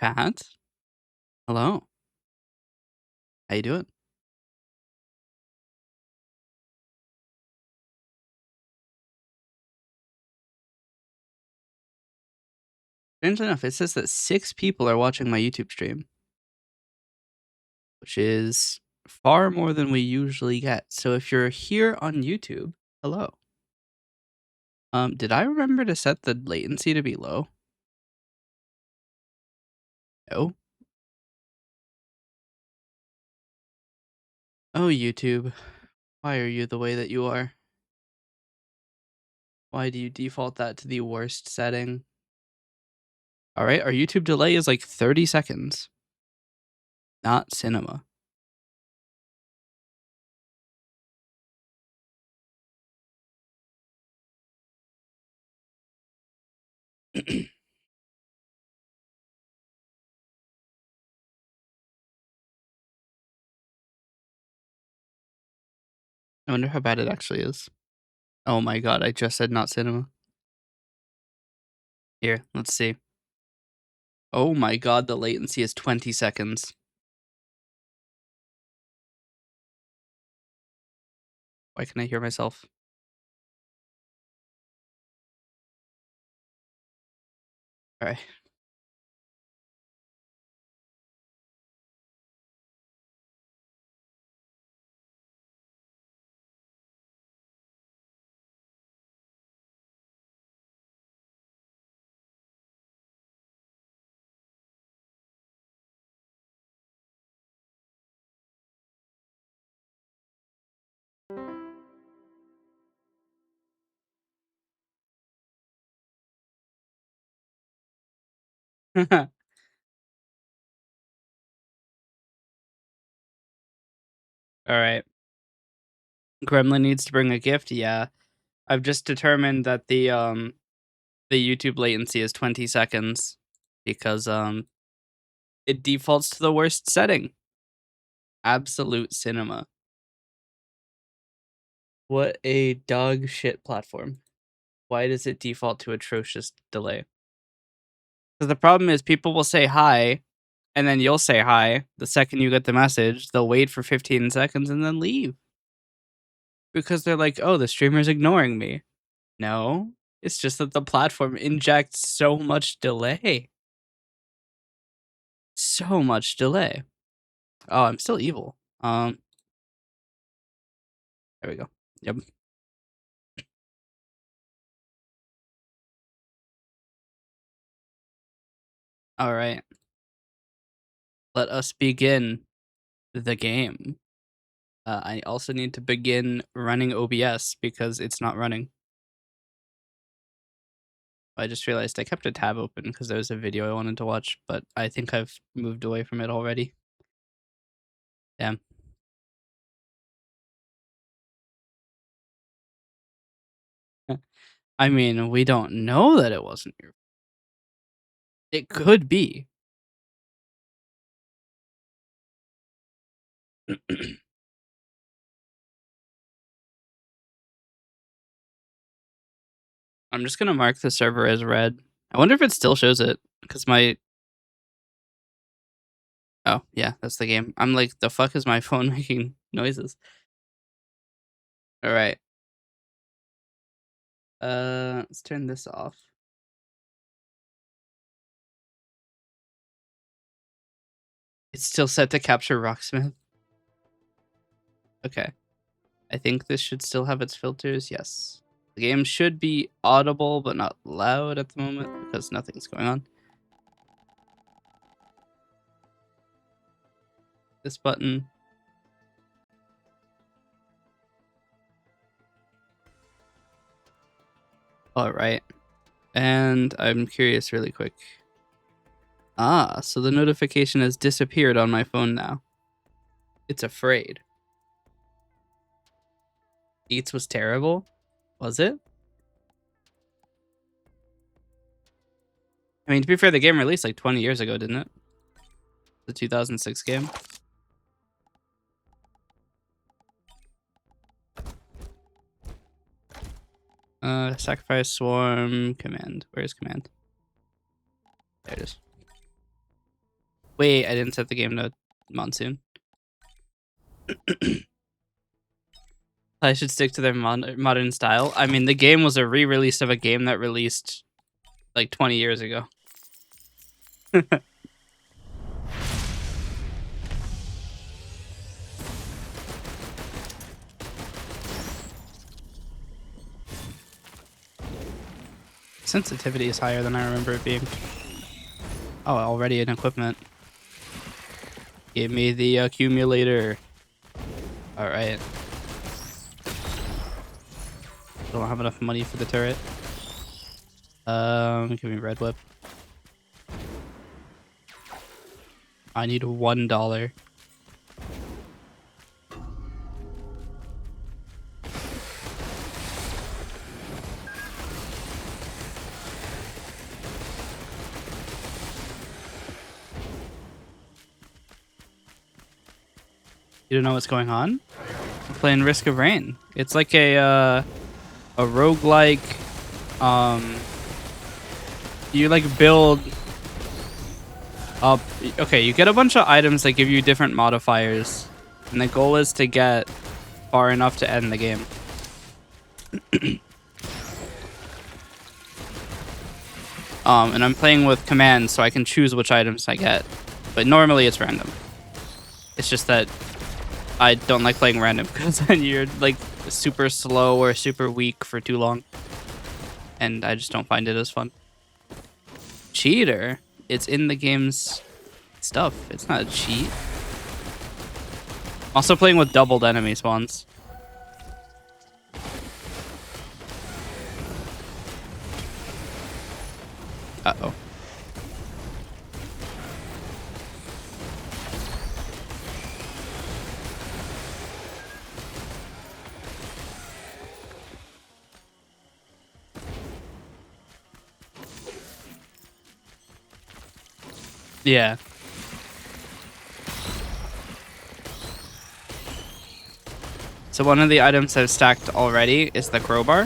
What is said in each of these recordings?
Chat. Hello. How you doing? Strangely enough, it says that 6 people are watching my YouTube stream, which is far more than we usually get. So if you're here on YouTube, hello. Did I remember to set the latency to be low? No. Oh, YouTube. Why are you the way that you are? Why do you default that to the worst setting? Alright, our YouTube delay is like 30 seconds. Not cinema. I wonder how bad it actually is. Oh my god, I just said not cinema. Here, let's see. Oh my god, the latency is 20 seconds. Why can I hear myself? Alright. Alright. Gremlin needs to bring a gift, yeah. I've just determined that the YouTube latency is 20 seconds because, it defaults to the worst setting. Absolute cinema. What a dog shit platform. Why does it default to atrocious delay? Because the problem is people will say hi, and then you'll say hi. The second you get the message, they'll wait for 15 seconds and then leave. Because they're like, oh, the streamer's ignoring me. No, it's just that the platform injects so much delay. So much delay. Oh, I'm still evil. There we go. Yep. All right. Let us begin the game. I also need to begin running OBS because it's not running. I just realized I kept a tab open because there was a video I wanted to watch, but I think I've moved away from it already. Damn. I mean, we don't know that it wasn't your. It could be. I'm just gonna mark the server as red. I wonder if it still shows it because my. Oh yeah, that's the game. I'm like, the fuck is my phone making noises? All right. Let's turn this off. It's still set to capture Rocksmith. Okay. I think this should still have its filters. Yes. The game should be audible but not loud at the moment because nothing's going on. This button. All right. And I'm curious really quick. Ah, so the notification has disappeared on my phone now. It's afraid. Eats was terrible? Was it? I mean, to be fair, the game released like 20 years ago, didn't it? The 2006 game. Sacrifice swarm command. Where's command? There it is. Wait, I didn't set the game to monsoon. I should stick to their modern style. I mean, the game was a re-release of a game that released like 20 years ago. Sensitivity is higher than I remember it being. Oh, already an equipment. Give me the accumulator. Alright. Don't have enough money for the turret. Give me red whip. I need $1. You don't know what's going on? I'm playing Risk of Rain. It's like a roguelike. You like build up. Okay, you get a bunch of items that give you different modifiers, and the goal is to get far enough to end the game. And I'm playing with commands, so I can choose which items I get, but normally it's random. It's just that I don't like playing random because then you're like super slow or super weak for too long, and I just don't find it as fun. Cheater? It's in the game's stuff. It's not a cheat. I'm also playing with doubled enemy spawns. Uh-oh. Yeah. So one of the items I've stacked already is the crowbar,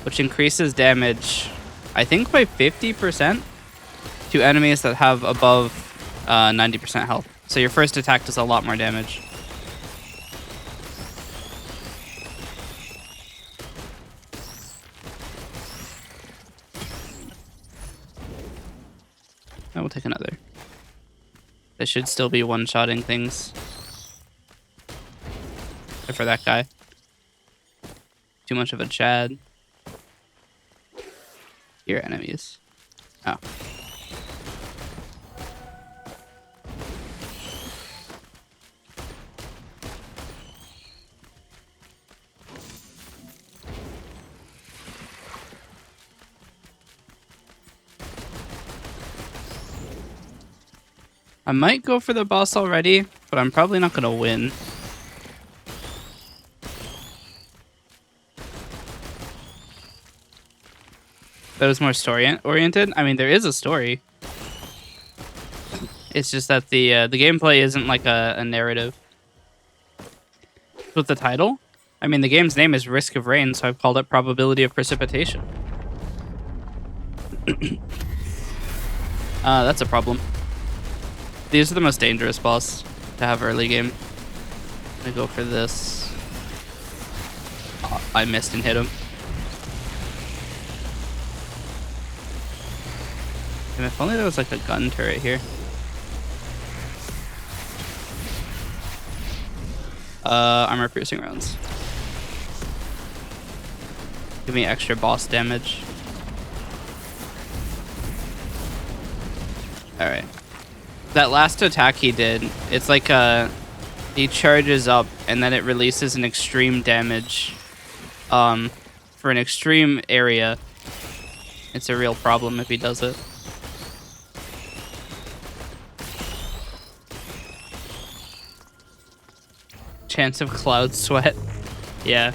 which increases damage, I think by 50% to enemies that have above 90% health. So your first attack does a lot more damage. I will take another. I should still be one-shotting things. Except for that guy. Too much of a Chad. Your enemies. Oh. I might go for the boss already, but I'm probably not gonna win. That was more story-oriented. I mean, there is a story. It's just that the gameplay isn't like a narrative. With the title, I mean, the game's name is Risk of Rain, so I've called it Probability of Precipitation. That's a problem. These are the most dangerous boss to have early game. I'm gonna go for this. Oh, I missed and hit him. And if only there was like a gun turret here. Armor piercing rounds. Give me extra boss damage. Alright. That last attack he did, it's like he charges up and then it releases an extreme damage for an extreme area. It's a real problem if he does it. Chance of cloud sweat. Yeah.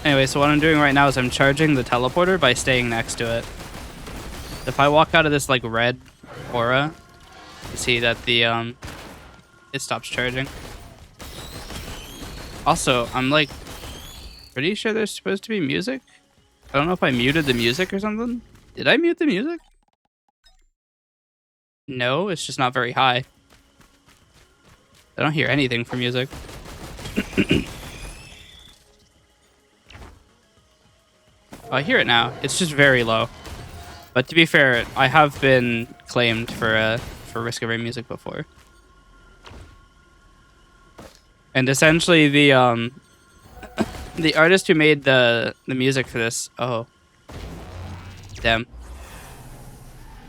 Anyway, so what I'm doing right now is I'm charging the teleporter by staying next to it. If I walk out of this like red aura, you see that the it stops charging. Also, I'm like pretty sure there's supposed to be music. I don't know if I muted the music or something. Did I mute the music? No, it's just not very high. I don't hear anything from music. Oh, I hear it now. It's just very low. But to be fair, I have been claimed for Risk of Rain music before. And essentially the artist who made the music for this, oh damn.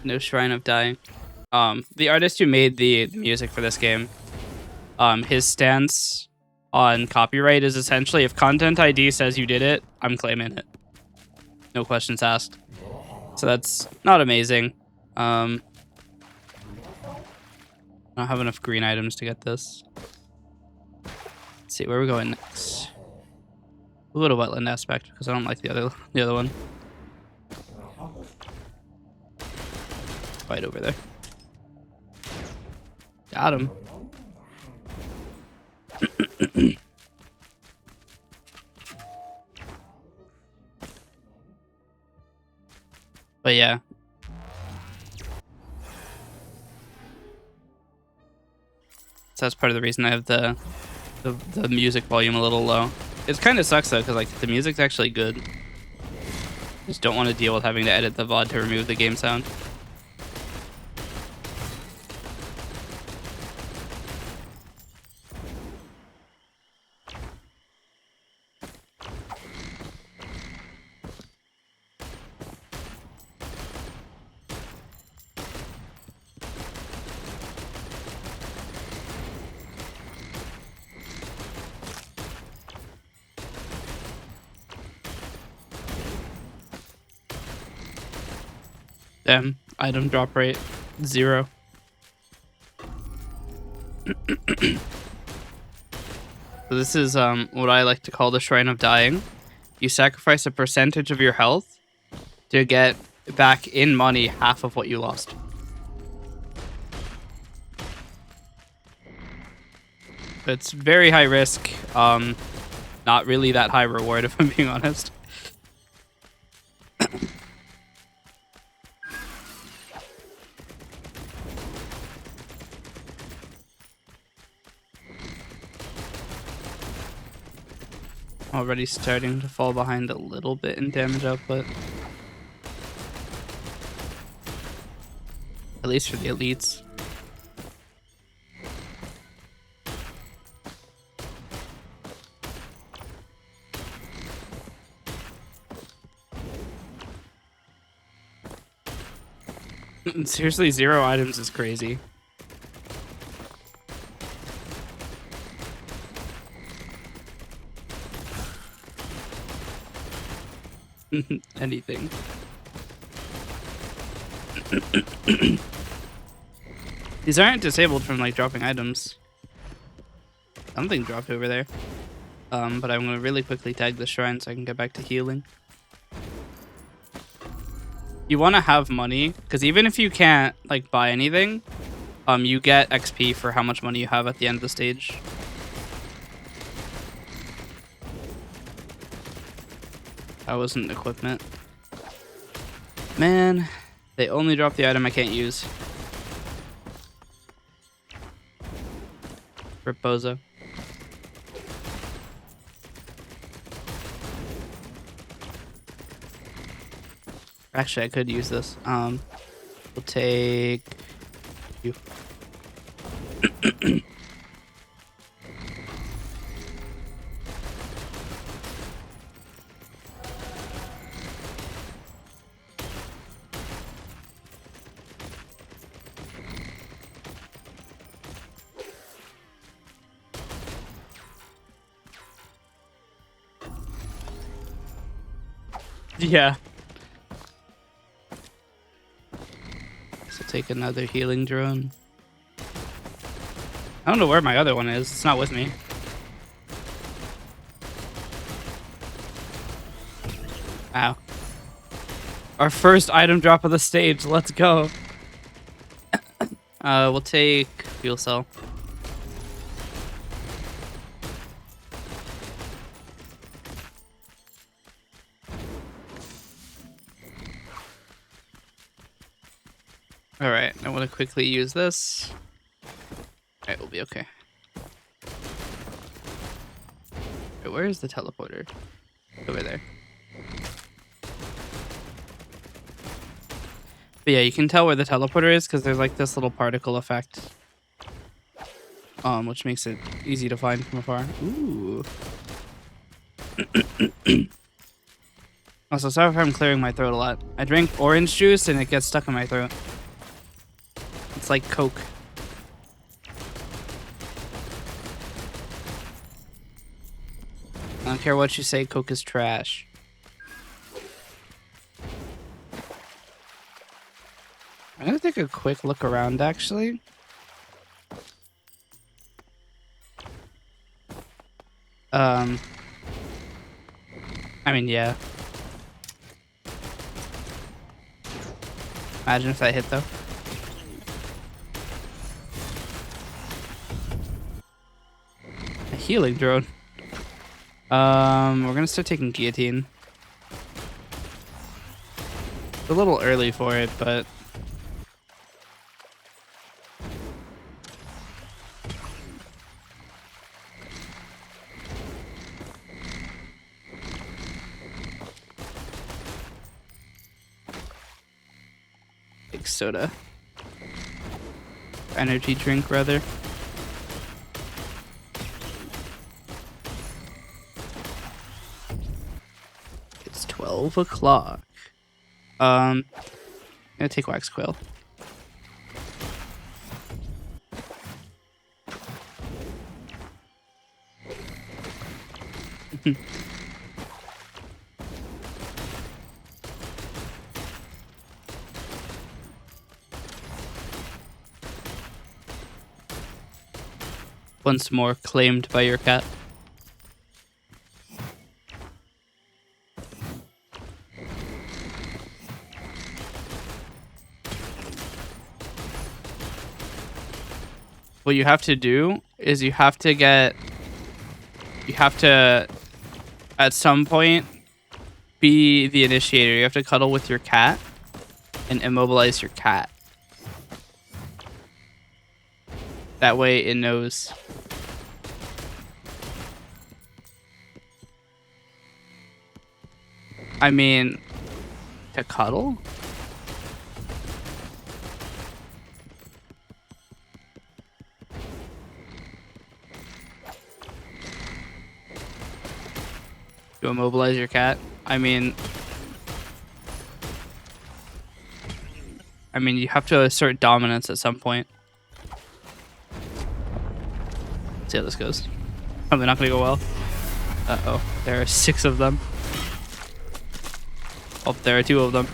No Shrine of Dying. The artist who made the music for this game, his stance on copyright is essentially if Content ID says you did it, I'm claiming it. No questions asked. So that's not amazing. I don't have enough green items to get this. Let's see where we're going next. A little wetland aspect because I don't like the other one. Right over there. Got him. But yeah. So that's part of the reason I have the music volume a little low. It kind of sucks though, because like the music's actually good. Just don't want to deal with having to edit the VOD to remove the game sound. Damn, item drop rate 0. So this is what I like to call the Shrine of Dying. You sacrifice a percentage of your health to get back in money half of what you lost. It's very high risk, not really that high reward if I'm being honest. Already starting to fall behind a little bit in damage output. At least for the elites. Seriously, 0 items is crazy. Anything. These aren't disabled from like dropping items. Something dropped over there. But I'm gonna really quickly tag the shrine so I can get back to healing. You want to have money because even if you can't like buy anything, you get XP for how much money you have at the end of the stage. That wasn't equipment. Man, they only drop the item I can't use. Reposo. Actually, I could use this. We'll take you. Yeah. So take another healing drone. I don't know where my other one is. It's not with me. Wow. Our first item drop of the stage. Let's go. We'll take fuel cell. want to quickly use this. Alright, we'll be okay. Wait, where is the teleporter? Over there. But yeah, you can tell where the teleporter is because there's like this little particle effect. Which makes it easy to find from afar. Ooh. Also, sorry if I'm clearing my throat a lot. I drink orange juice and it gets stuck in my throat. It's like Coke. I don't care what you say, Coke is trash. I'm gonna take a quick look around, actually. I mean, yeah. Imagine if that hit, though. A healing drone. We're gonna start taking guillotine. It's a little early for it, but... Big soda. Energy drink, rather. It's 12 o'clock. I'm gonna take wax quill. Once more claimed by your cat. What you have to do is you have to at some point be the initiator. You have to cuddle with your cat and immobilize your cat. That way it knows. I mean, to cuddle? To immobilize your cat? I mean, you have to assert dominance at some point. Let's see how this goes. Probably not gonna go well. Uh-oh, there are 6 of them. Oh, there are 2 of them.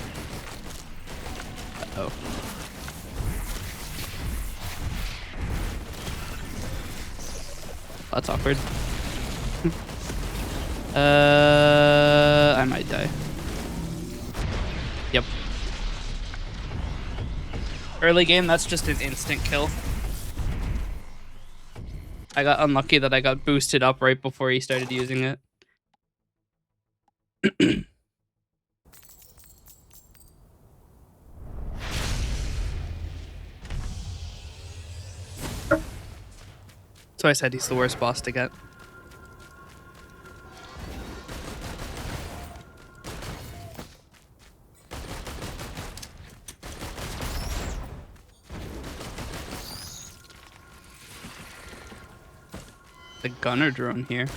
Uh-oh. That's awkward. I might die. Yep. Early game, that's just an instant kill. I got unlucky that I got boosted up right before he started using it. So I said he's the worst boss to get. The gunner drone here.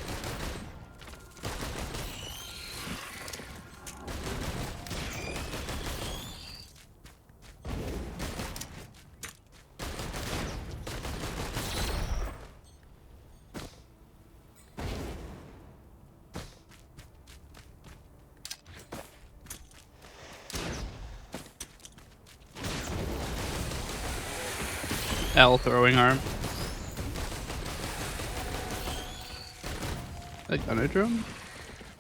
L throwing arm. A gunner drone?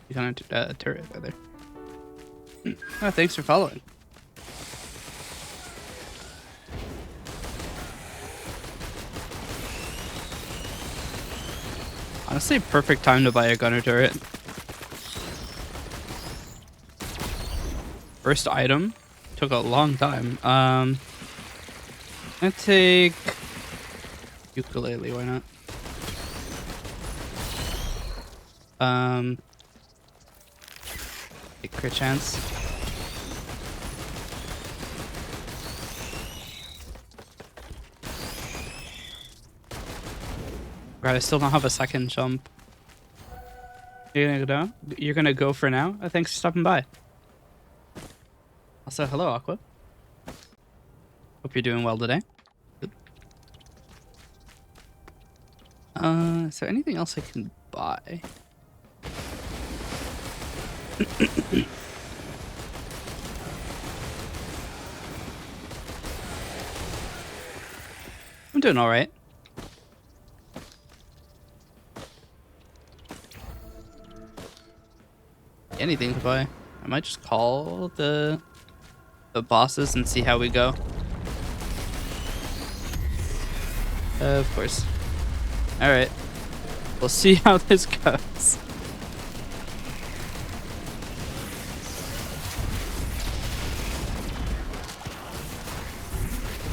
You gunner turret, rather. Oh, thanks for following. Honestly, perfect time to buy a gunner turret. First item. Took a long time. I take ukulele, why not? Take crit chance. Right, I still don't have a second jump. You're gonna go for now? Thanks for stopping by. Also, hello, Aqua. Hope you're doing well today. Good. Is there anything else I can buy? I'm doing alright. Anything to buy. I might just call the bosses and see how we go. Of course. Alright. We'll see how this goes.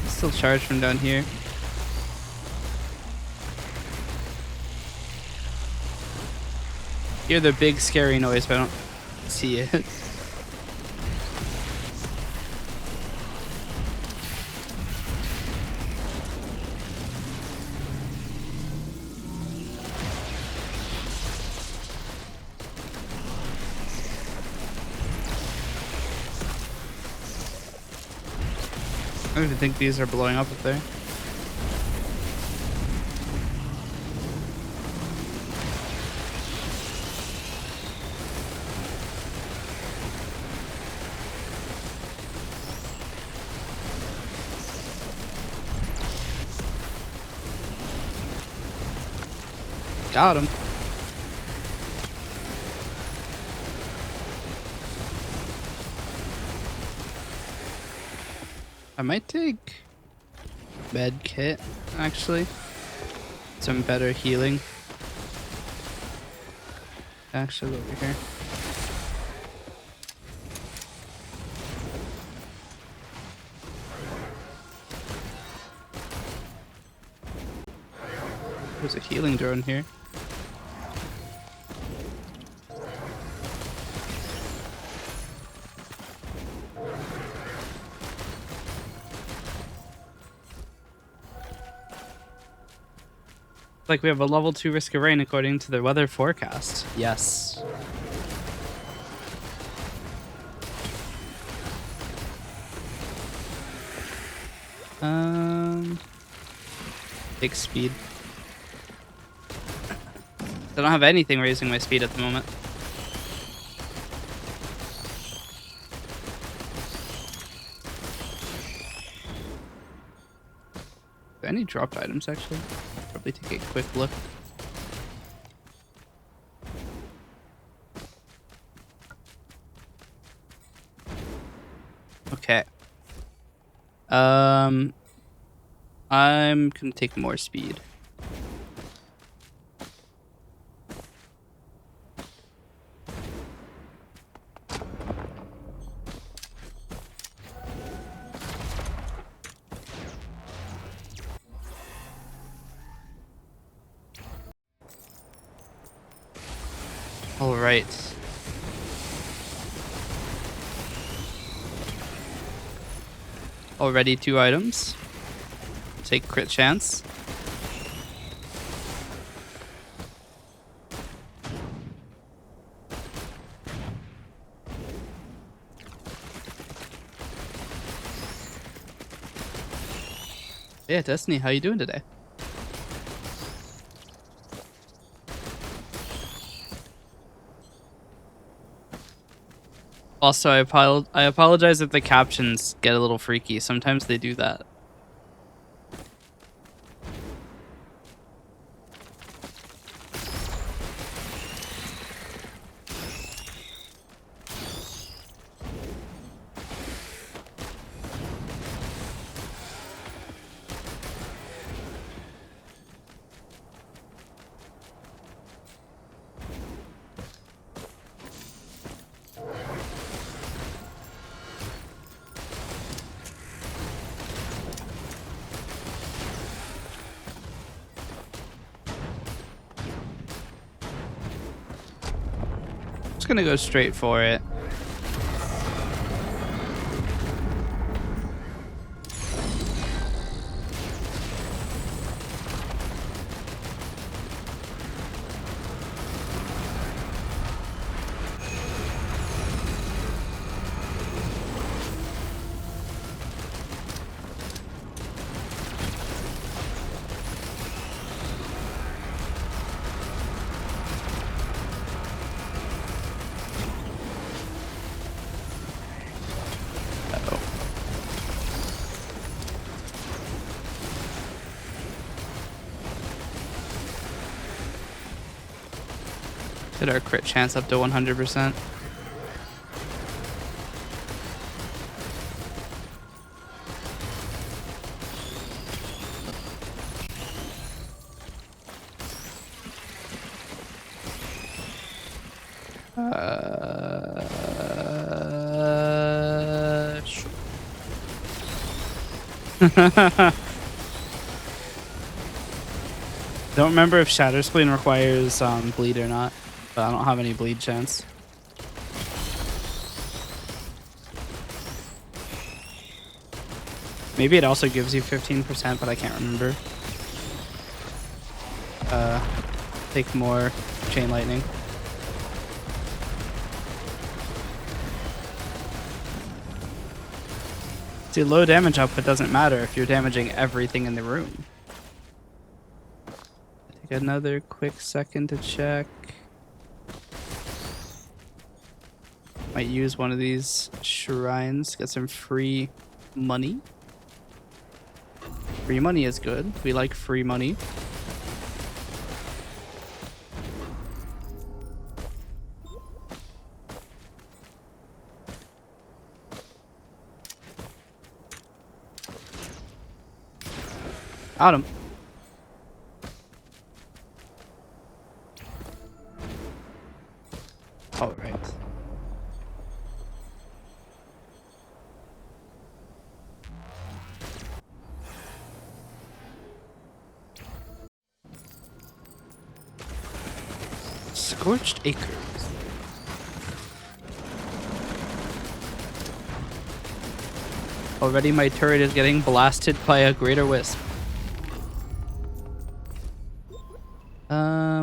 Still charged from down here. Hear the big scary noise, but I don't see it. I don't even think these are blowing up there. Got him. I might take med kit, actually. Some better healing. Actually, over here. There's a healing drone here. Like we have a level 2 risk of rain according to the weather forecast. Yes. Big speed. I don't have anything raising my speed at the moment. Any dropped items actually? Probably take a quick look. Okay. I'm gonna take more speed. All right. Already 2 items. Take crit chance. Yeah, Destiny, how you doing today? Also, I apologize if the captions get a little freaky. Sometimes they do that. just gonna go straight for it. Get our crit chance up to 100%. Sure. Don't remember if Shatter Spleen requires bleed or not, but I don't have any bleed chance. Maybe it also gives you 15%, but I can't remember. Take more Chain Lightning. See, low damage output doesn't matter if you're damaging everything in the room. Take another quick second to check. Might use one of these shrines, get some free money. Free money is good. We like free money. Got him. All right. Scorched Acres. Already my turret is getting blasted by a greater wisp.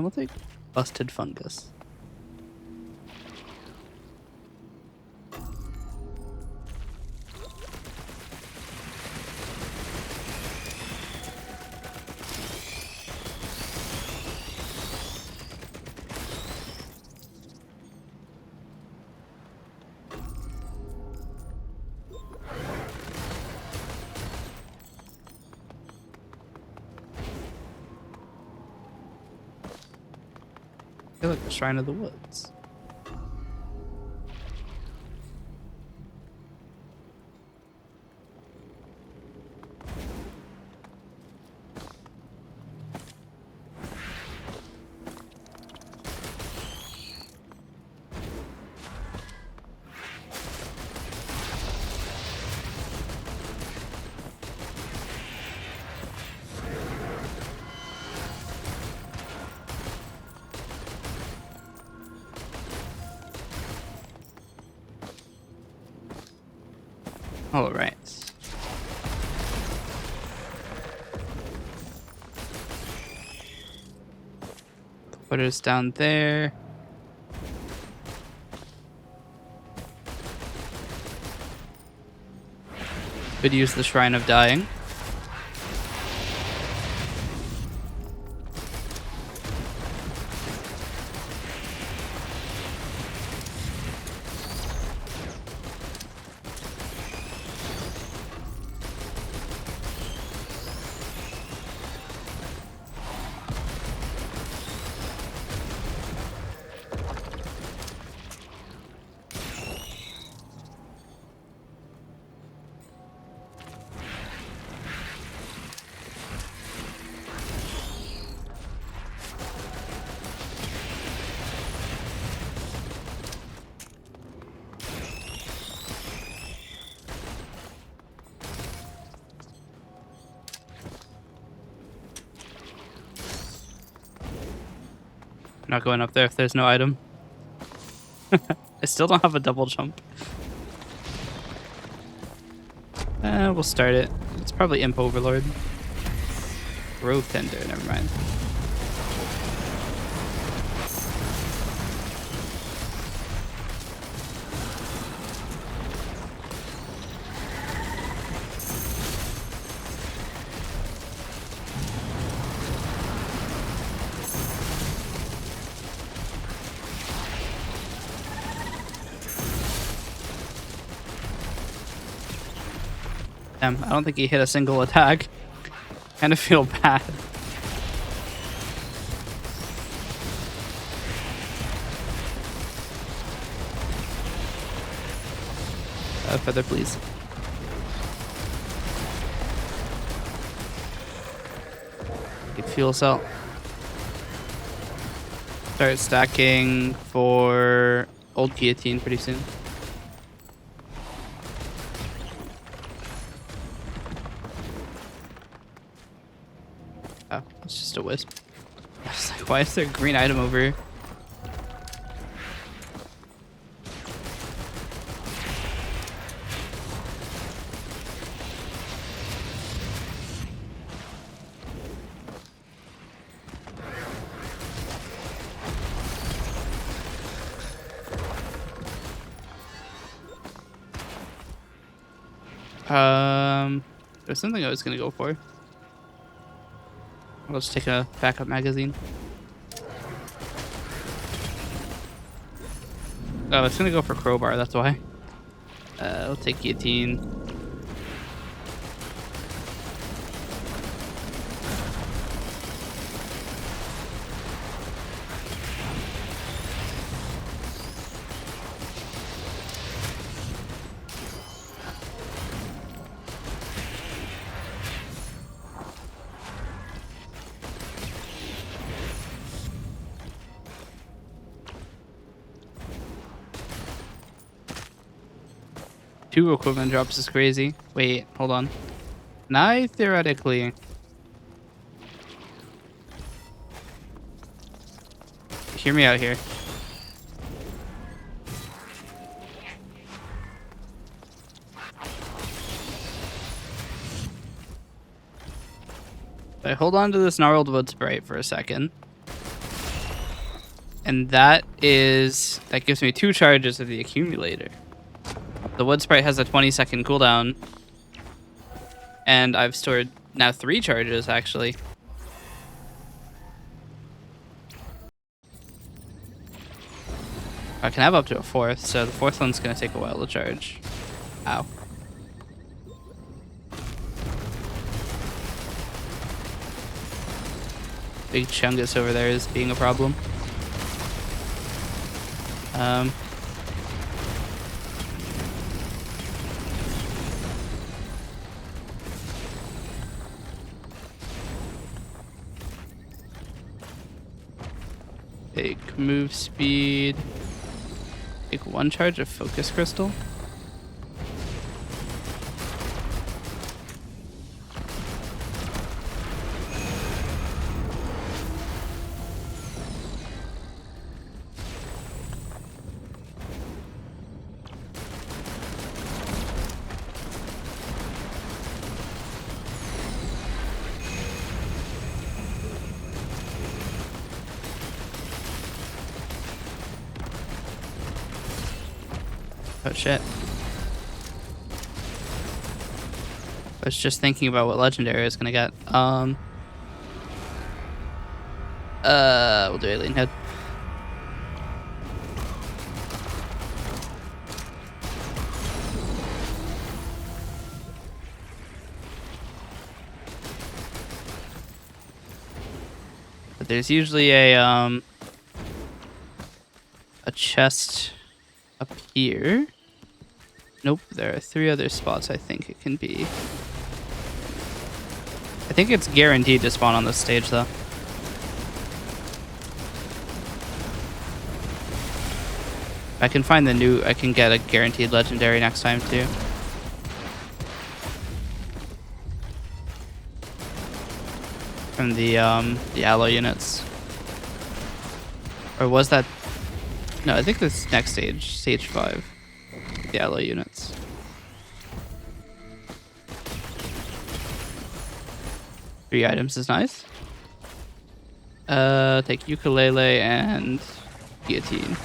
We'll take busted fungus. I feel like the Shrine of the Woods. All right. Put us down there. Could use the Shrine of Dying. Not going up there if there's no item. I still don't have a double jump. We'll start it. It's probably Imp Overlord. Growth Tender, never mind. Damn, I don't think he hit a single attack. Kind of feel bad. Feather, please. Get fuel cell. Start stacking for old guillotine pretty soon. Oh, it's just a wisp. I was like, why is there a green item over here? There's something I was gonna go for. I'll just take a backup magazine. Oh, I was gonna go for crowbar, that's why. I'll take guillotine. Two equipment drops is crazy. Wait, hold on. Now, theoretically... Hear me out here. I hold on to this gnarled wood sprite for a second. And that gives me 2 charges of the accumulator. The wood sprite has a 20-second cooldown. And I've stored now 3 charges, actually. I can have up to a 4th, so the 4th one's going to take a while to charge. Ow. Big Chungus over there is being a problem. Take move speed. Take 1 charge of focus crystal. Oh shit. I was just thinking about what legendary I was gonna get. We'll do Alien Head. But there's usually a chest up here. Nope, there are 3 other spots I think it can be. I think it's guaranteed to spawn on this stage, though. I can find I can get a guaranteed legendary next time, too. From the alloy units. Or was that... No, I think this next stage, stage 5. The alloy units. Three items is nice. Take ukulele and guillotine.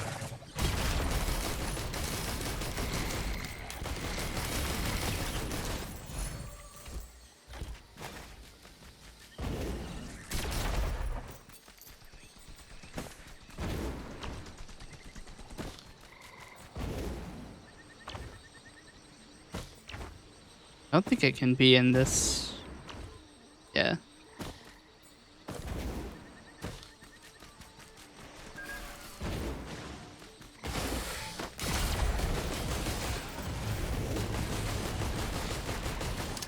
I don't think it can be in this. Yeah.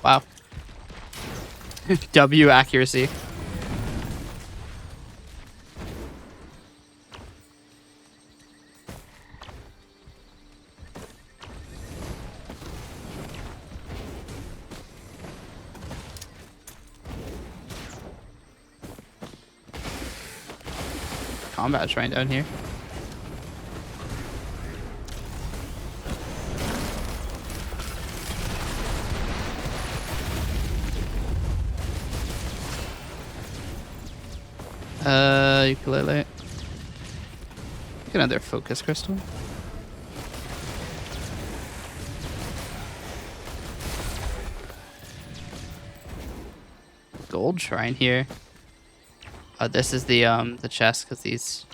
Wow. W accuracy. Combat shrine down here. Ukulele. Get another focus crystal. Gold shrine here. This is the chest because these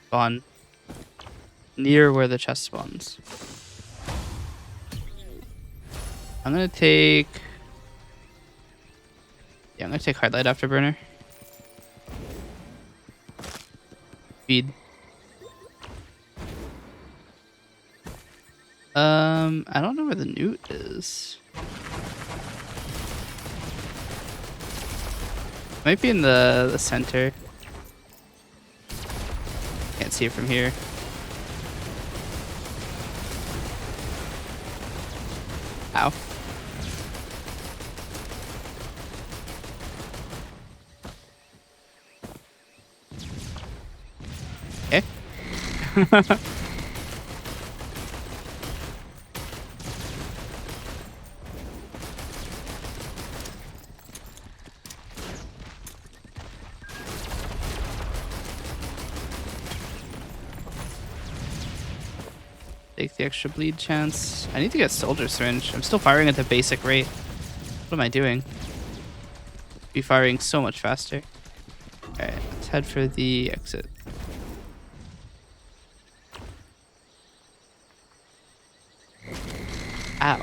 spawn near where the chest spawns. I'm gonna take. Yeah, I'm gonna take Hardlight Afterburner. Speed. I don't know where the newt is. Might be in the center. Can't see it from here. Ow. Okay. Take the extra bleed chance. I need to get Soldier Syringe. I'm still firing at the basic rate. What am I doing? Be firing so much faster. Alright, let's head for the exit. Ow.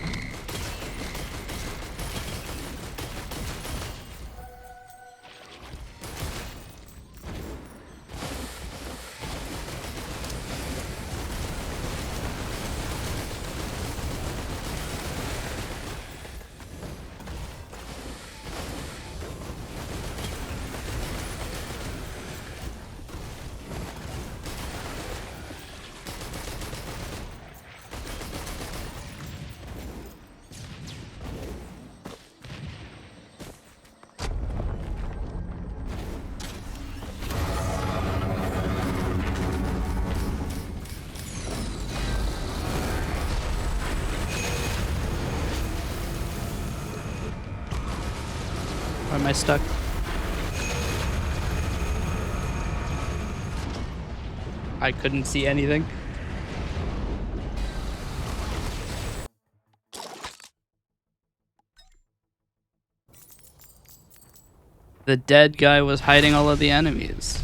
Where am I stuck? I couldn't see anything. The dead guy was hiding all of the enemies.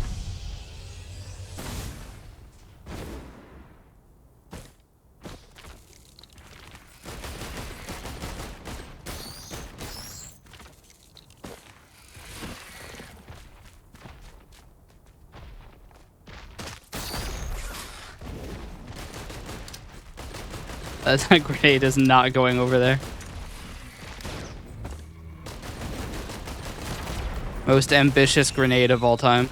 That grenade is not going over there. Most ambitious grenade of all time.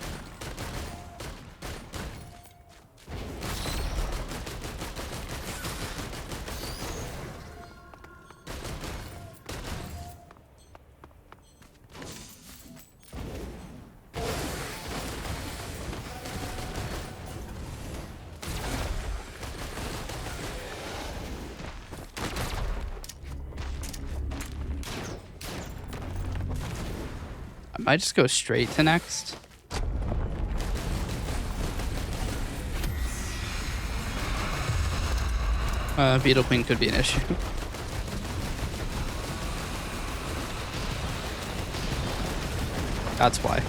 I just go straight to next. Beetle Queen could be an issue. That's why.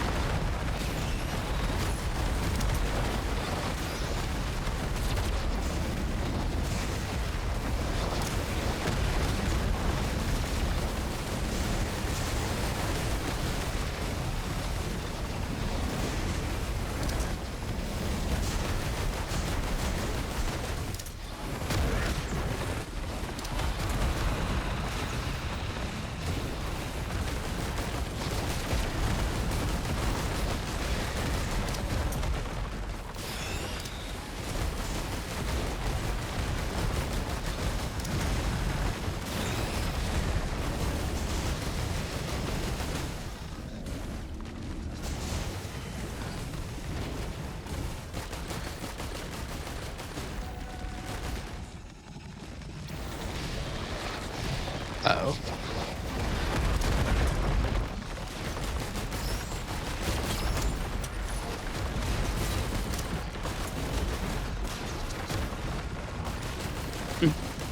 Uh-oh.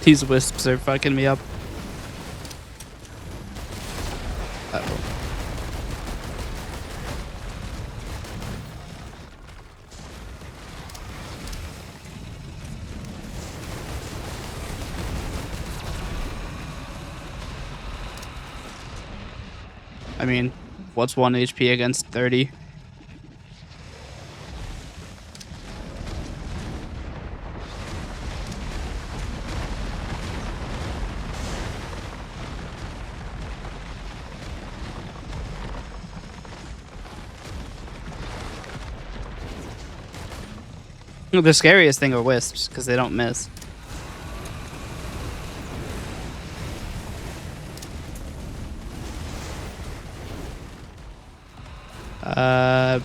These wisps are fucking me up. Uh-oh. I mean, what's 1 HP against 30? The scariest thing are wisps, because they don't miss. I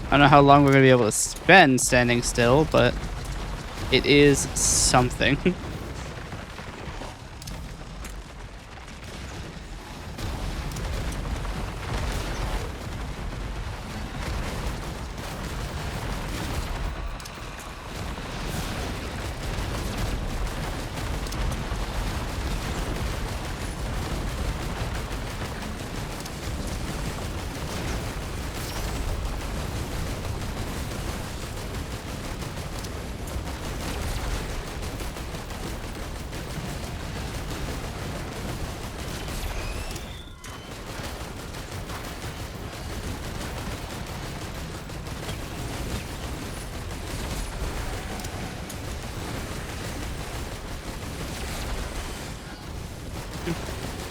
don't know how long we're going to be able to spend standing still, but it is something.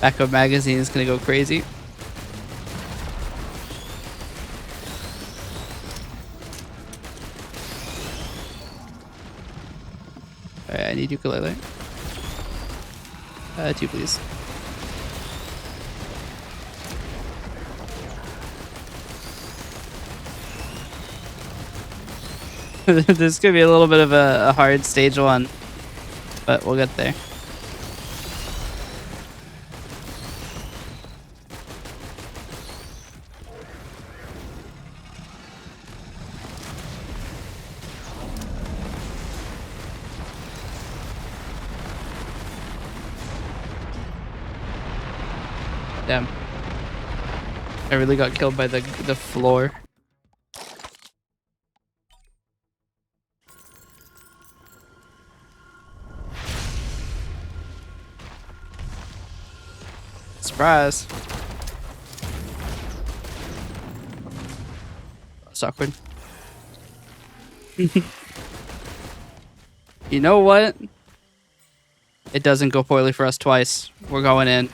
Backup magazine is going to go crazy. Alright, I need ukulele. 2 please. This is going to be a little bit of a hard stage 1, but we'll get there. Damn. I really got killed by the floor. Surprise. That's awkward. You know what? It doesn't go poorly for us twice. We're going in.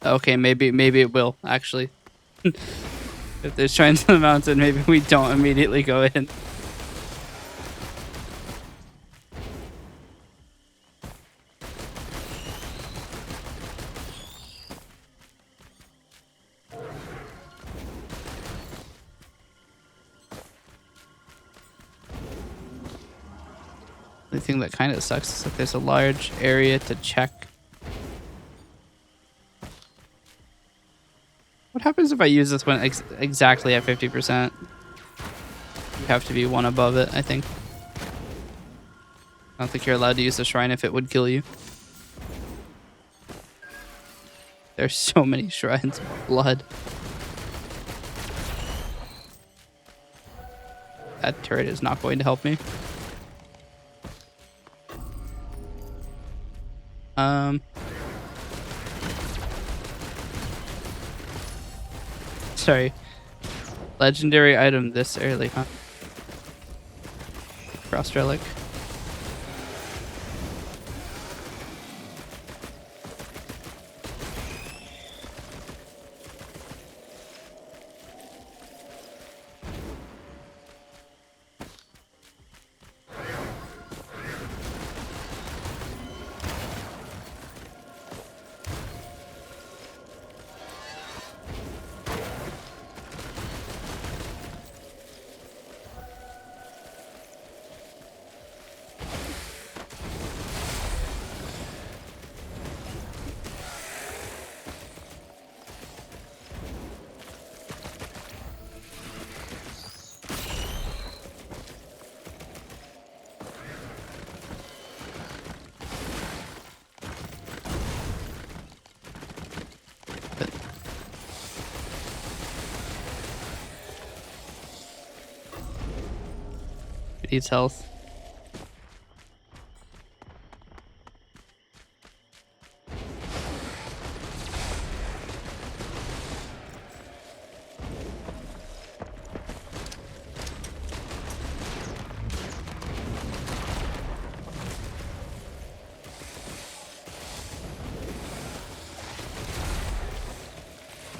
Okay, maybe it will, actually. If there's shrines on the mountain, maybe we don't immediately go in. The thing that kind of sucks is that there's a large area to check. happens if I use this one exactly at 50%? You have to be one above it, I think. I don't think you're allowed to use the shrine if it would kill you. There's so many shrines of blood. That turret is not going to help me. Sorry. Legendary item this early, huh? Frost relic. It needs health.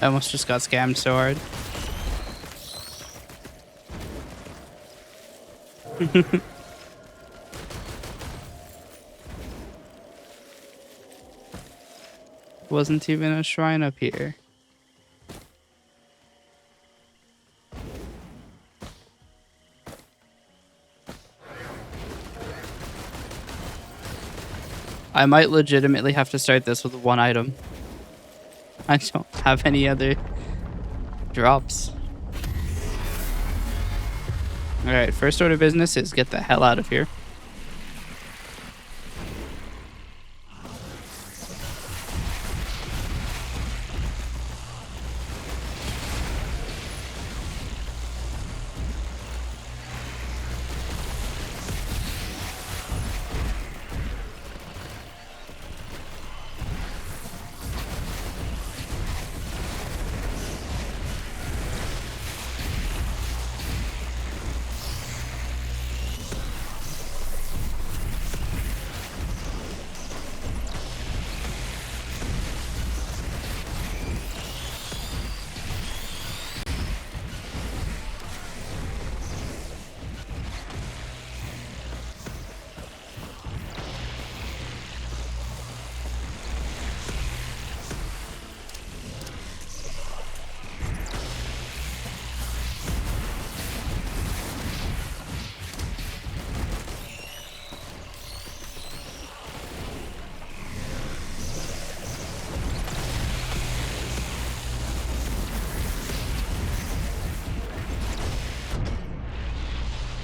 I almost just got scammed so hard. Wasn't even a shrine up here. I might legitimately have to start this with one item. I don't have any other drops. Alright, first order of business is get the hell out of here.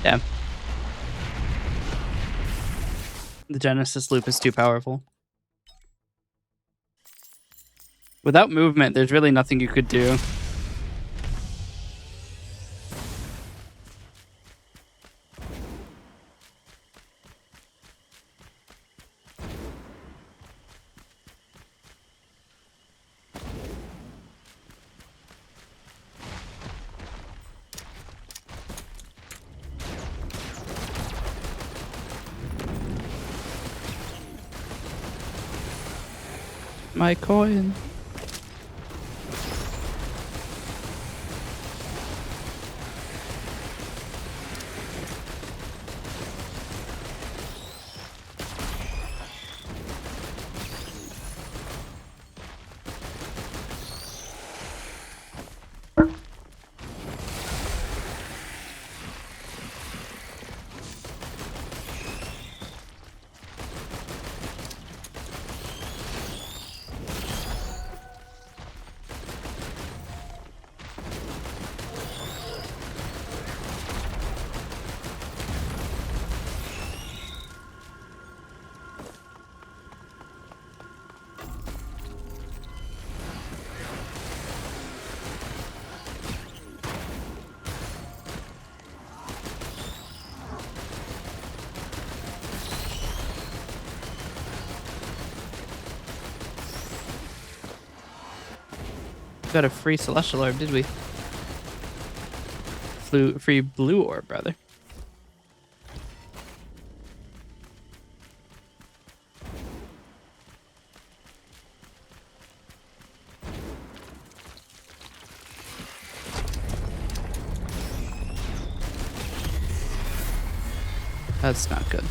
Damn. The Genesis loop is too powerful. Without movement, there's really nothing you could do. My coin. Got a free celestial orb, did we? Free blue orb, brother. That's not good.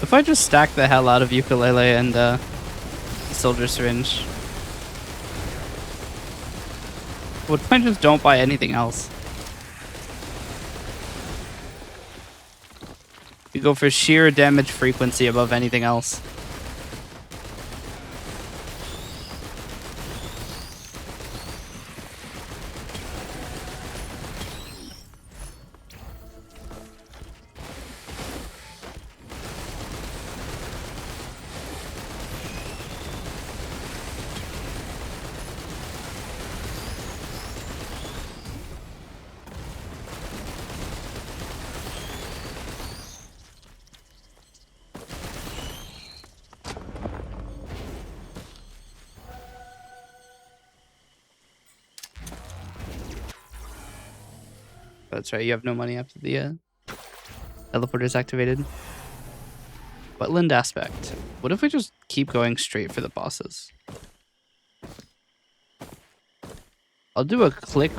If I just stack the hell out of ukulele and soldier syringe, what if I just don't buy anything else? You go for sheer damage frequency above anything else. That's right, you have no money after the teleporter's activated. Wetland aspect. What if we just keep going straight for the bosses? I'll do a quick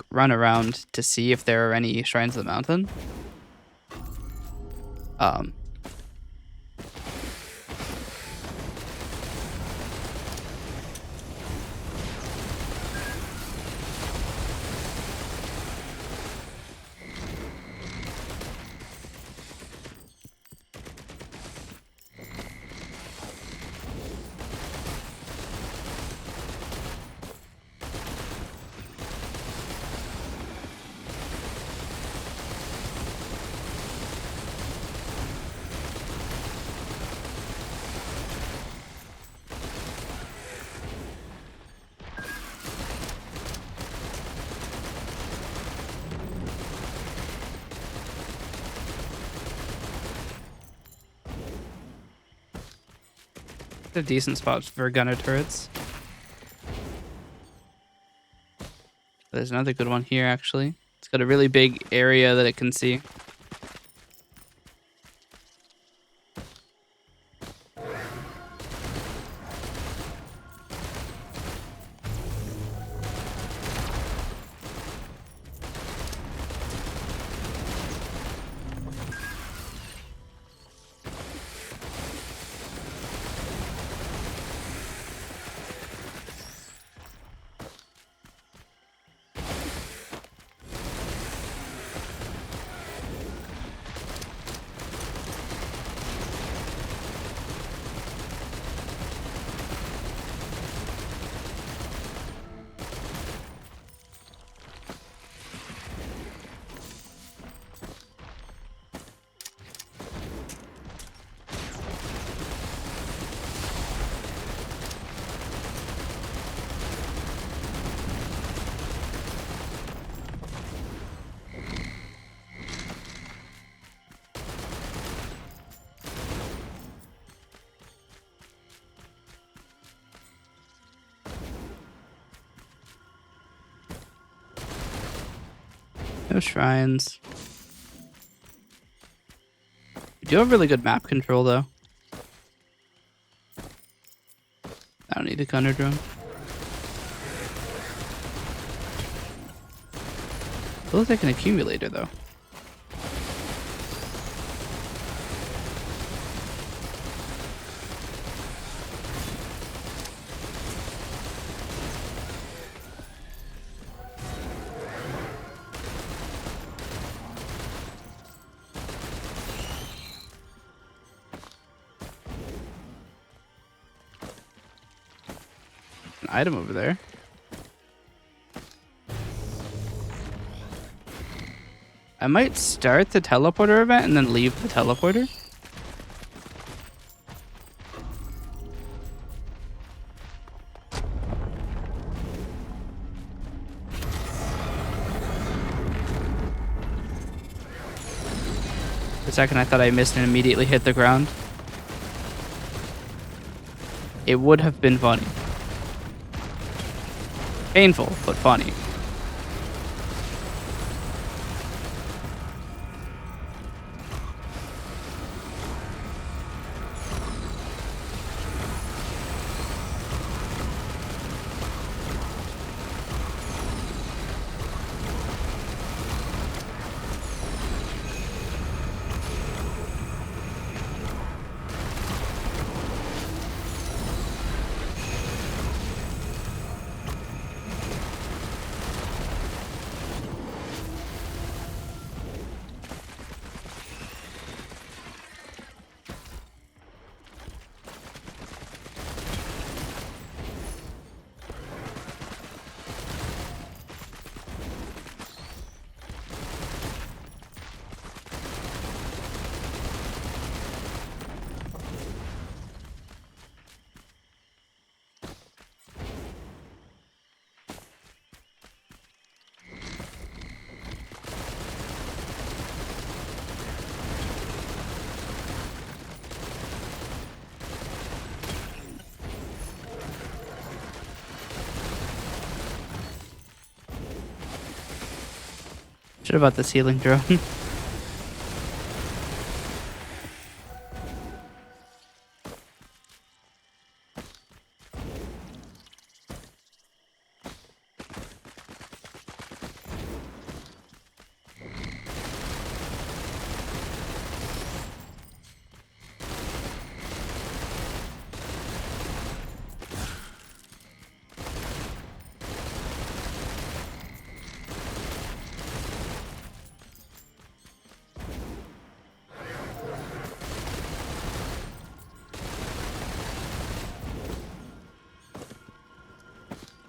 run around to see if there are any shrines of the mountain. A decent spot for gunner turrets. There's another good one here, actually. It's got a really big area that it can see. No shrines. We do have really good map control, though. I don't need a gunner drone. It looks like an accumulator, though. An item over there. I might start the teleporter event and then leave the teleporter. For a second, I thought I missed and immediately hit the ground. It would have been funny. Painful, but funny. Should have bought the ceiling drone.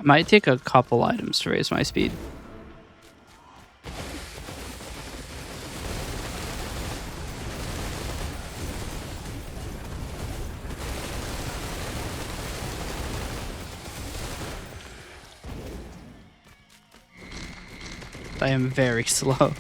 I might take a couple items to raise my speed. I am very slow.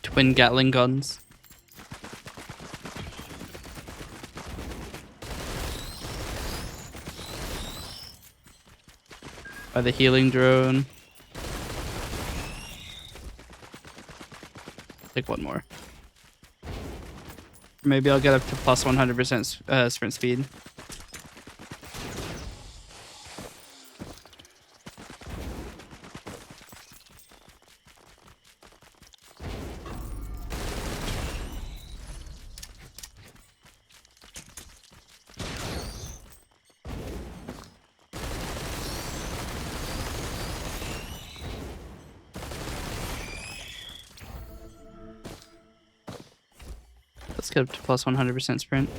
Twin Gatling guns. By the healing drone. Take one more. Maybe I'll get up to plus 100% sprint speed. get up to plus 100% sprint.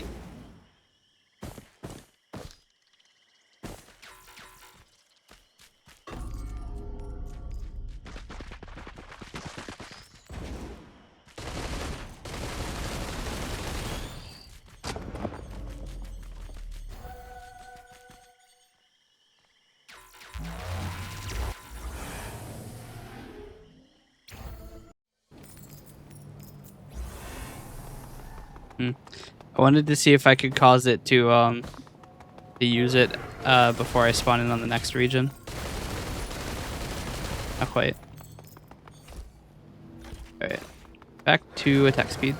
I wanted to see if I could cause it to use it before I spawn in on the next region. Not quite. Alright. Back to attack speed.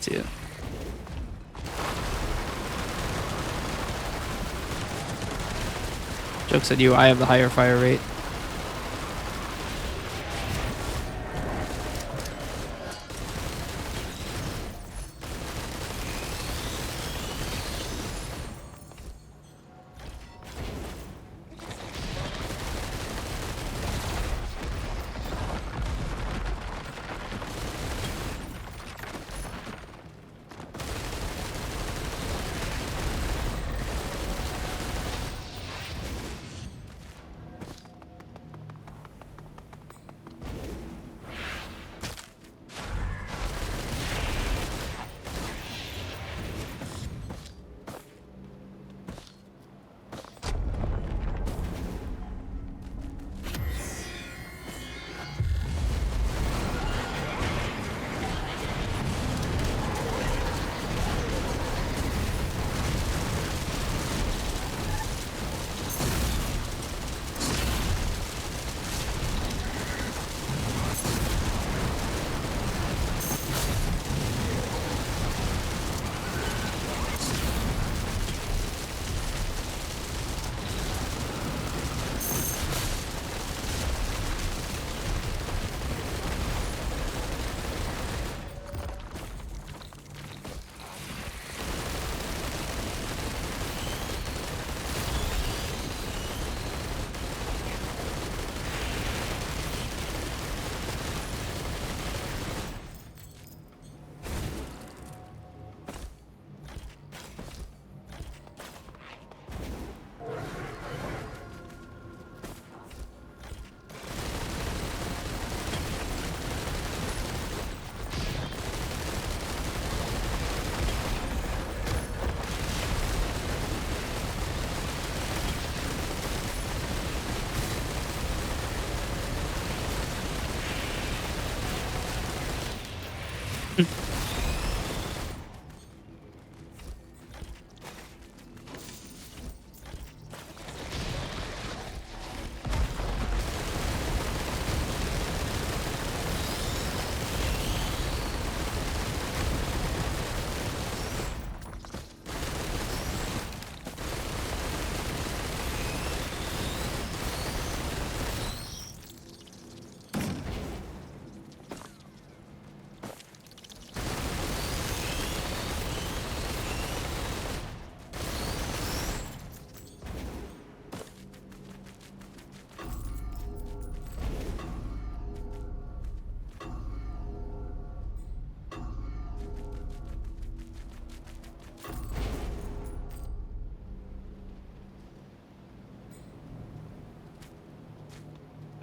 See it. Joke's on you, I have the higher fire rate.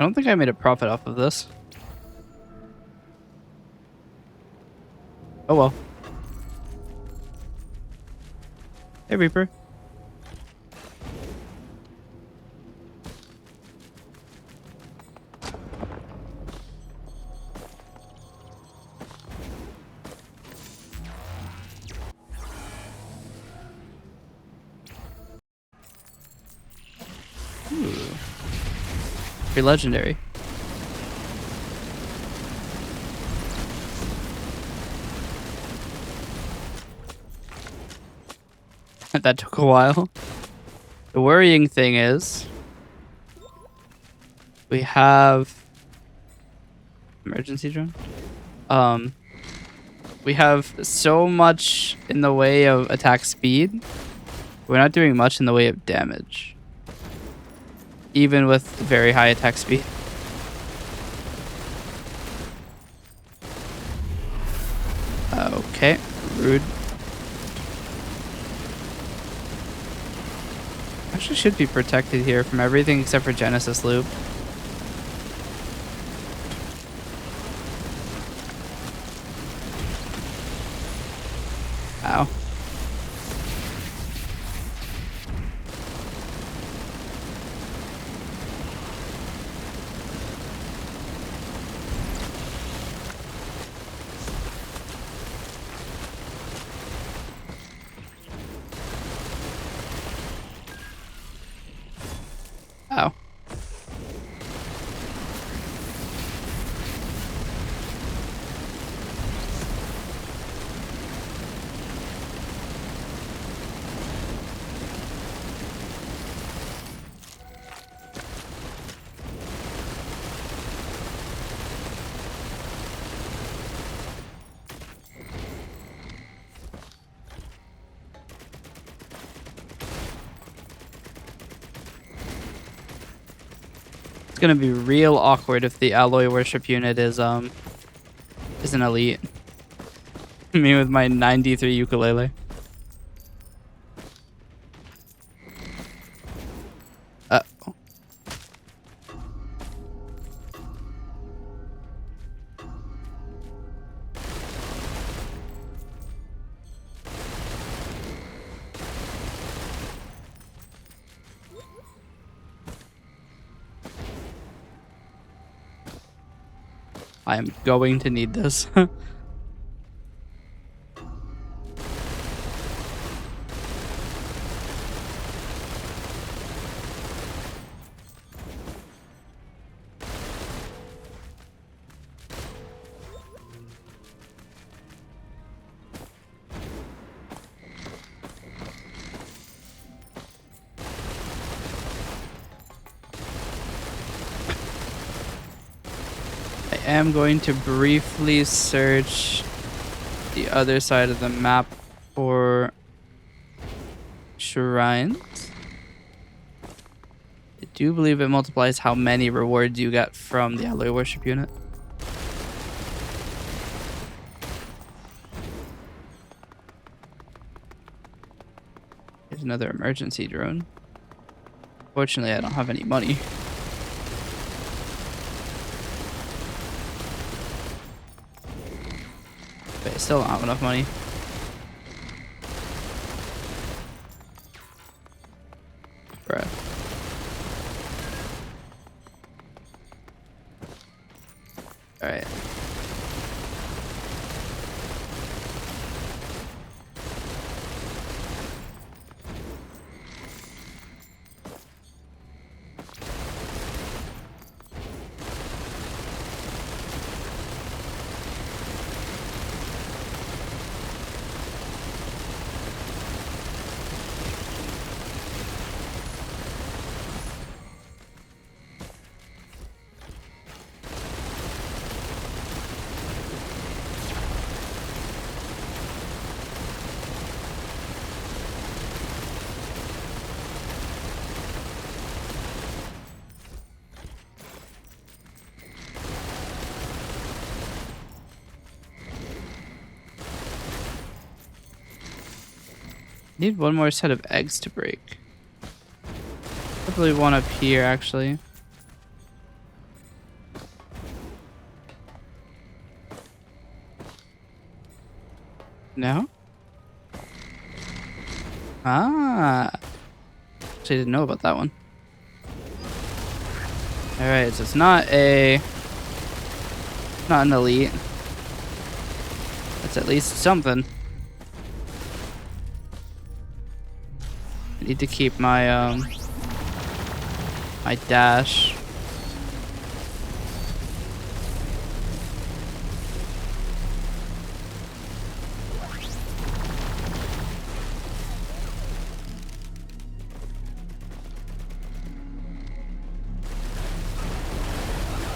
I don't think I made a profit off of this. Oh well. Hey, Reaper. Ooh. Pretty legendary. That took a while. The worrying thing is we have emergency drone. We have so much in the way of attack speed We're not doing much in the way of damage, even with very high attack speed. Okay, rude. Actually should be protected here from everything except for Genesis Loop. Ow. Ow. It's gonna be real awkward if the alloy worship unit is an elite. Me with my 93 ukulele. Uh-oh. I am going to need this. I am going to briefly search the other side of the map for shrines. I do believe it multiplies how many rewards you get from the alloy worship unit. Here's another emergency drone. Fortunately, I don't have any money. But I still don't have enough money. Bruh. Alright. Need one more set of eggs to break. Probably one up here, actually. No? Ah. Actually, didn't know about that one. Alright, so it's not an elite. That's at least something. I need to keep my my dash.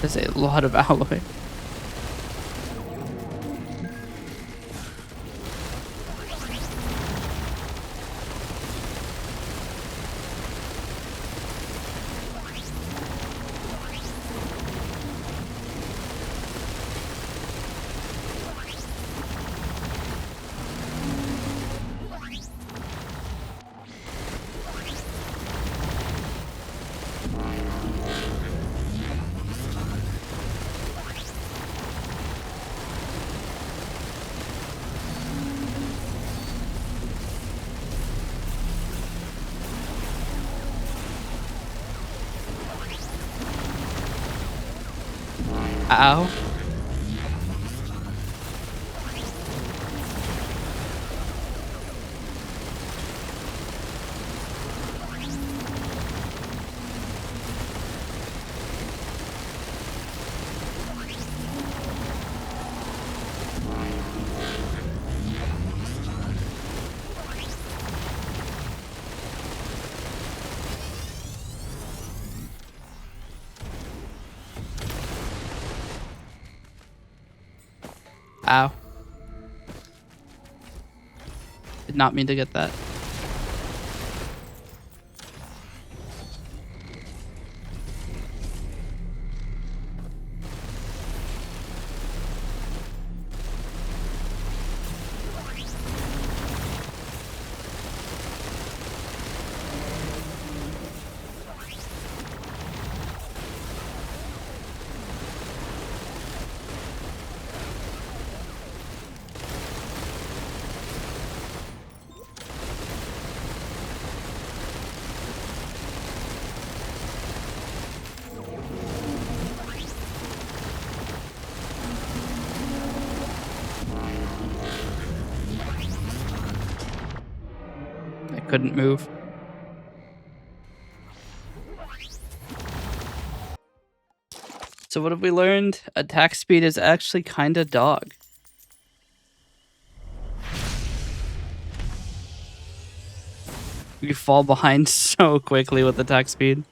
There's a lot of alloy. Ow. Ow. Did not mean to get that. I couldn't move. So what have we learned? Attack speed is actually kinda dog. You fall behind so quickly with attack speed.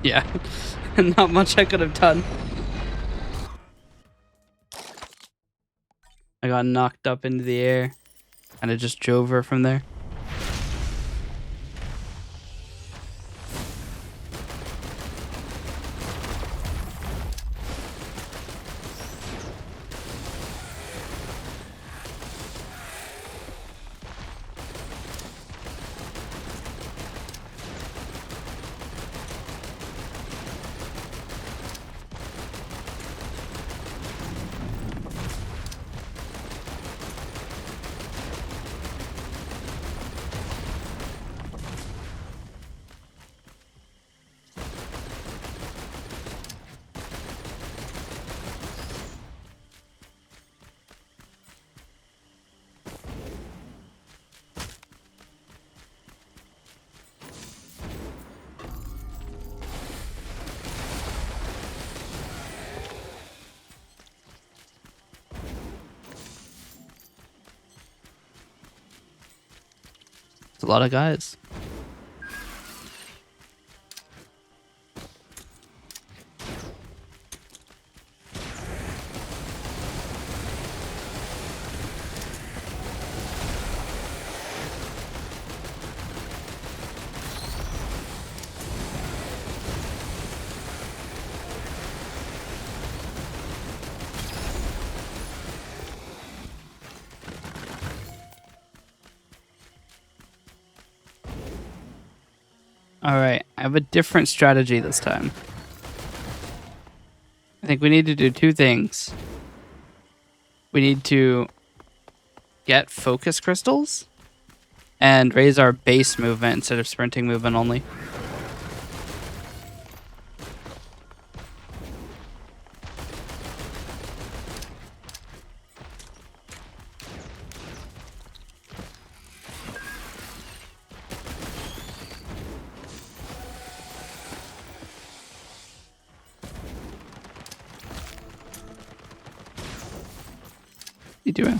Yeah. Not much I could have done. I got knocked up into the air. And I just drove her from there. It's a lot of guys. Alright, I have a different strategy this time. I think we need to do two things. We need to get focus crystals and raise our base movement instead of sprinting movement only. What are you doing?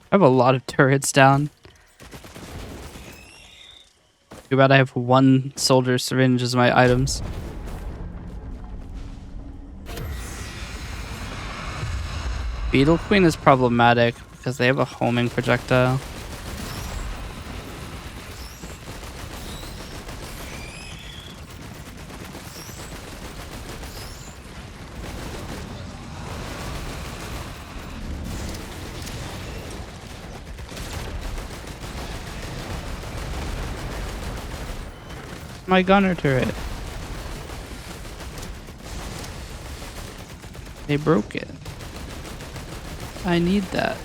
I have a lot of turrets down. Too bad I have one soldier syringe as my items. Beetle Queen is problematic because they have a homing projectile. My gunner turret. They broke it. I need that.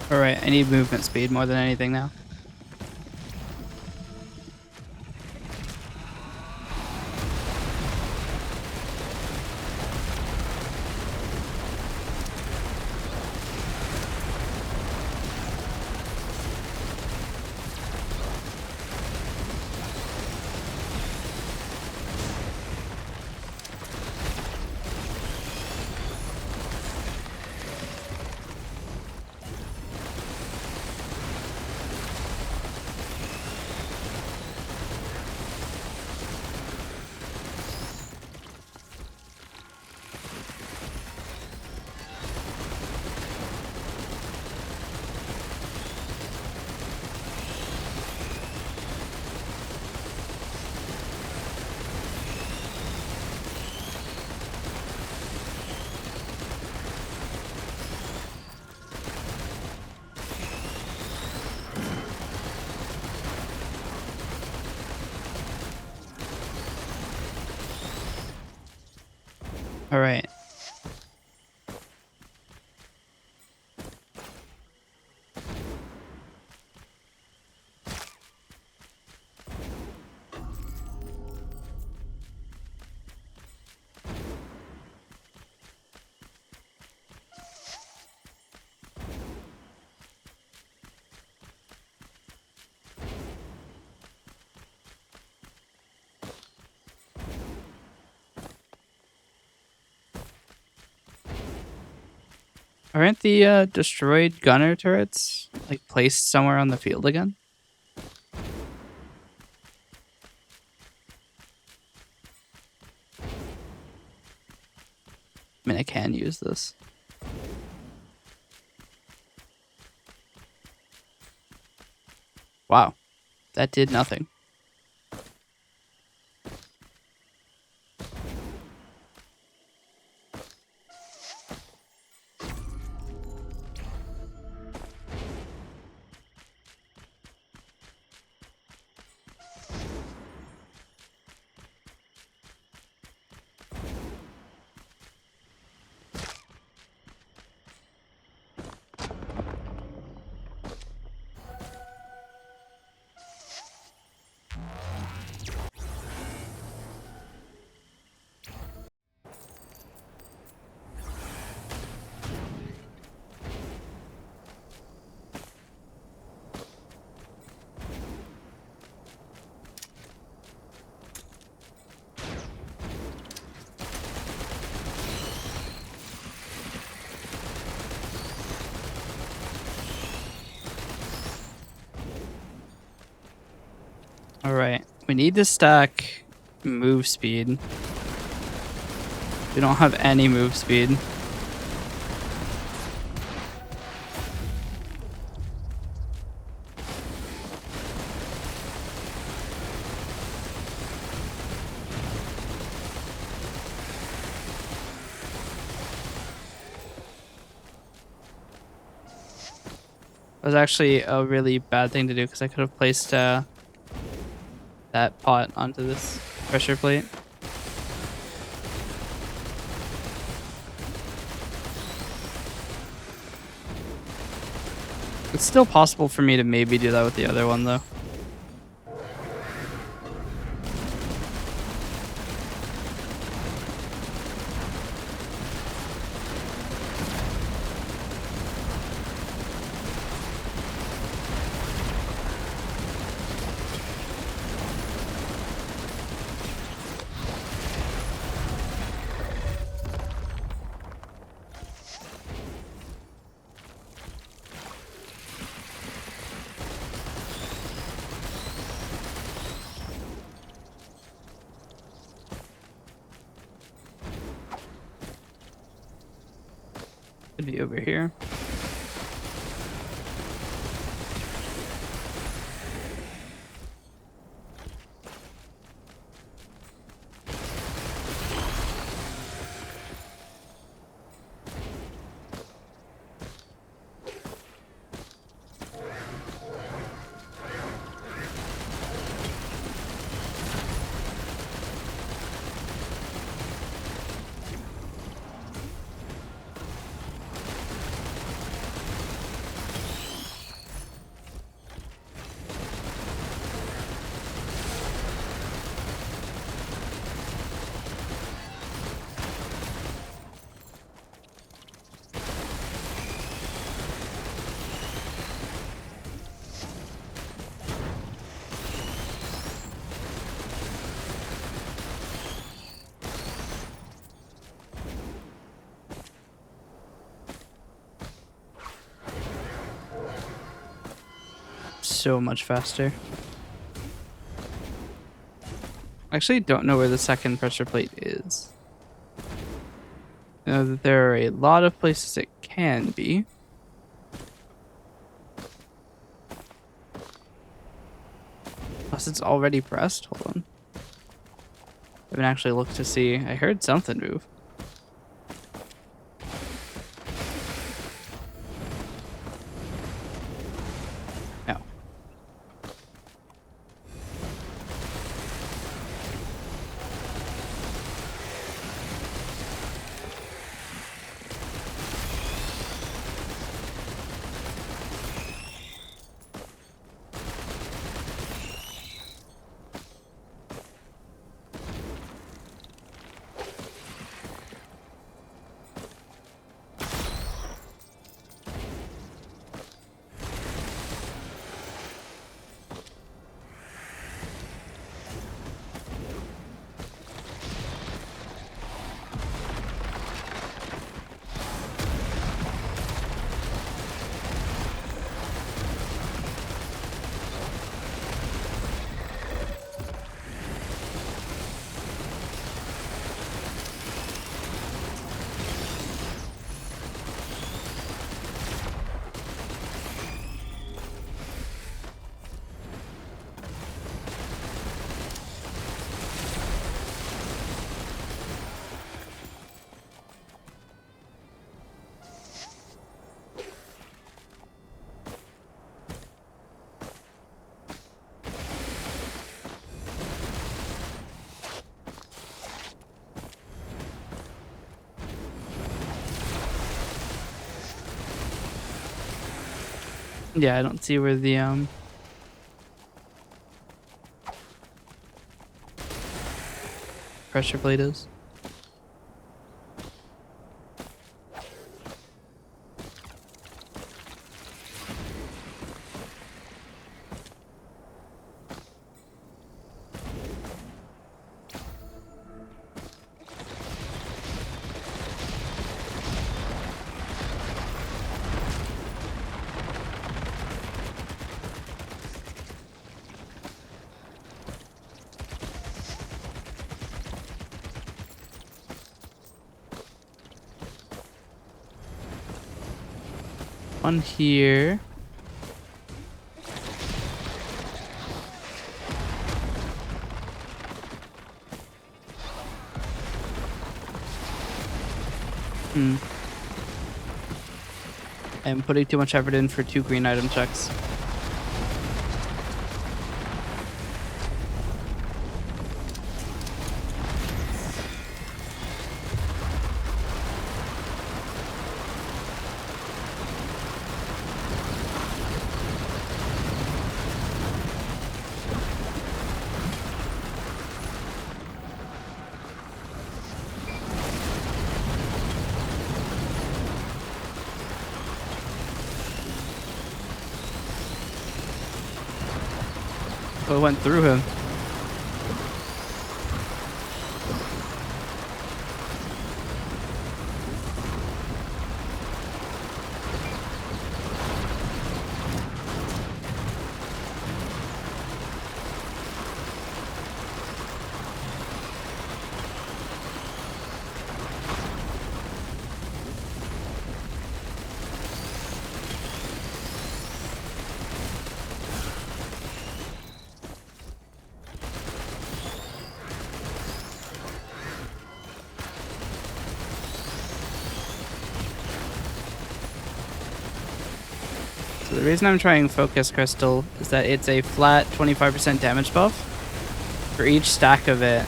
Alright, I need movement speed more than anything now. All right. Aren't the destroyed gunner turrets like placed somewhere on the field again? I mean, I can use this. Wow, that did nothing. All right, we need to stack move speed. We don't have any move speed. That was actually a really bad thing to do because I could have placed that pot onto this pressure plate. It's still possible for me to maybe do that with the other one, though. Could be over here. So much faster. I actually don't know where the second pressure plate is. I know that there are a lot of places it can be. Plus it's already pressed. Hold on. I haven't actually looked to see. I heard something move. No. Yeah, I don't see where the pressure plate is. One here. I'm putting too much effort in for 2 green item checks. Oh, it went through him. So the reason I'm trying Focus Crystal is that it's a flat 25% damage buff for each stack of it.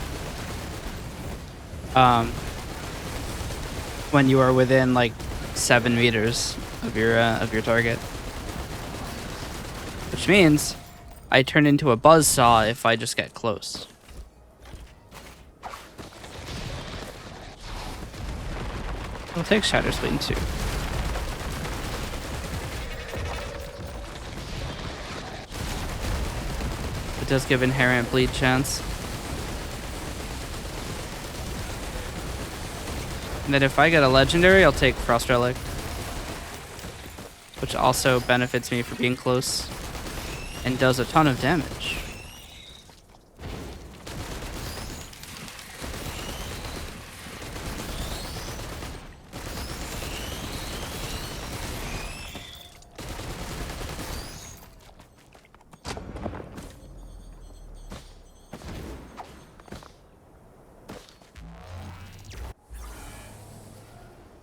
When you are within like 7 meters of your target, which means I turn into a buzzsaw if I just get close. I'll take Shatter Spleen too. It does give inherent bleed chance. And then if I get a legendary, I'll take Frost Relic, which also benefits me for being close and does a ton of damage.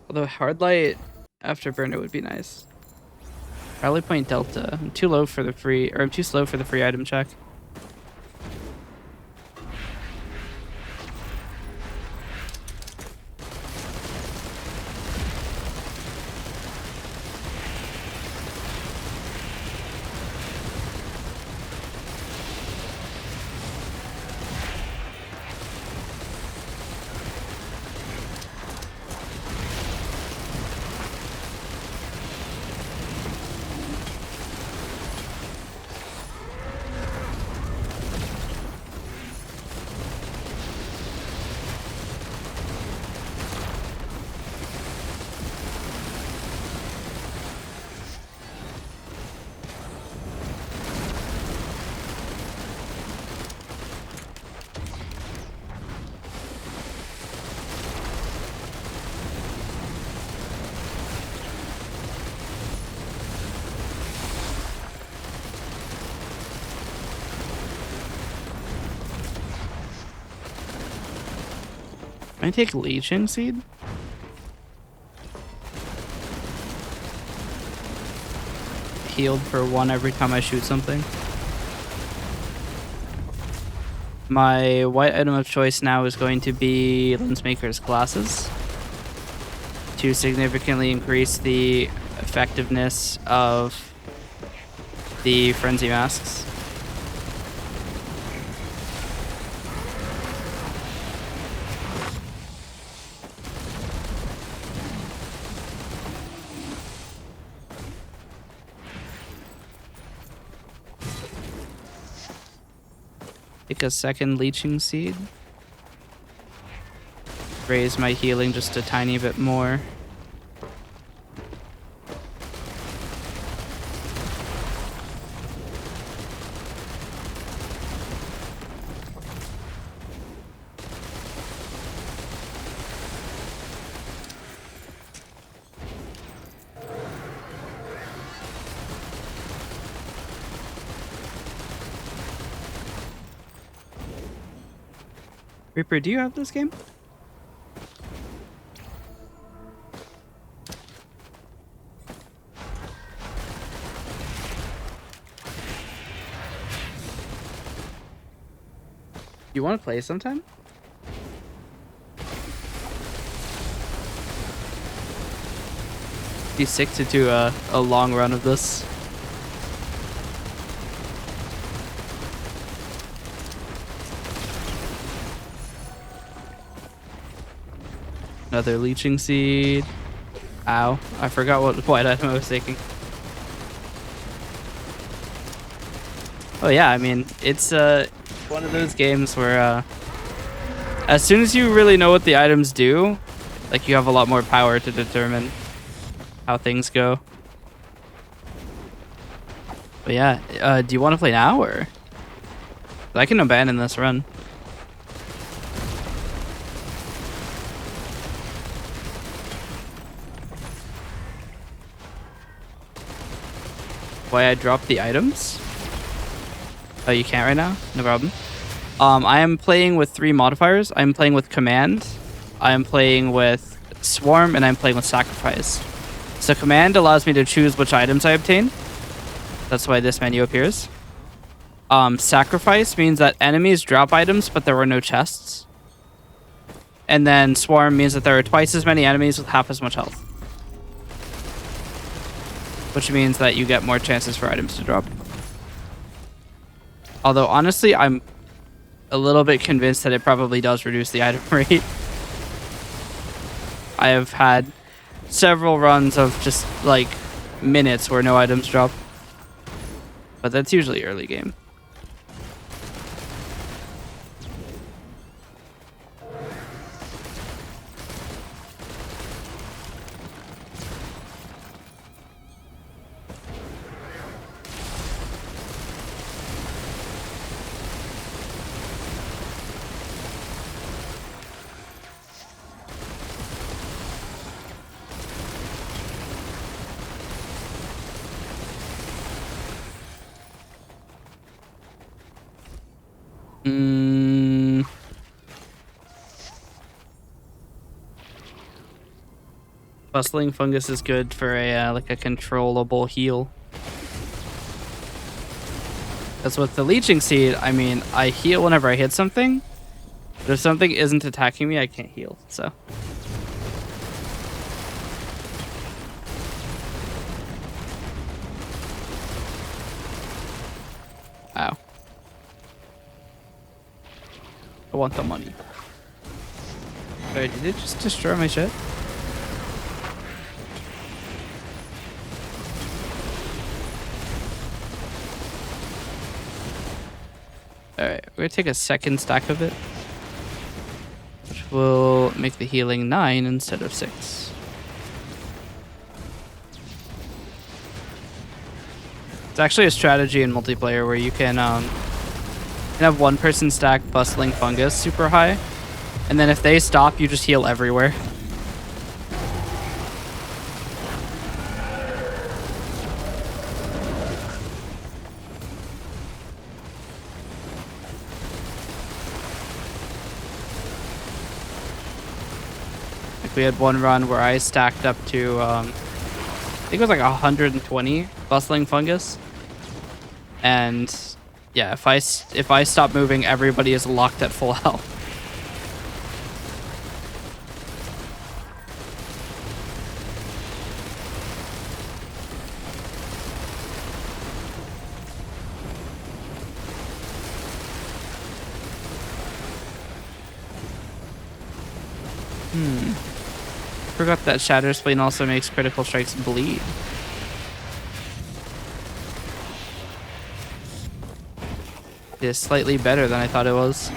Although hard light after burner would be nice. Rally point delta. I'm too low for the free, or I'm too slow for the free item check. Can I take Legion Seed? Healed for 1 every time I shoot something. My white item of choice now is going to be Lensmaker's Glasses to significantly increase the effectiveness of the frenzy masks. Take a second leeching seed. Raise my healing just a tiny bit more. Reaper, do you have this game? You want to play sometime? Be sick to do a long run of this. Another leeching seed. Ow. I forgot what white item I was taking. Oh yeah, I mean, it's one of those games where as soon as you really know what the items do, like you have a lot more power to determine how things go. But yeah, do you want to play now or? I can abandon this run. Why I dropped the items? Oh, you can't right now? No problem. I am playing with 3 modifiers. I'm playing with Command, I'm playing with Swarm, and I'm playing with Sacrifice. So Command allows me to choose which items I obtain. That's why this menu appears. Sacrifice means that enemies drop items, but there were no chests. And then Swarm means that there are twice as many enemies with half as much health. Which means that you get more chances for items to drop. Although, honestly, I'm a little bit convinced that it probably does reduce the item rate. I have had several runs of just, like, minutes where no items drop. But that's usually early game. Bustling fungus is good for a like a controllable heal. Because with the leeching seed, I mean, I heal whenever I hit something, but if something isn't attacking me, I can't heal. So. Ow. I want the money. Sorry, did it just destroy my shit? Alright, we're gonna take a second stack of it, which will make the healing 9 instead of 6. It's actually a strategy in multiplayer where you can have one person stack Bustling Fungus super high, and then if they stop, you just heal everywhere. We had one run where I stacked up to, I think it was like 120 Bustling Fungus. And yeah, if I stop moving, everybody is locked at full health. Forgot that Shatter Spleen also makes critical strikes bleed. It is slightly better than I thought it was.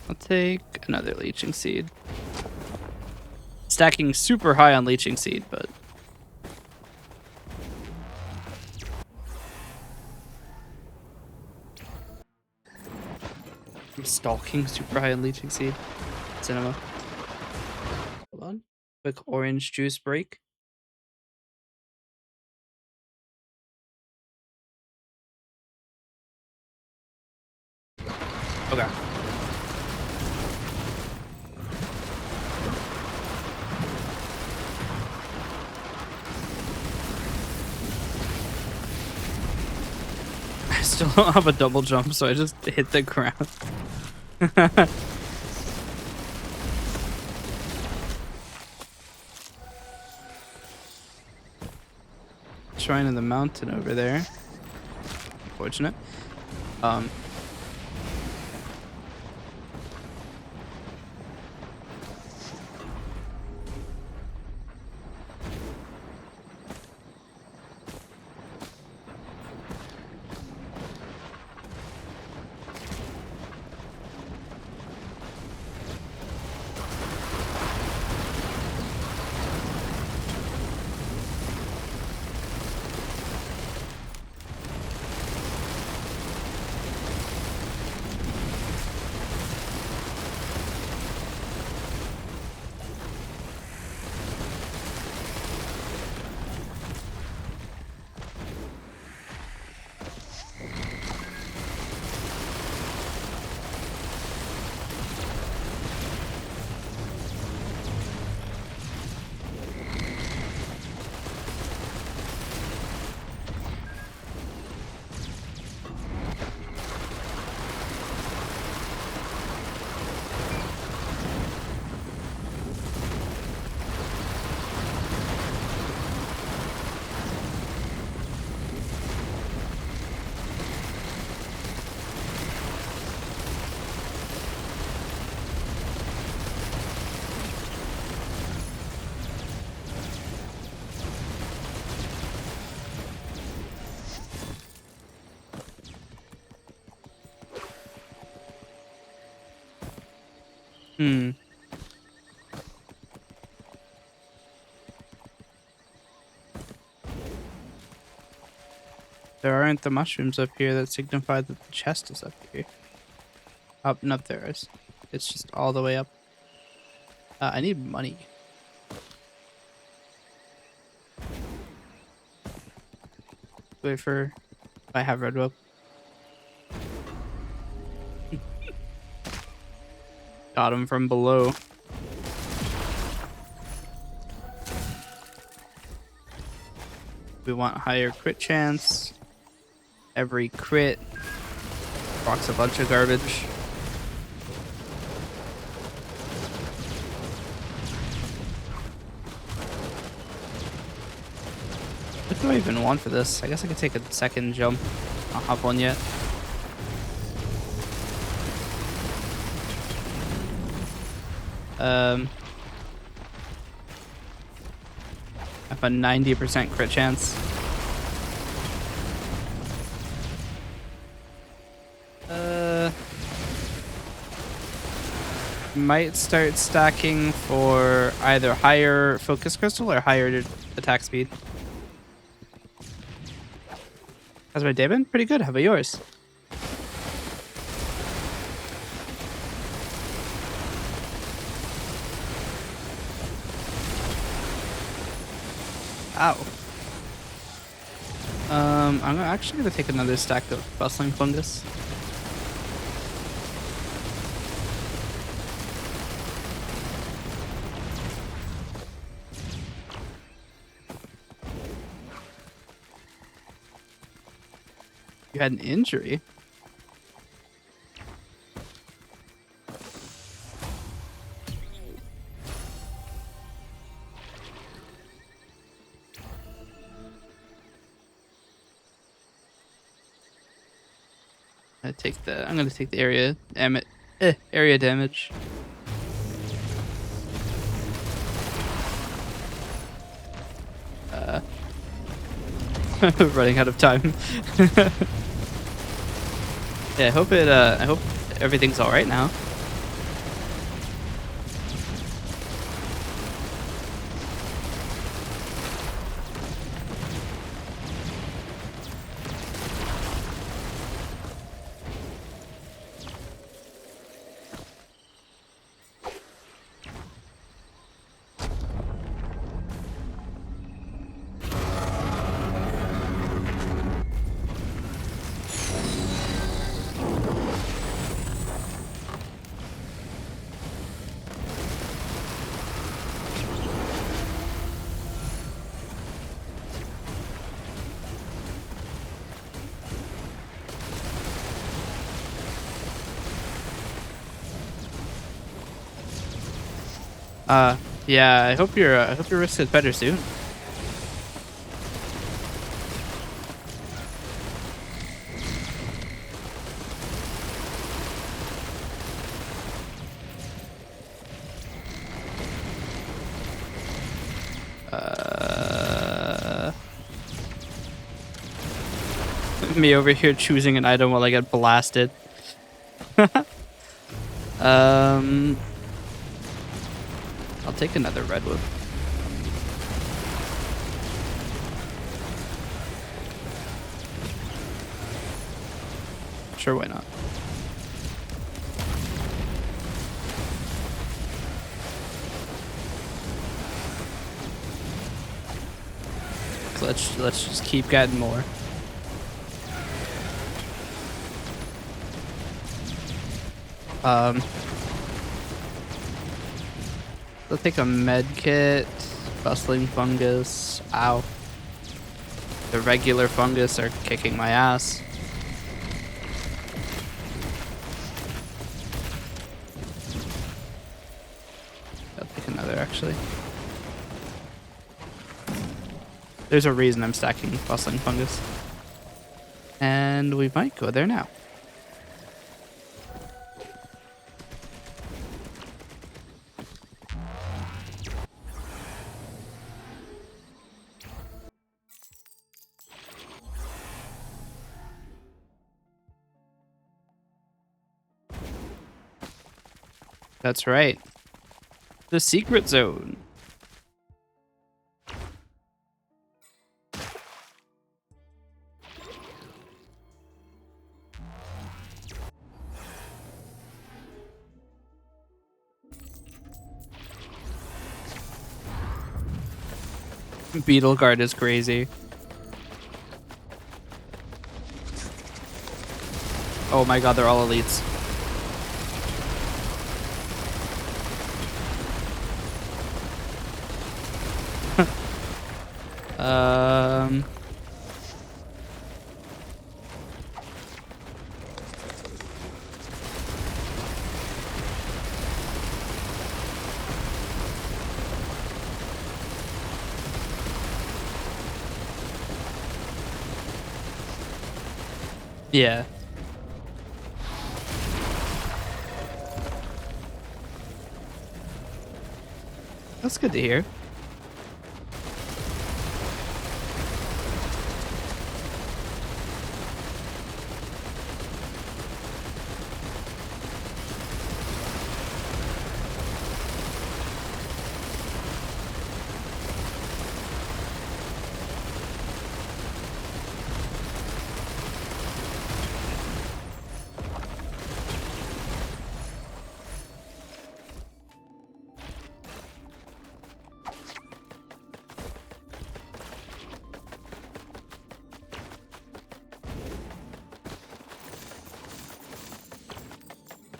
I'll take another Leeching Seed. Stacking super high on Leeching Seed, but... I'm stalking super high on Leeching Seed. Cinema. Hold on. Quick orange juice break. Okay. I still don't have a double jump, so I just hit the ground. Shrine of the Mountain over there. Unfortunate. There aren't the mushrooms up here that signify that the chest is up here. Up, no, there is. It's just all the way up. I need money. Wait for... I have red rope. Got him from below. We want higher crit chance. Every crit rocks a bunch of garbage. What do I even want for this? I guess I could take a second jump. I don't have one yet. I have a 90% crit chance. Might start stacking for either higher focus crystal or higher attack speed. How's my day been? Pretty good. How about yours? Ow. I'm actually gonna take another stack of bustling fungus. You had an injury? I'm gonna take the area damage. Running out of time. Yeah, I hope everything's all right now. Yeah, I hope your wrist gets better soon. Me over here choosing an item while I get blasted. I'll take another redwood. Sure, why not? So let's just keep getting more. I'll take a med kit. Bustling fungus. Ow. The regular fungus are kicking my ass. I'll take another, actually. There's a reason I'm stacking bustling fungus. And we might go there now. That's right. The secret zone. Beetle guard is crazy. Oh my god, they're all elites. Yeah. That's good to hear.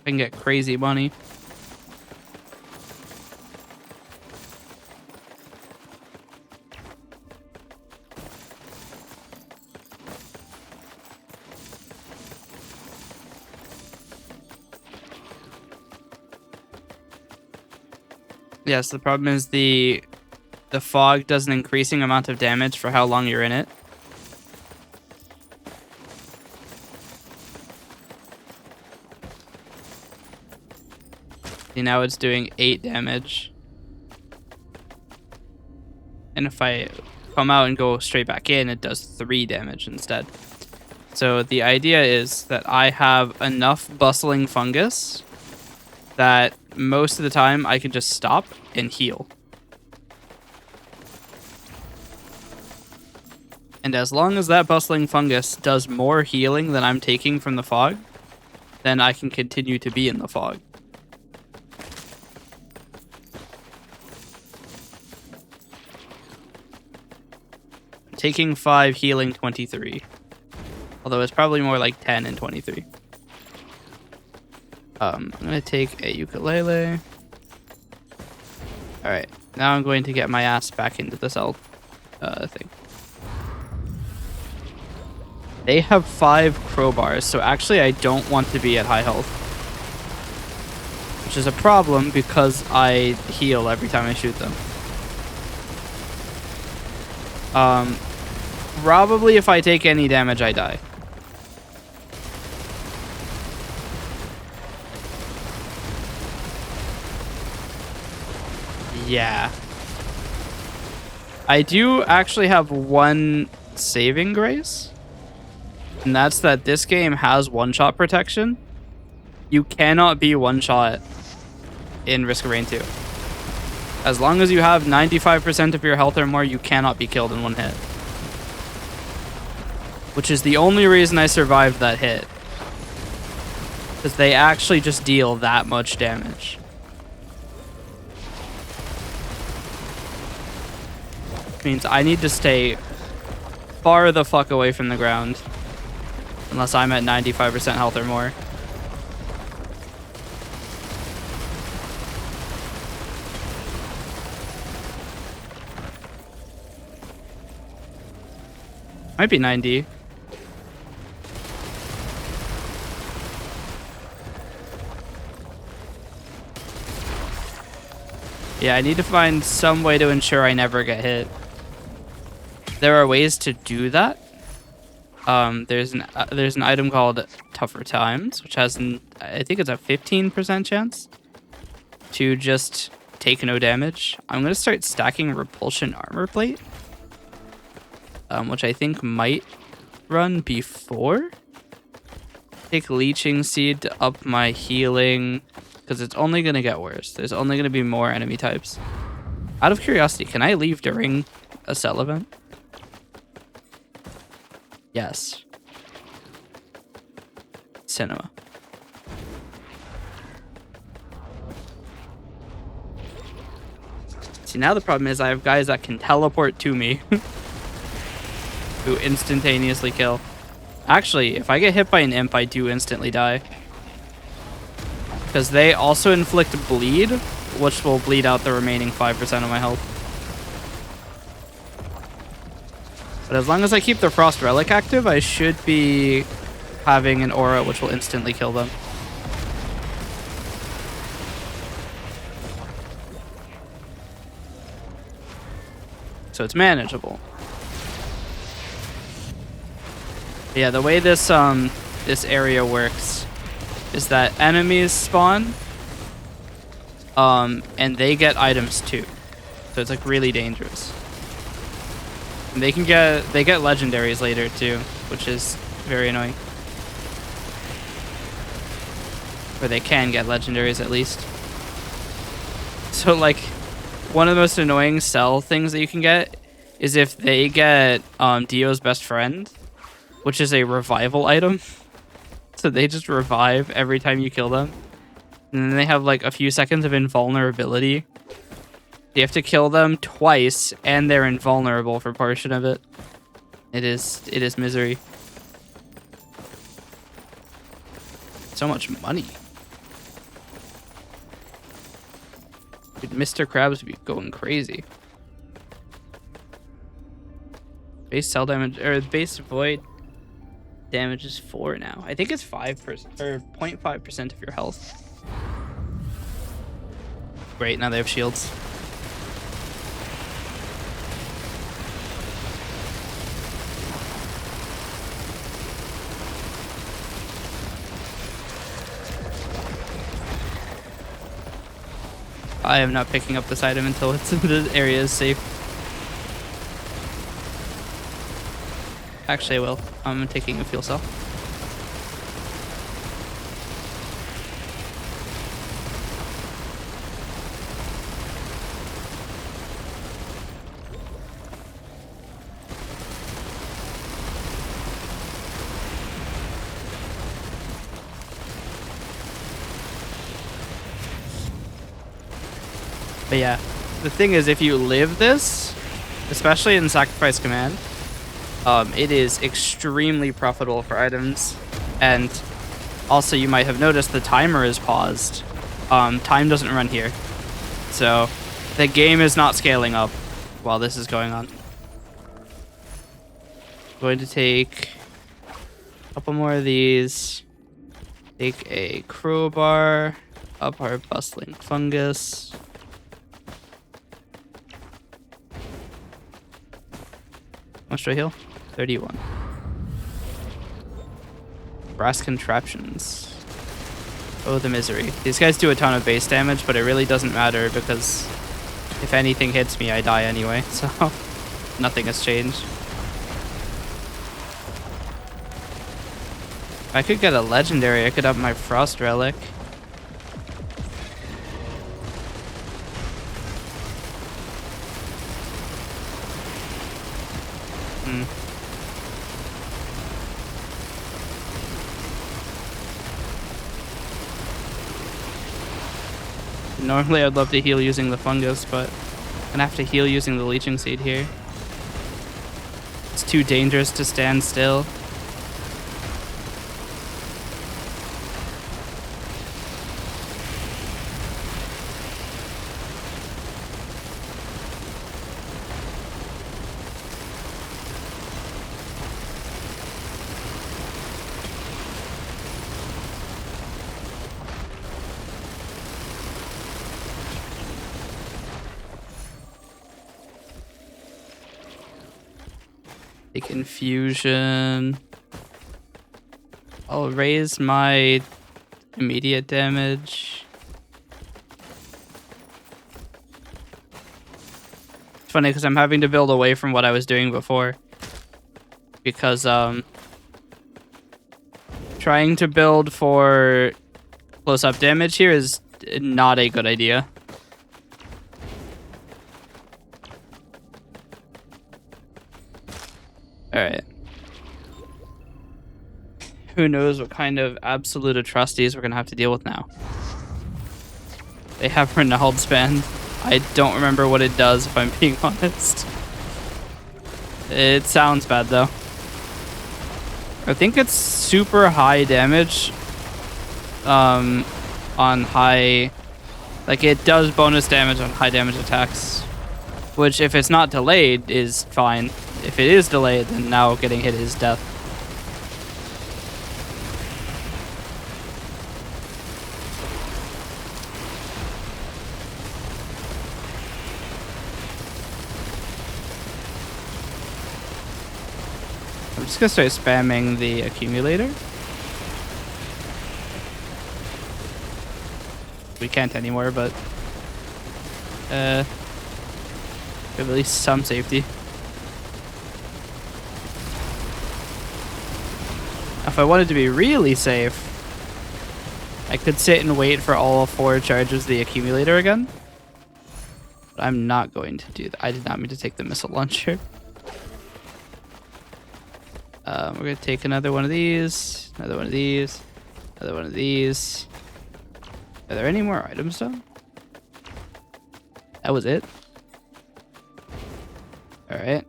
I can get crazy money. Yes, the problem is the fog does an increasing amount of damage for how long you're in it. See, now it's doing 8 damage. And if I come out and go straight back in, it does 3 damage instead. So the idea is that I have enough bustling fungus that most of the time I can just stop and heal. And as long as that bustling fungus does more healing than I'm taking from the fog, then I can continue to be in the fog. I'm taking 5, healing 23. Although it's probably more like 10 and 23. I'm going to take a ukulele. Alright, now I'm going to get my ass back into the cell thing. They have 5 crowbars, so actually I don't want to be at high health. Which is a problem because I heal every time I shoot them. Probably if I take any damage, I die. Yeah. I do actually have one saving grace. And that's that this game has one-shot protection. You cannot be one-shot in Risk of Rain 2. As long as you have 95% of your health or more, you cannot be killed in one hit. Which is the only reason I survived that hit. Because they actually just deal that much damage. Which means I need to stay far the fuck away from the ground. Unless I'm at 95% health or more. Might be 90. Yeah, I need to find some way to ensure I never get hit. There are ways to do that. There's an item called Tougher Times, which has I think it's a 15% chance to just take no damage. I'm gonna start stacking Repulsion Armor Plate, which I think might run before. Take Leeching Seed to up my healing, because it's only gonna get worse. There's only gonna be more enemy types. Out of curiosity, can I leave during a cell event? Yes. Cinema. See, now the problem is I have guys that can teleport to me who instantaneously kill. Actually, if I get hit by an imp, I do instantly die. Because they also inflict bleed, which will bleed out the remaining 5% of my health. But as long as I keep the Frost Relic active, I should be having an aura which will instantly kill them. So it's manageable. But yeah, the way this this area works is that enemies spawn and they get items too. So it's like really dangerous. And they get legendaries later too, which is very annoying. Or they can get legendaries at least. So like one of the most annoying cell things that you can get is if they get Dio's best friend, which is a revival item. So they just revive every time you kill them. And then they have like a few seconds of invulnerability. You have to kill them twice, and they're invulnerable for a portion of it. It is misery. So much money. Dude, Mr. Krabs would be going crazy. Base cell damage, or base void damage is 4 now. I think it's 5% or 0.5% of your health. Great, now they have shields. I am not picking up this item until the area is safe. Actually, I will. I'm taking a fuel cell. But yeah, the thing is, if you live this, especially in Sacrifice Command, it is extremely profitable for items. And also, you might have noticed the timer is paused. Time doesn't run here. So the game is not scaling up while this is going on. I'm going to take a couple more of these. Take a crowbar, up our bustling fungus. How much do I heal? 31. Brass contraptions. Oh, the misery. These guys do a ton of base damage, but it really doesn't matter because if anything hits me, I die anyway, so nothing has changed. If I could get a legendary, I could up my frost relic. Normally I'd love to heal using the fungus, but I'm gonna have to heal using the leeching seed here. It's too dangerous to stand still. Take infusion. I'll raise my immediate damage. It's funny because I'm having to build away from what I was doing before. Because trying to build for close-up damage here is not a good idea. Alright. Who knows what kind of absolute atrocities we're going to have to deal with now. They have Reynolds band. I don't remember what it does, if I'm being honest. It sounds bad, though. I think it's super high damage. On high... Like, it does bonus damage on high damage attacks. Which, if it's not delayed, is fine. If it is delayed, then now getting hit is death. I'm just gonna start spamming the accumulator. We can't anymore, but we have at least some safety. If I wanted to be really safe, I could sit and wait for all 4 charges of the accumulator again. But I'm not going to do that. I did not mean to take the missile launcher. We're going to take another one of these, another one of these, another one of these. Are there any more items though? That was it. Alright.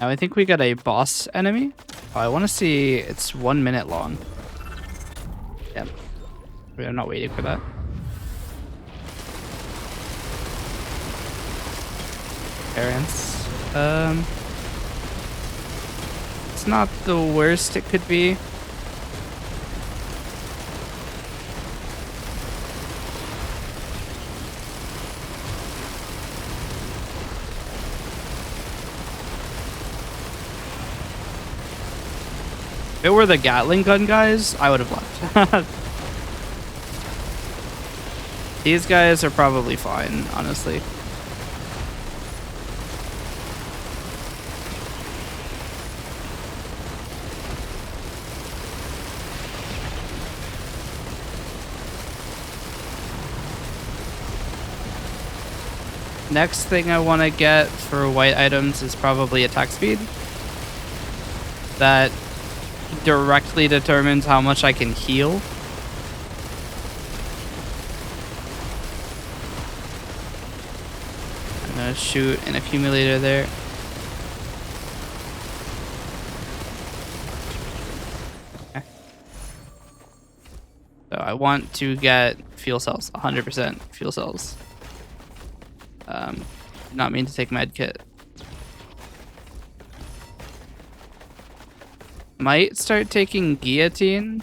Now I think we got a boss enemy. Oh, I want to see, it's 1 minute long. Yep. I'm not waiting for that. Parents. It's not the worst it could be. If it were the Gatling gun guys, I would have left. These guys are probably fine, honestly. Next thing I want to get for white items is probably attack speed. That directly determines how much I can heal. I'm gonna shoot an accumulator there. Okay. So I want to get fuel cells, 100% fuel cells. Did not mean to take med kit. Might start taking guillotine.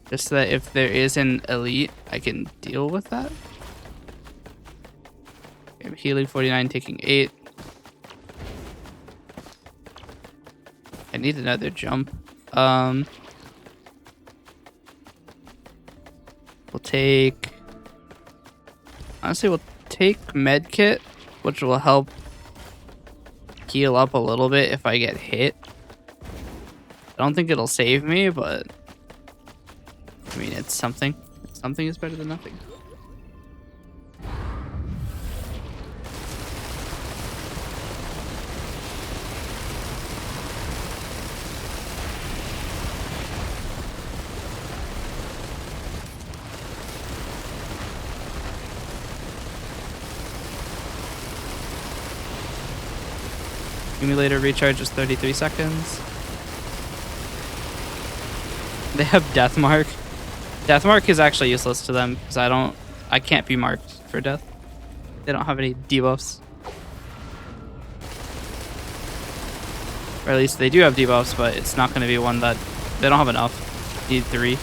Just so that if there is an elite, I can deal with that. Okay, healing 49, taking 8. I need another jump. We'll take... Honestly, we'll take medkit, which will help heal up a little bit if I get hit. I don't think it'll save me, but... I mean, it's something. Something is better than nothing. Accumulator recharge is 33 seconds. They have death mark. Death mark is actually useless to them because I can't be marked for death. They don't have any debuffs. Or at least they do have debuffs, but it's not going to be one that they don't have enough. Need 3.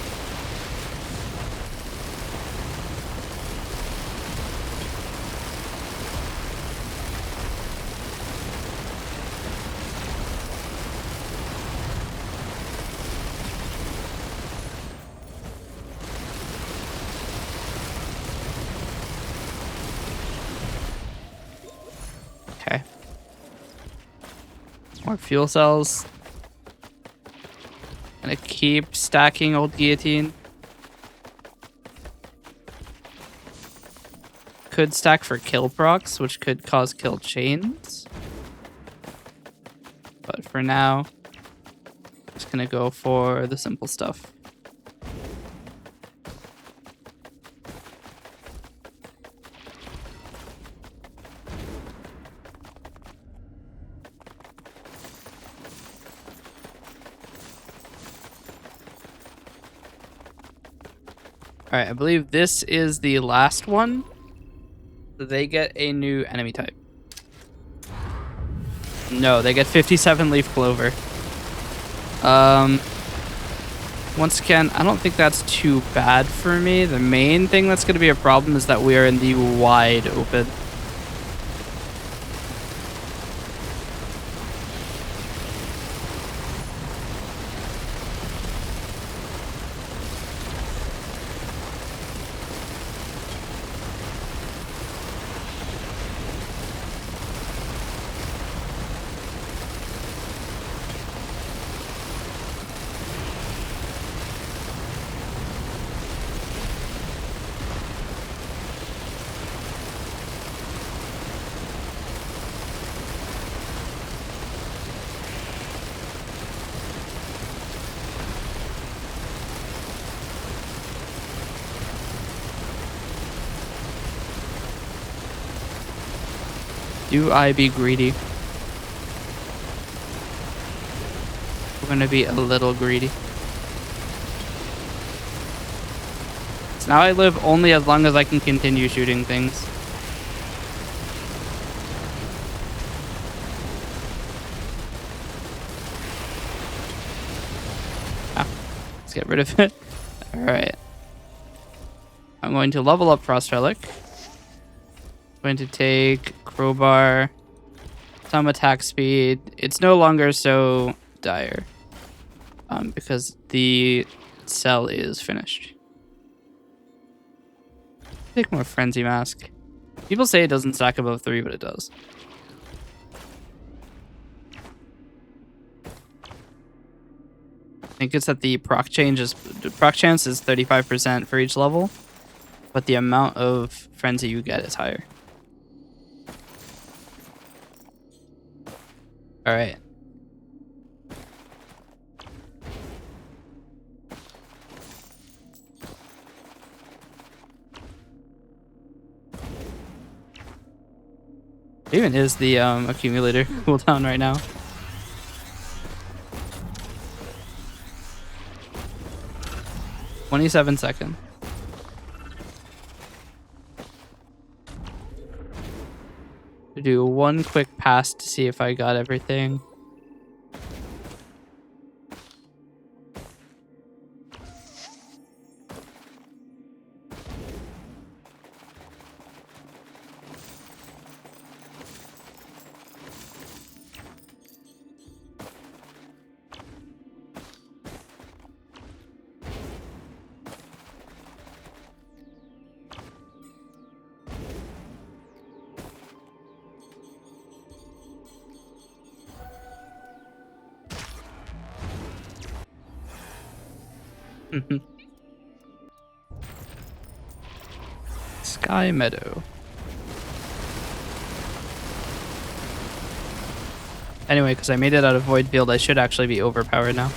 Okay. More fuel cells. Gonna keep stacking old guillotine. Could stack for kill procs, which could cause kill chains. But for now, just gonna go for the simple stuff. Alright, I believe this is the last one. So they get a new enemy type. No, they get 57 leaf clover. Once again, I don't think that's too bad for me. The main thing that's going to be a problem is that we are in the wide open. Do I be greedy? We're gonna be a little greedy. So now I live only as long as I can continue shooting things. Ah, let's get rid of it. Alright. I'm going to level up Frost Relic. Going to take crowbar, some attack speed. It's no longer so dire because the cell is finished. Take more frenzy mask. People say it doesn't stack above 3, but it does. I think it's that the proc chance is 35% for each level, but the amount of frenzy you get is higher. All right. It even is the accumulator cooldown right now. "27 seconds. Do one quick pass to see if I got everything. Sky Meadow. Anyway, because I made it out of Void Field, I should actually be overpowered now.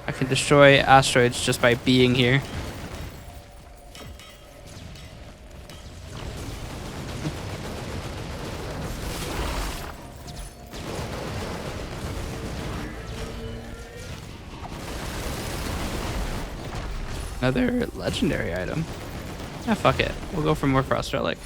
I can destroy asteroids just by being here. Another legendary item. Ah, fuck it. We'll go for more Frost Relic.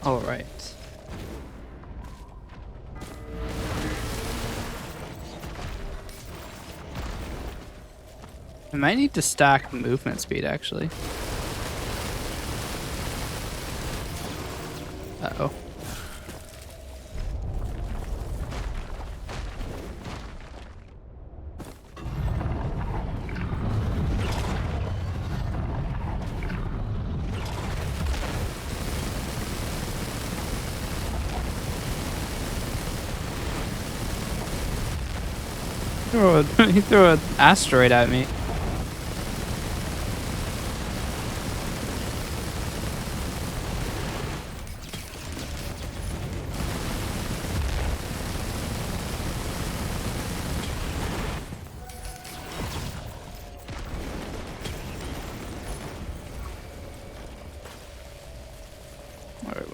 All right. I might need to stack movement speed, actually. Uh-oh. He threw an asteroid at me.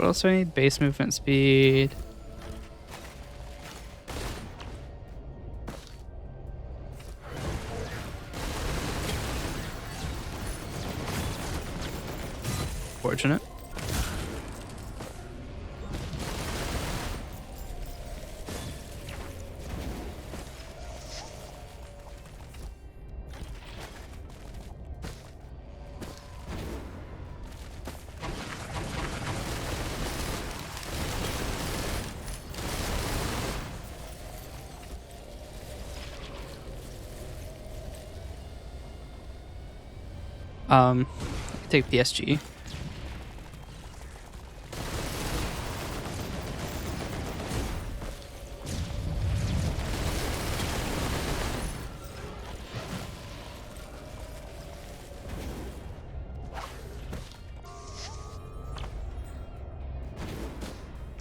What else do I need? Base movement speed. Fortunate. Take PSG.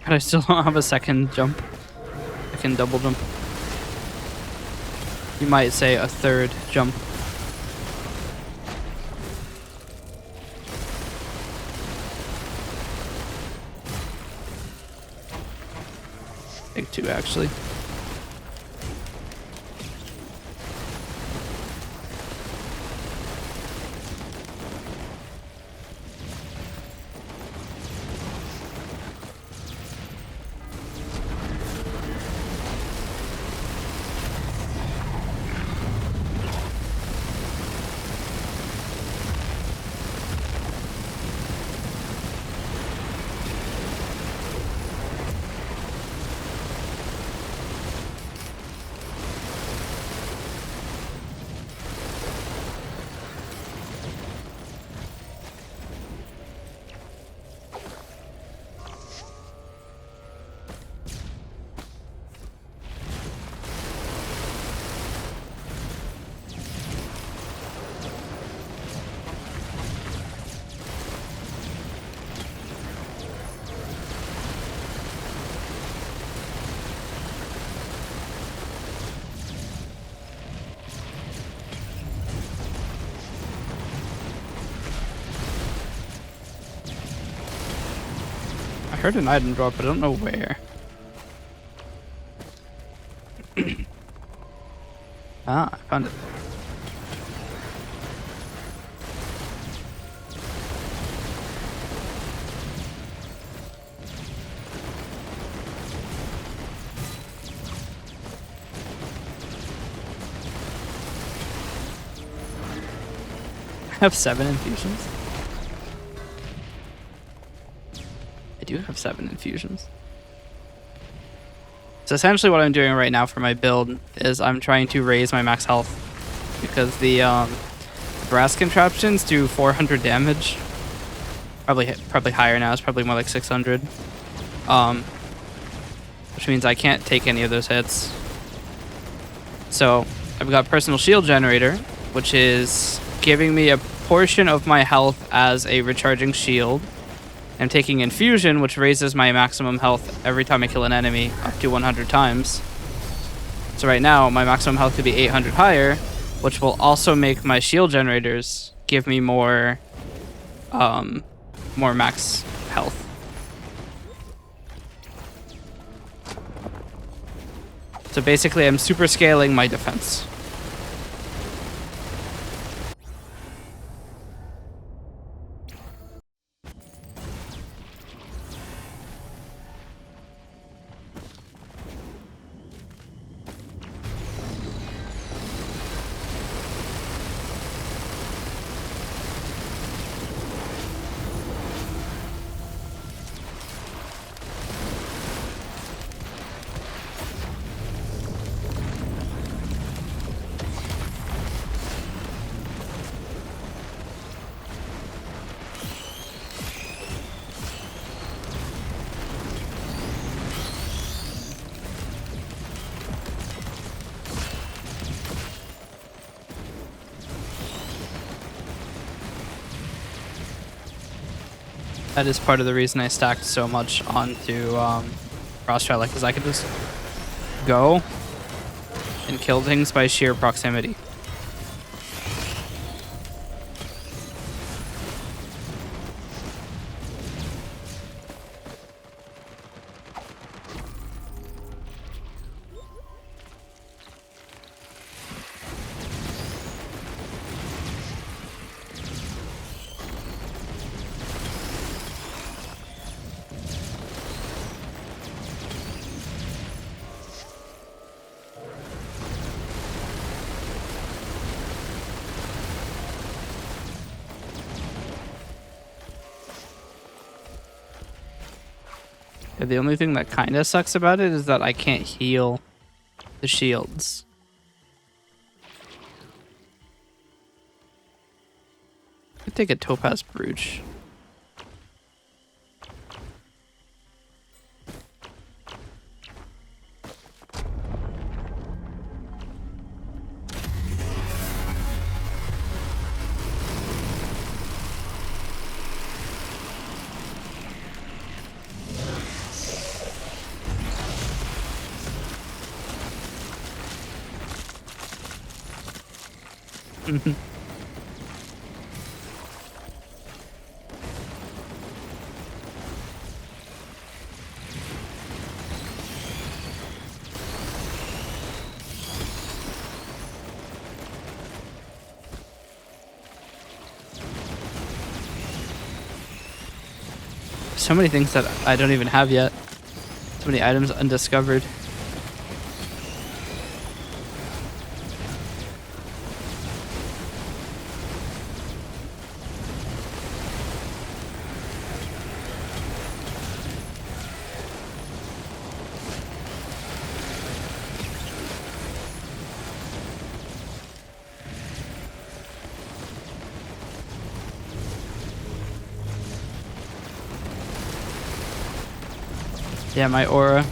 And I still don't have a second jump. I can double jump. You might say a third jump. Take two, actually. I heard an item drop, but I don't know where. Ah, I found it. I have 7 infusions. I do have 7 infusions. So essentially what I'm doing right now for my build is I'm trying to raise my max health because the brass contraptions do 400 damage. Probably higher now. It's probably more like 600. Which means I can't take any of those hits. So I've got personal shield generator, which is giving me a portion of my health as a recharging shield. I'm taking infusion, which raises my maximum health every time I kill an enemy up to 100 times. So right now, my maximum health could be 800 higher, which will also make my shield generators give me more max health. So basically, I'm super scaling my defense. That is part of the reason I stacked so much onto Crossfire, because I could just go and kill things by sheer proximity. Yeah, the only thing that kind of sucks about it is that I can't heal the shields. I could take a topaz brooch. So many things that I don't even have yet. So many items undiscovered. Yeah, my aura.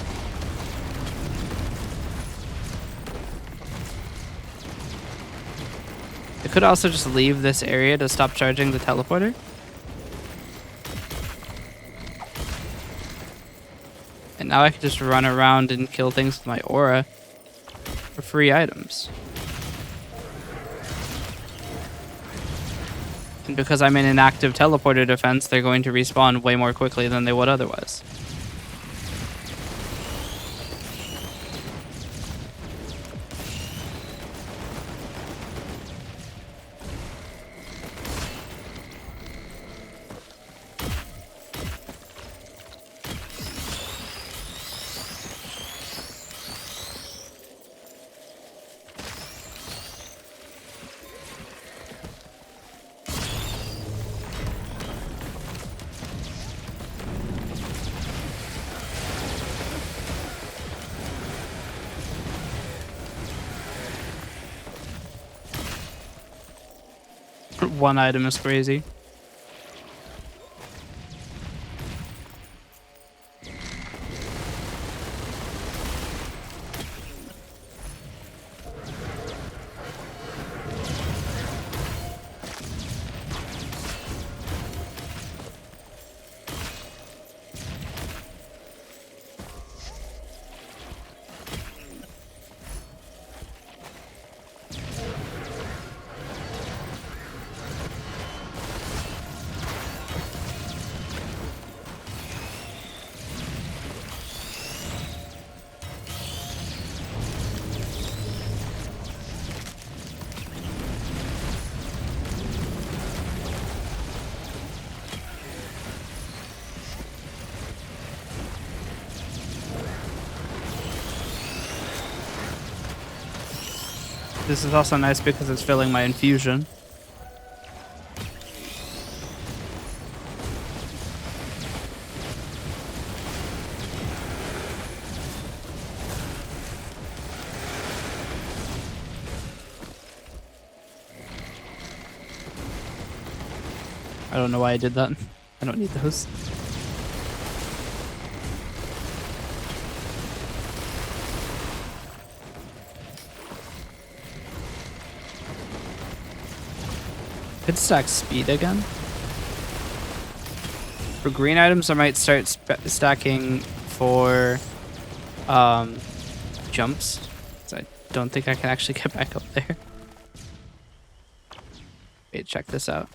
I could also just leave this area to stop charging the teleporter. And now I can just run around and kill things with my aura for free items. And because I'm in an active teleporter defense, they're going to respawn way more quickly than they would otherwise. One item is crazy. This is also nice because it's filling my infusion. I don't know why I did that. I don't need those. Could stack speed again. For green items, I might start stacking for jumps. So I don't think I can actually get back up there. Wait, check this out.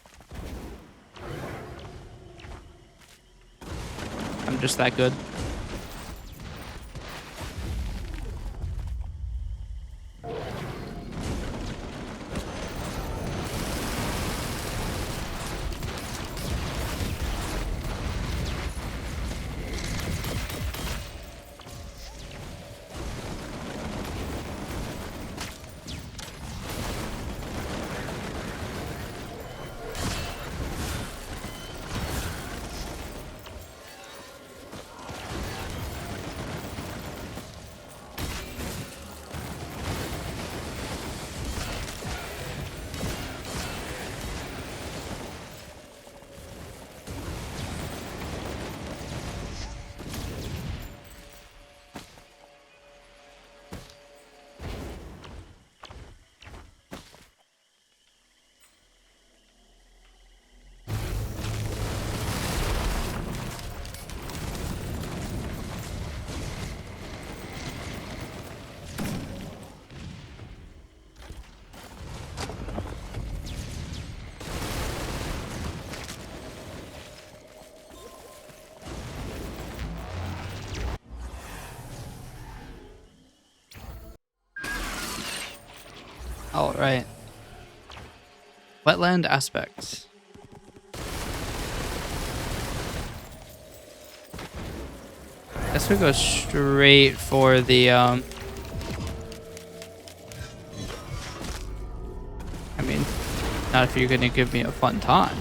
I'm just that good. All right. Wetland aspects. Guess we go straight for the I mean, not if you're gonna give me a fun time.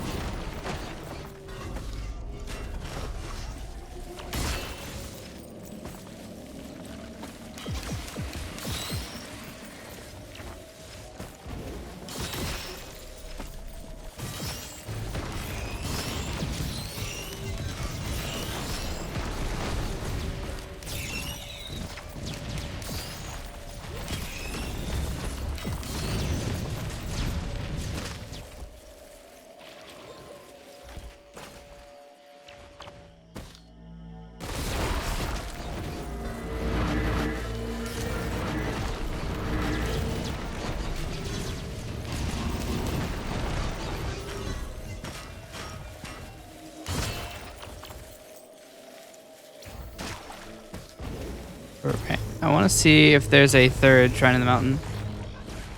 Okay. I want to see if there's a third shrine in the mountain.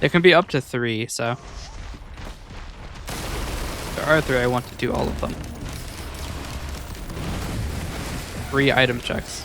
There can be up to 3, so if there are 3, I want to do all of them. 3 item checks.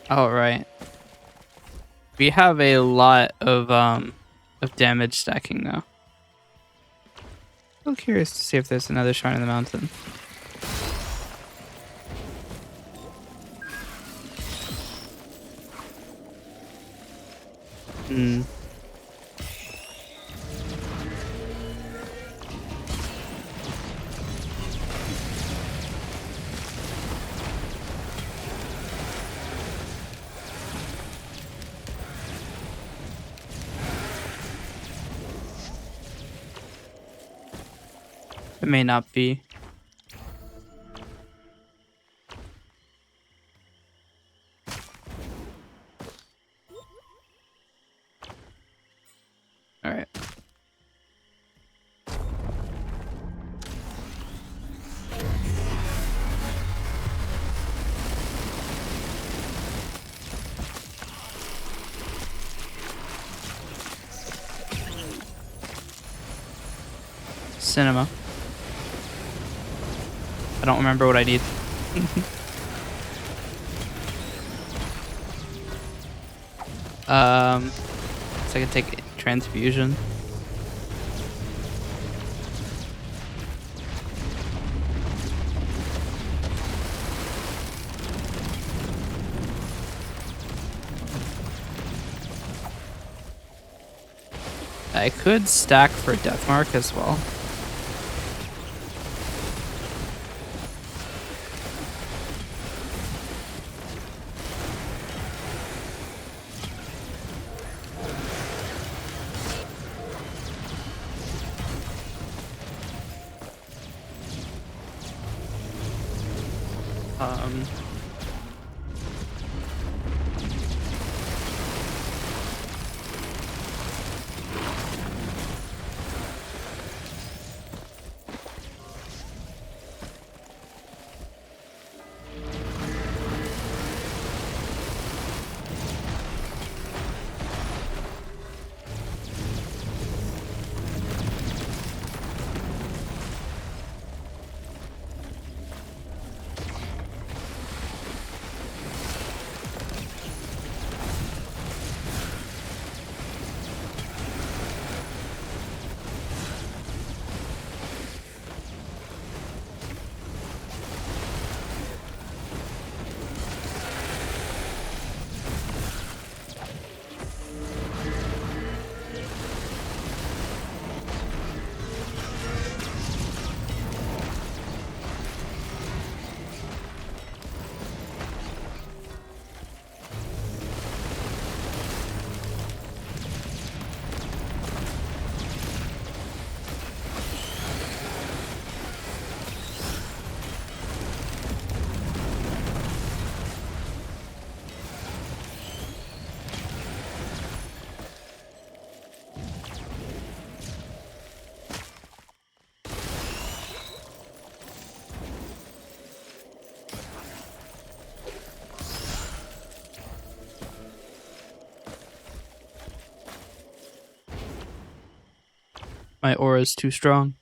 All right. We have a lot of damage stacking now. I'm curious to see if there's another shrine in the mountain. Hmm. It may not be. All right. Cinema. I don't remember what I need. So I can take transfusion. I could stack for Deathmark as well. My aura is too strong.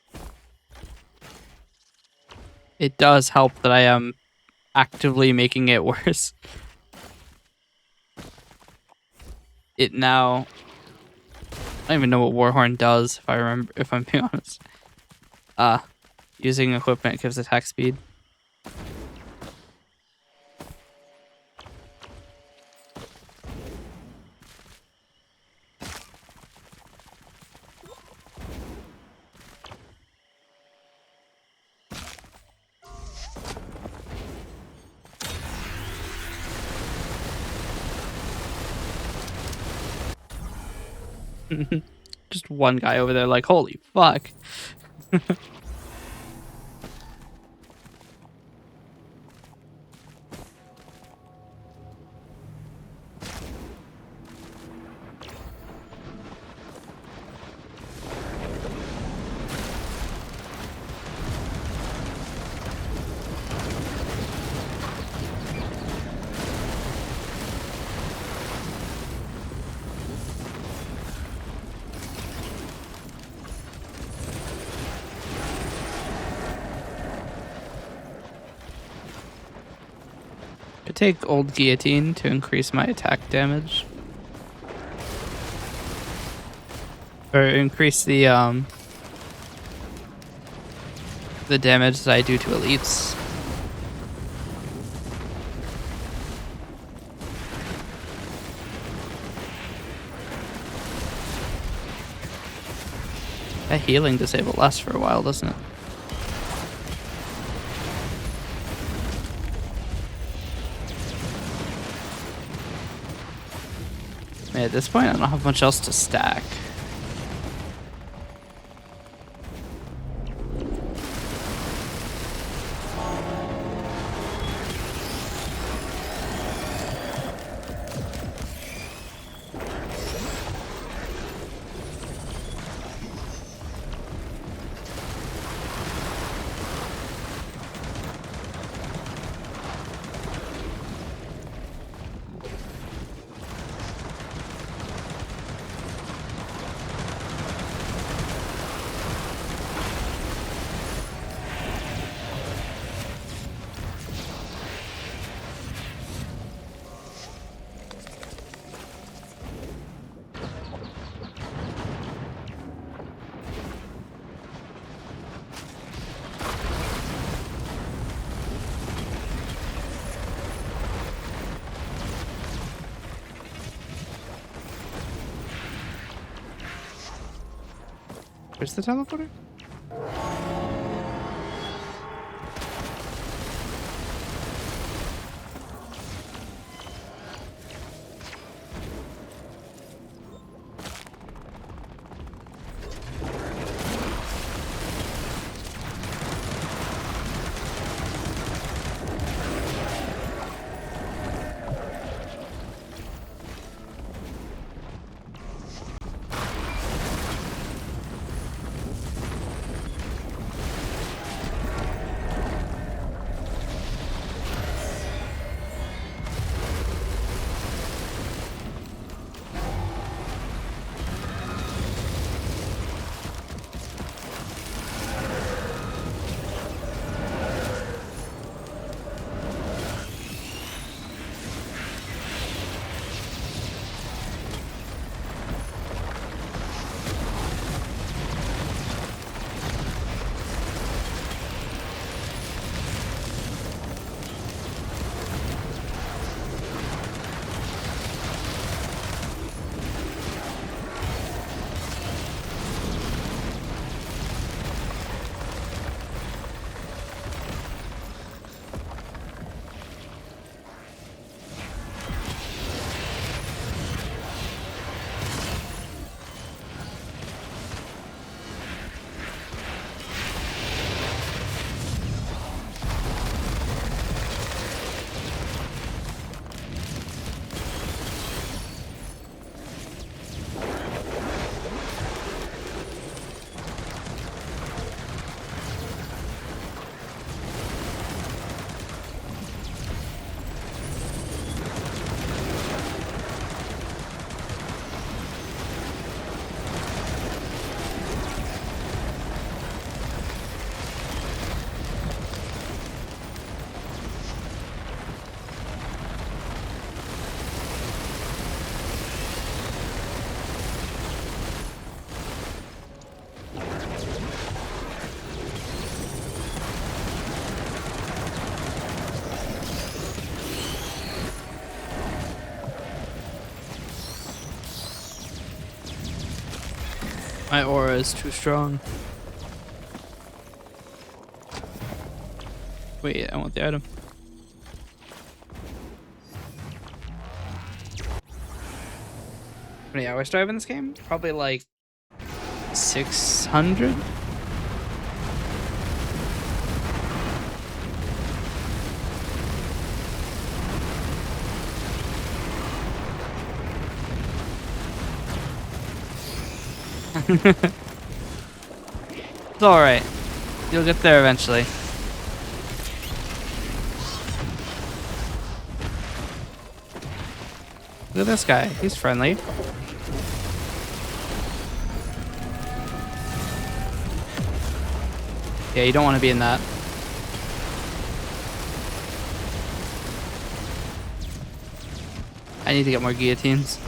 It does help that I am actively making it worse. It now... I don't even know what Warhorn does, if I remember, if I'm being honest. Using equipment gives attack speed. Just one guy over there like, holy fuck. I take old guillotine to increase my attack damage. Or increase the damage that I do to elites. That healing disable lasts for a while, doesn't it? At this point, I don't have much else to stack. Where's the teleporter? My aura is too strong. Wait, I want the item. How many hours do I have in this game? Probably like 600? It's alright. You'll get there eventually. Look at this guy. He's friendly. Yeah, you don't want to be in that. I need to get more guillotines.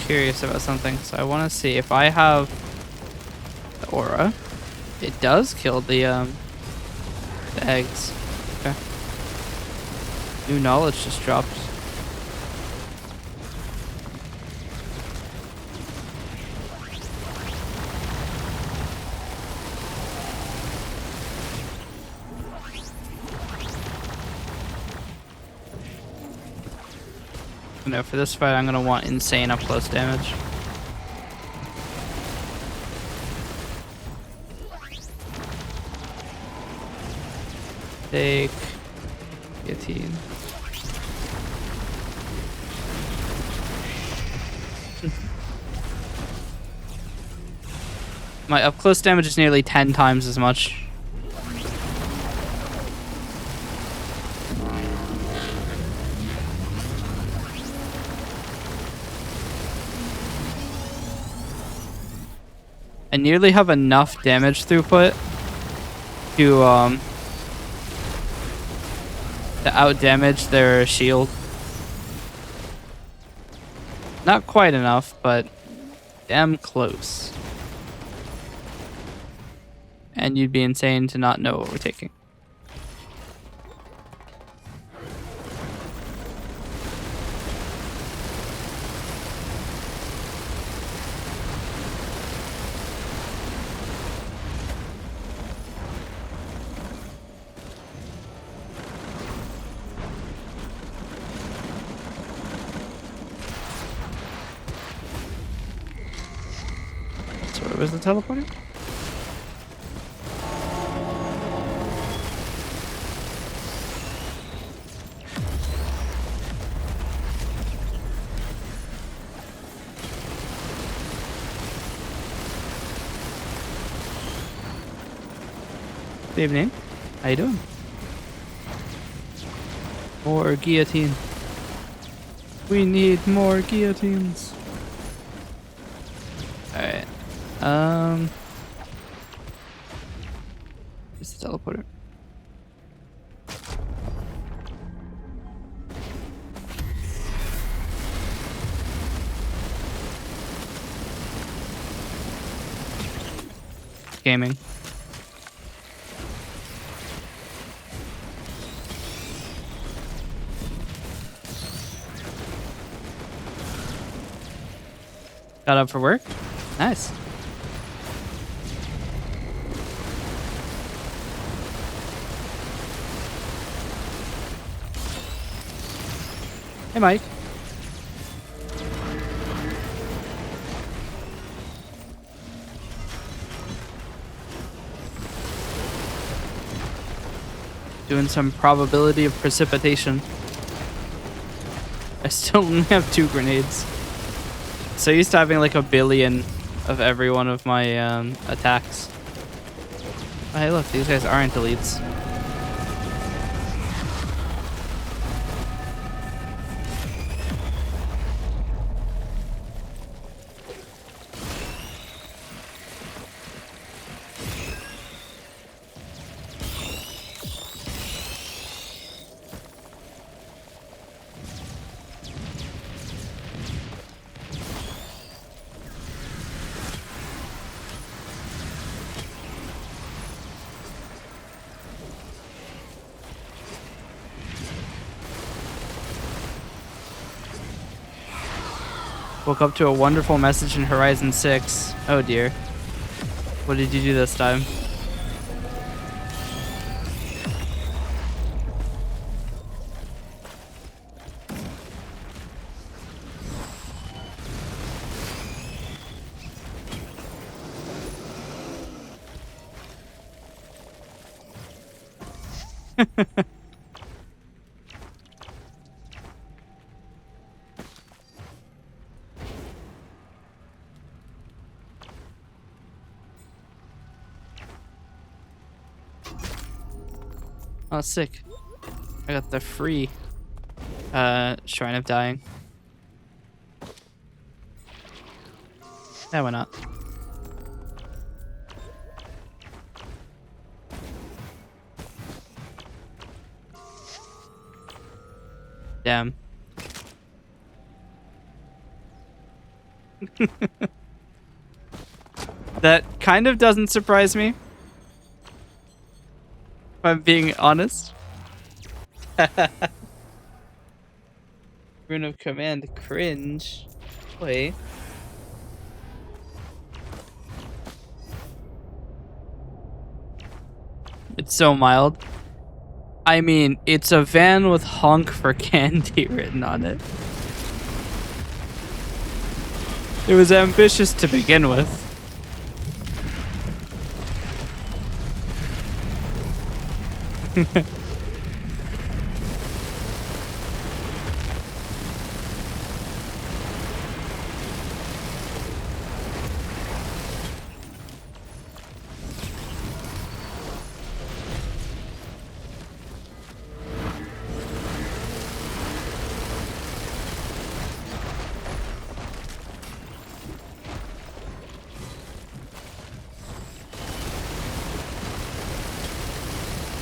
Curious about something, so I want to see if I have the aura. It does kill the eggs. Okay. New knowledge just dropped. No, for this fight, I'm gonna want insane up close damage. Take guillotine. My up close damage is nearly 10 times as much. I nearly have enough damage throughput to out damage their shield. Not quite enough, but damn close. And you'd be insane to not know what we're taking. Where was the teleporter? Good evening. How you doing? More guillotine. We need more guillotines. Alright. Where's the teleporter? Gaming. Got up for work? Nice. Hey, Mike. Doing some probability of precipitation. I still only have 2 grenades. So used to having like 1 billion of every one of my attacks. Oh, hey, look, these guys aren't elites. Woke up to a wonderful message in Horizon 6. Oh dear. What did you do this time? Oh, sick. I got the free Shrine of Dying. Yeah, why not? Damn. That kind of doesn't surprise me, if I'm being honest. Rune of Command, cringe. Wait. It's so mild. I mean, it's a van with honk for candy written on it. It was ambitious to begin with.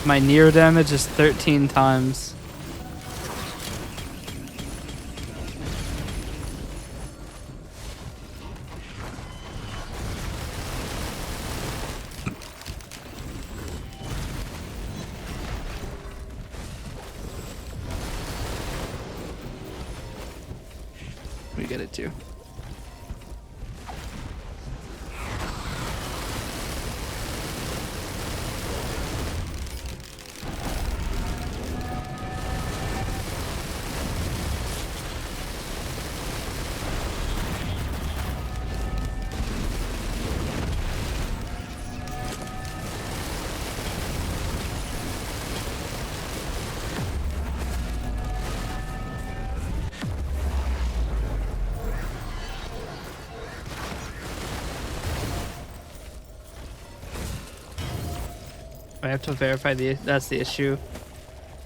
My near damage is 13 times. We get it too. I have to verify that's the issue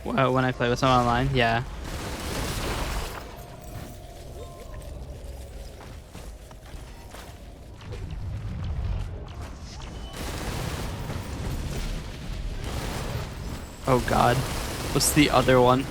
when I play with someone online. Yeah. Oh god. What's the other one?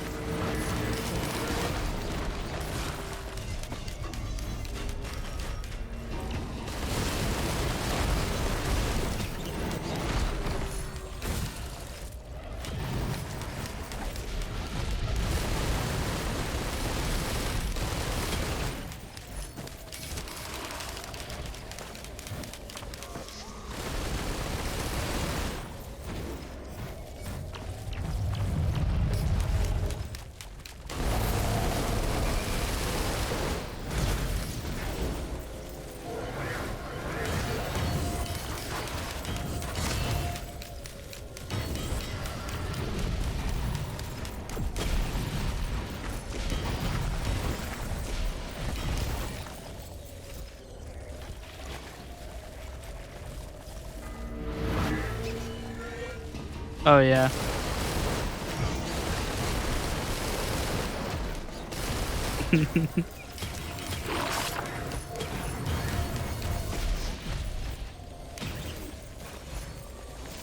Oh, yeah.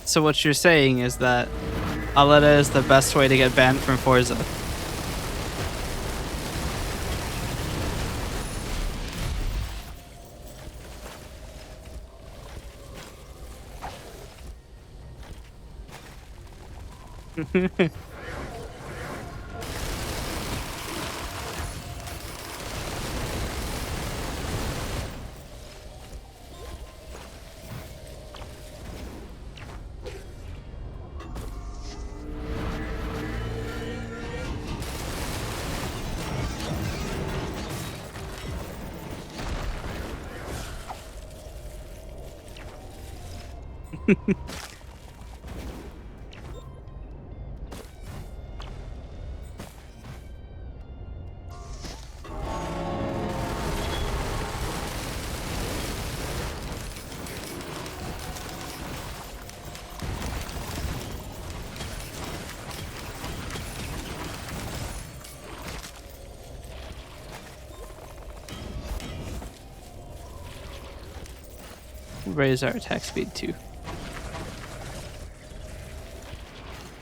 So what you're saying is that Aleta is the best way to get banned from Forza. Raise our attack speed too.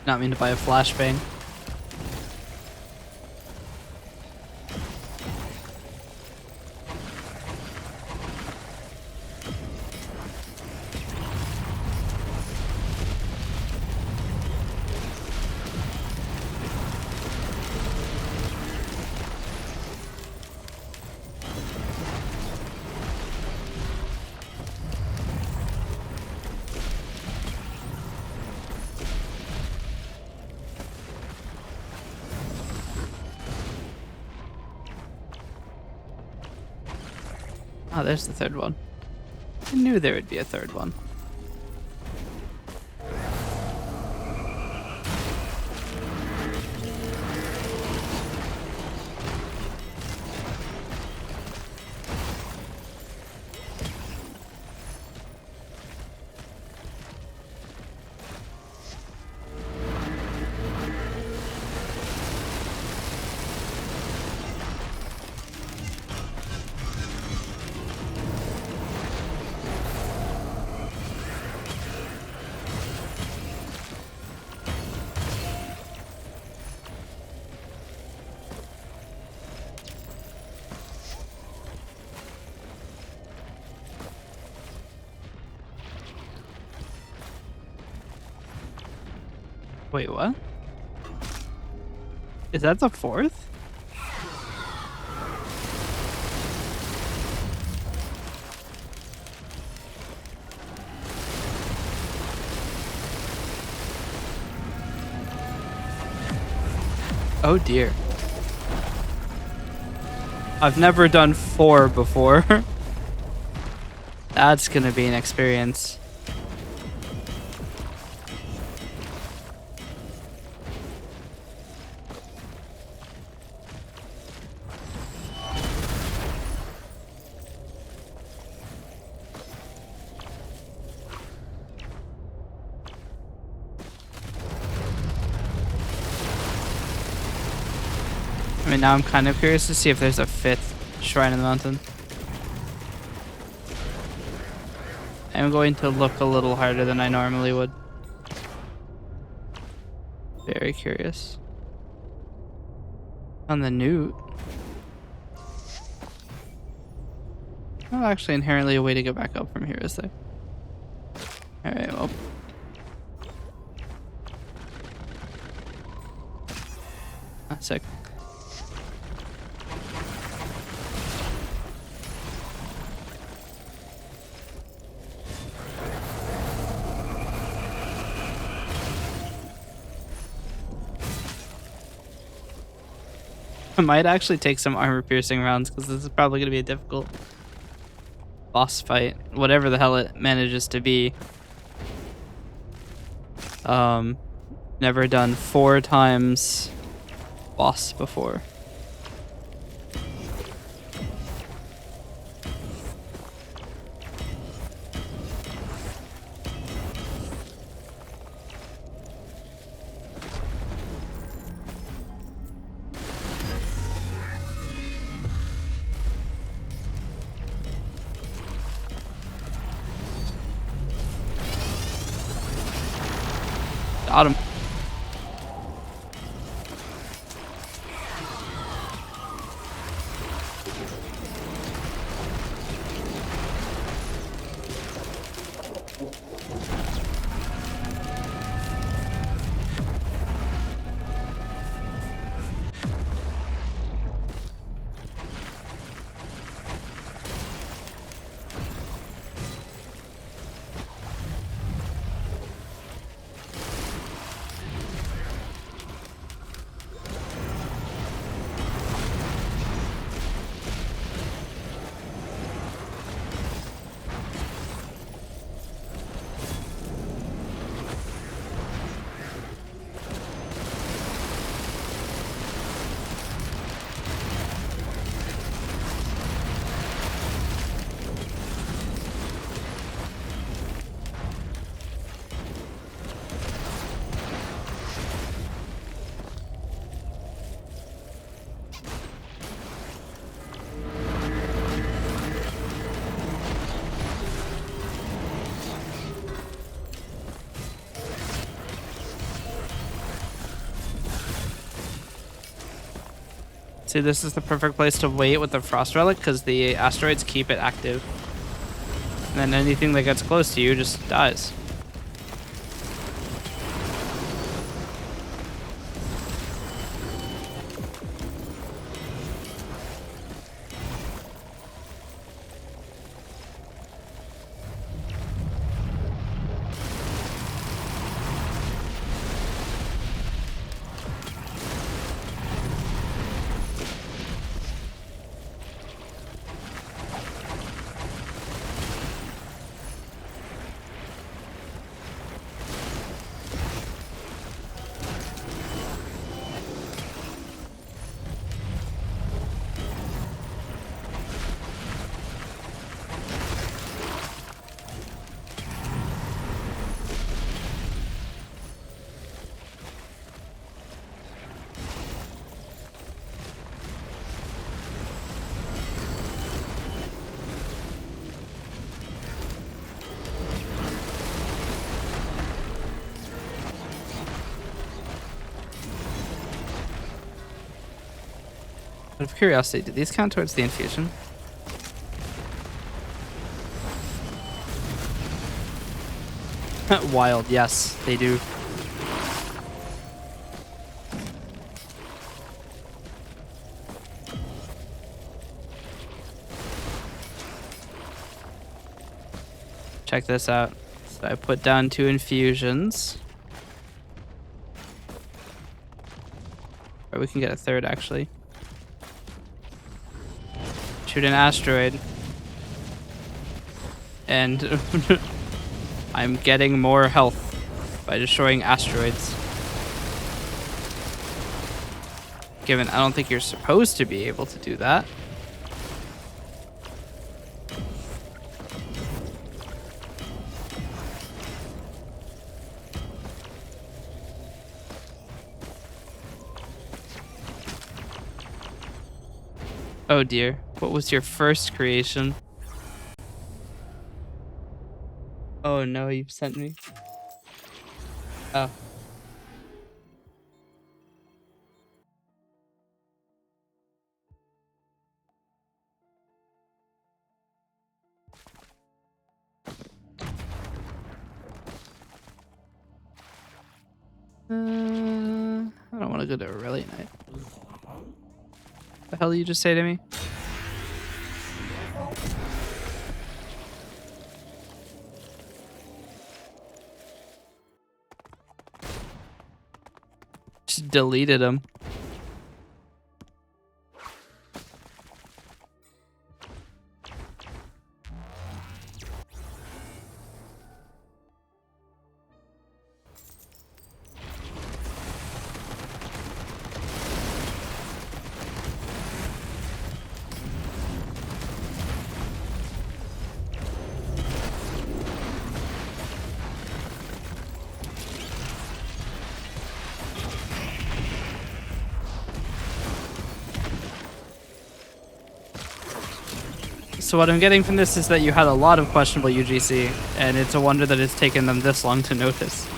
Not mean to buy a flashbang. Oh, there's the third one. I knew there would be a third one. Wait, what? Is that the fourth? Oh dear. I've never done 4 before. That's gonna be an experience. I mean, now I'm kind of curious to see if there's a 5th shrine in the mountain. I'm going to look a little harder than I normally would. Very curious. On the newt. Not actually inherently a way to go back up from here, is there? Alright, well. That's sick. I might actually take some armor piercing rounds because this is probably going to be a difficult boss fight, whatever the hell it manages to be. Never done 4 times boss before. Got him. See, this is the perfect place to wait with the Frost Relic because the asteroids keep it active. And then anything that gets close to you just dies. Out of curiosity, did these count towards the infusion? Wild, yes, they do. Check this out. So I put down 2 infusions. Or we can get a 3rd, actually. Shoot an asteroid. And I'm getting more health by destroying asteroids. Given I don't think you're supposed to be able to do that. Oh dear, what was your first creation? Oh no, you've sent me. Oh. I don't want to go to a rally night. The hell did you just say to me? Just deleted him. So what I'm getting from this is that you had a lot of questionable UGC, and it's a wonder that it's taken them this long to notice.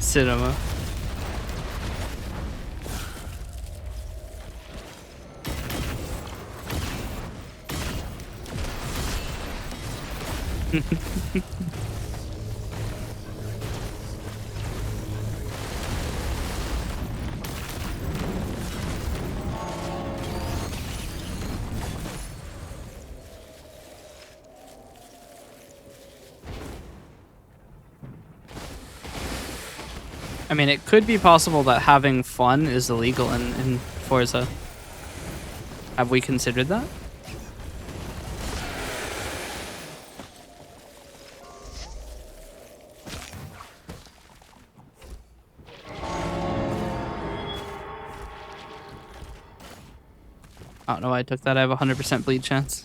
Cinema. I mean, it could be possible that having fun is illegal in Forza. Have we considered that? I don't know why I took that. I have a 100% bleed chance.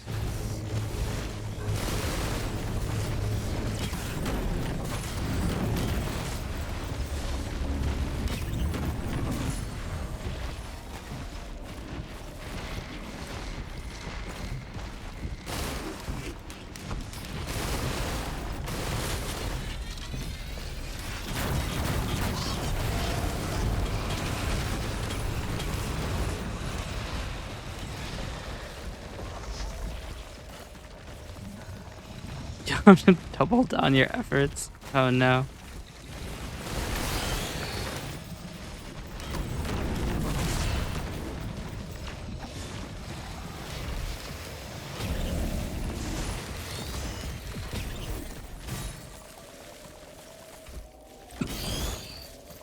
Double down your efforts. Oh no.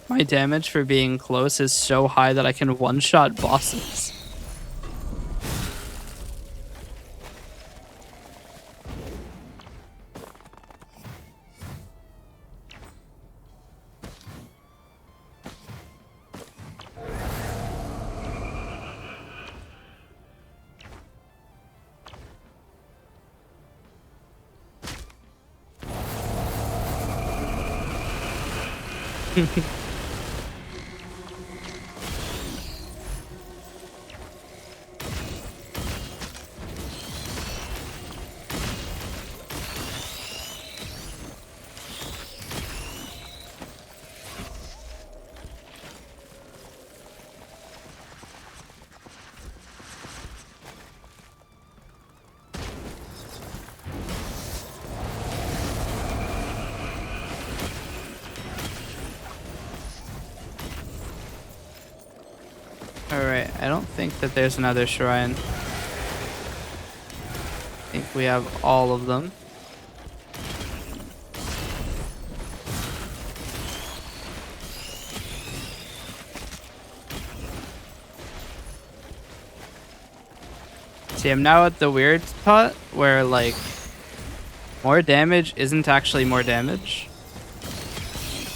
My damage for being close is so high that I can one-shot bosses. Alright, I don't think that there's another shrine. I think we have all of them. See, I'm now at the weird spot where, like, more damage isn't actually more damage.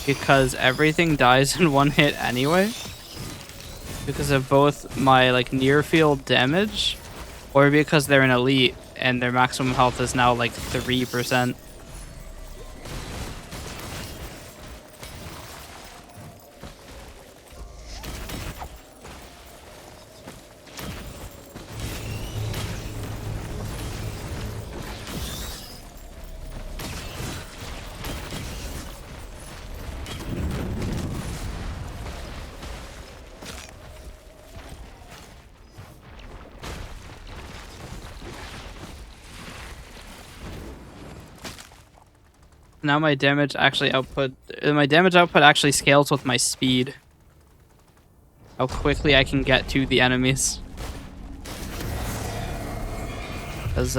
Because everything dies in one hit anyway. Because of both my, like, near field damage, or because they're an elite and their maximum health is now, like, 3%. Now my damage output actually scales with my speed. How quickly I can get to the enemies. Because,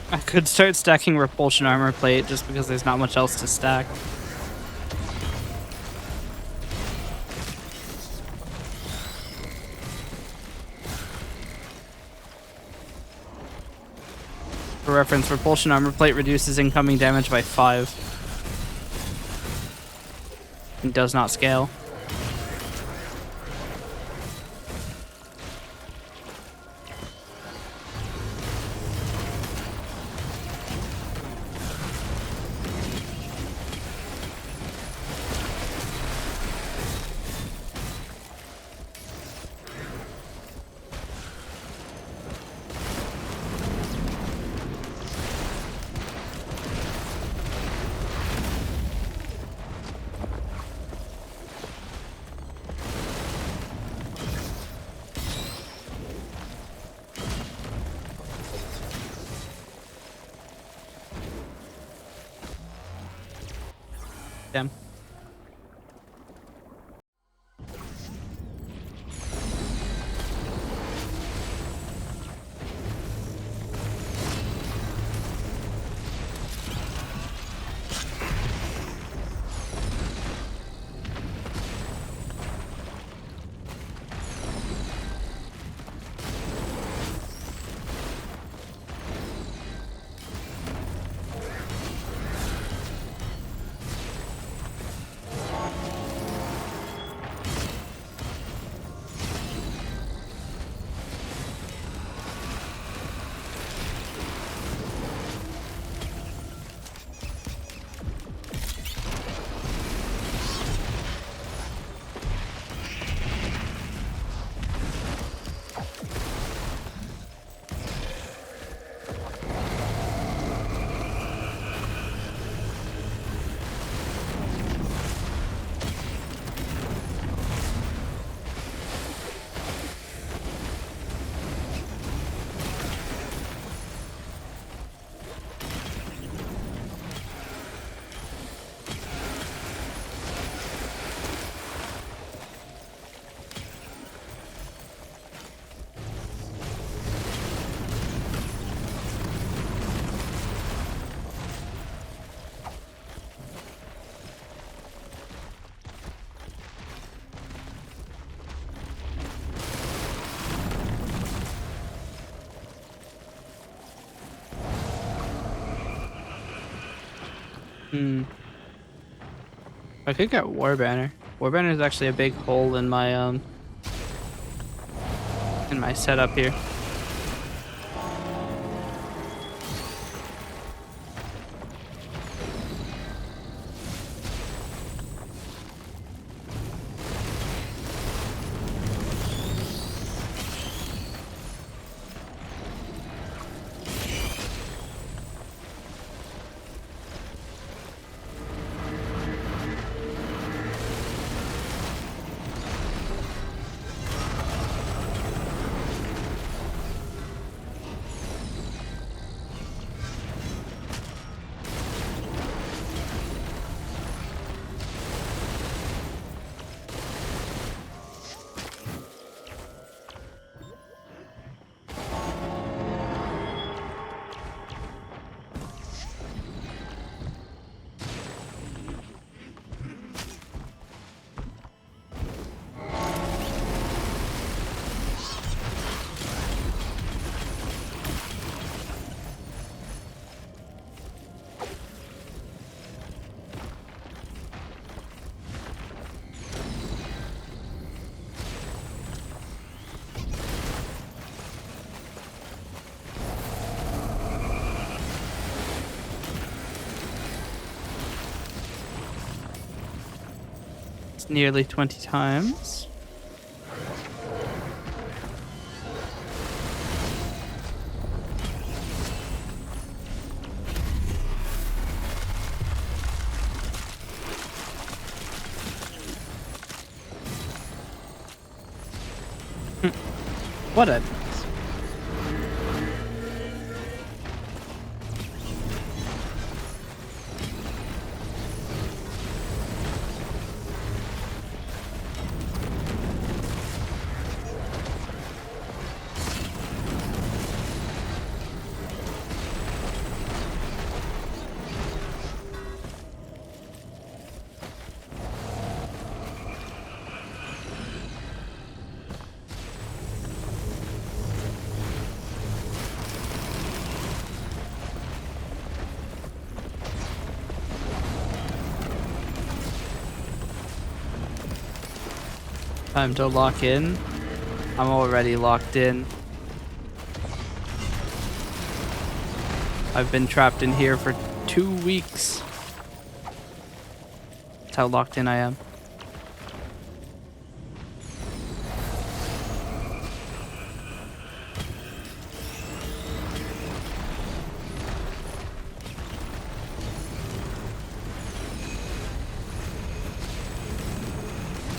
I could start stacking repulsion armor plate just because there's not much else to stack. For reference, repulsion armor plate reduces incoming damage by 5. And does not scale. Damn. I could get War Banner. War Banner is actually a big hole in my setup here. It's nearly 20 times. What a... Time to lock in. I'm already locked in. I've been trapped in here for 2 weeks. That's how locked in I am.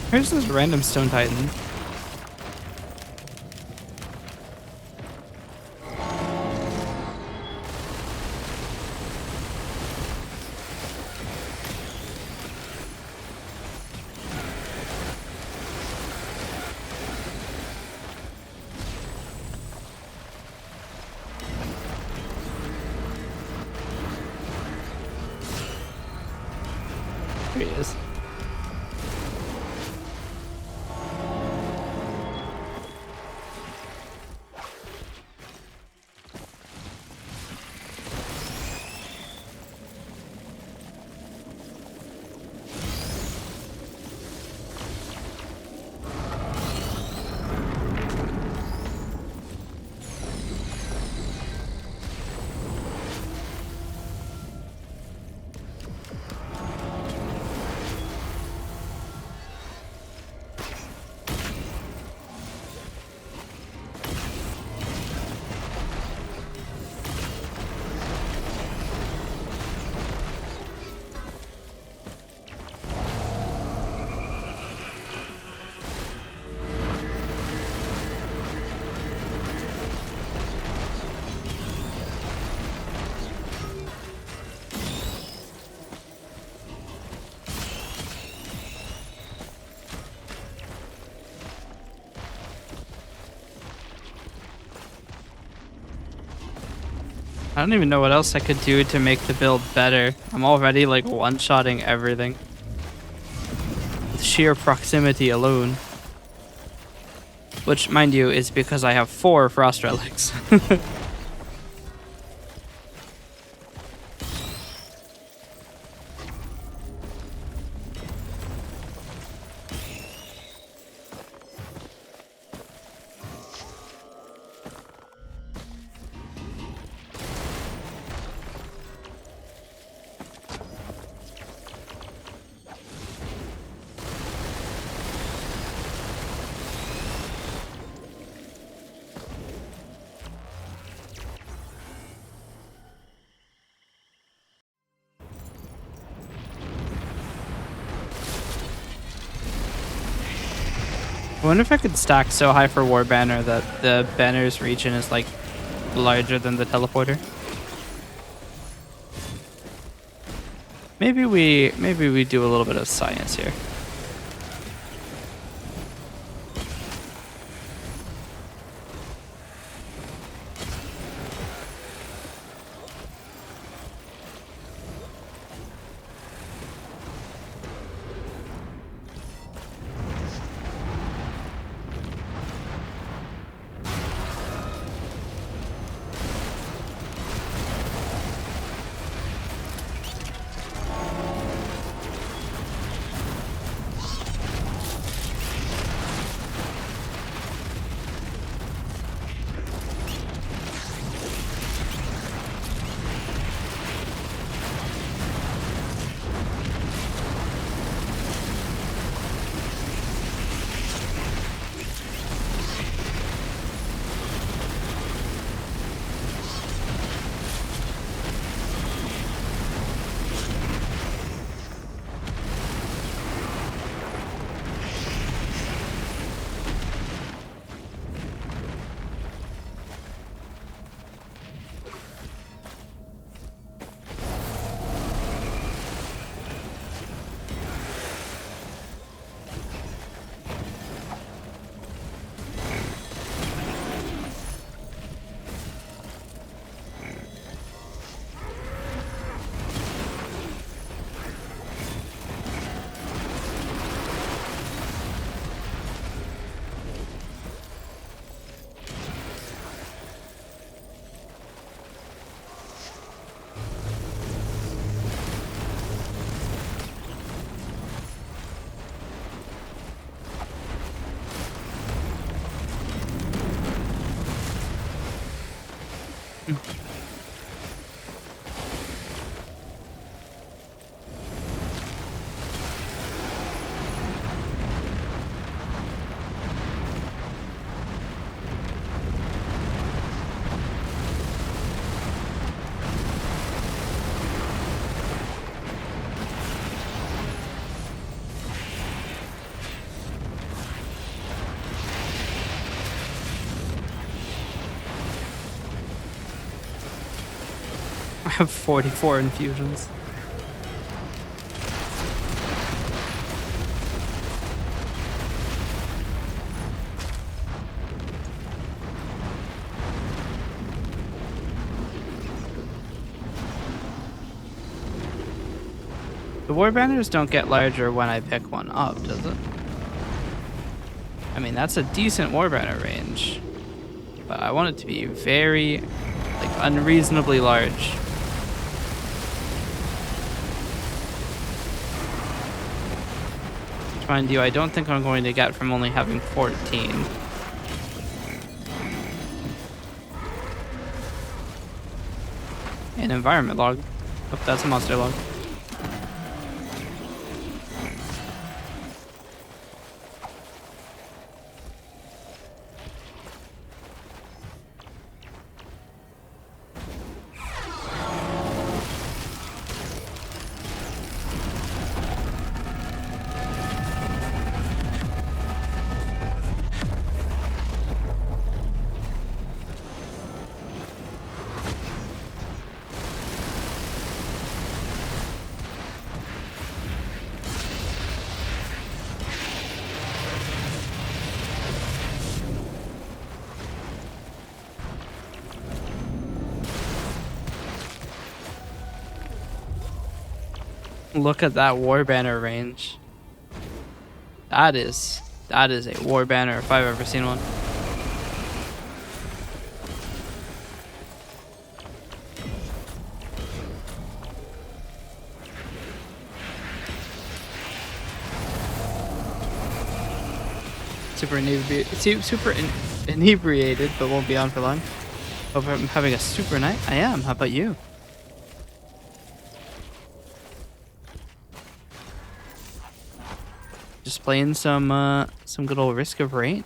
Here's this random stone titan. Here he is. I don't even know what else I could do to make the build better. I'm already like one-shotting everything. With sheer proximity alone. Which, mind you, is because I have 4 frost relics. I wonder if I could stack so high for War Banner that the banner's region is like larger than the teleporter. Maybe we do a little bit of science here. have 44 infusions. The war banners don't get larger when I pick one up, does it? I mean, that's a decent war banner range, but I want it to be very, like, unreasonably large. Which, mind you, I don't think I'm going to get from only having 14. An environment log. Oh, that's a monster log. Look at that war banner range. That is a war banner if I've ever seen one. Super inebriated, but won't be on for long. Hope I'm having a super night. I am. How about you? Just playing some good old Risk of Rain.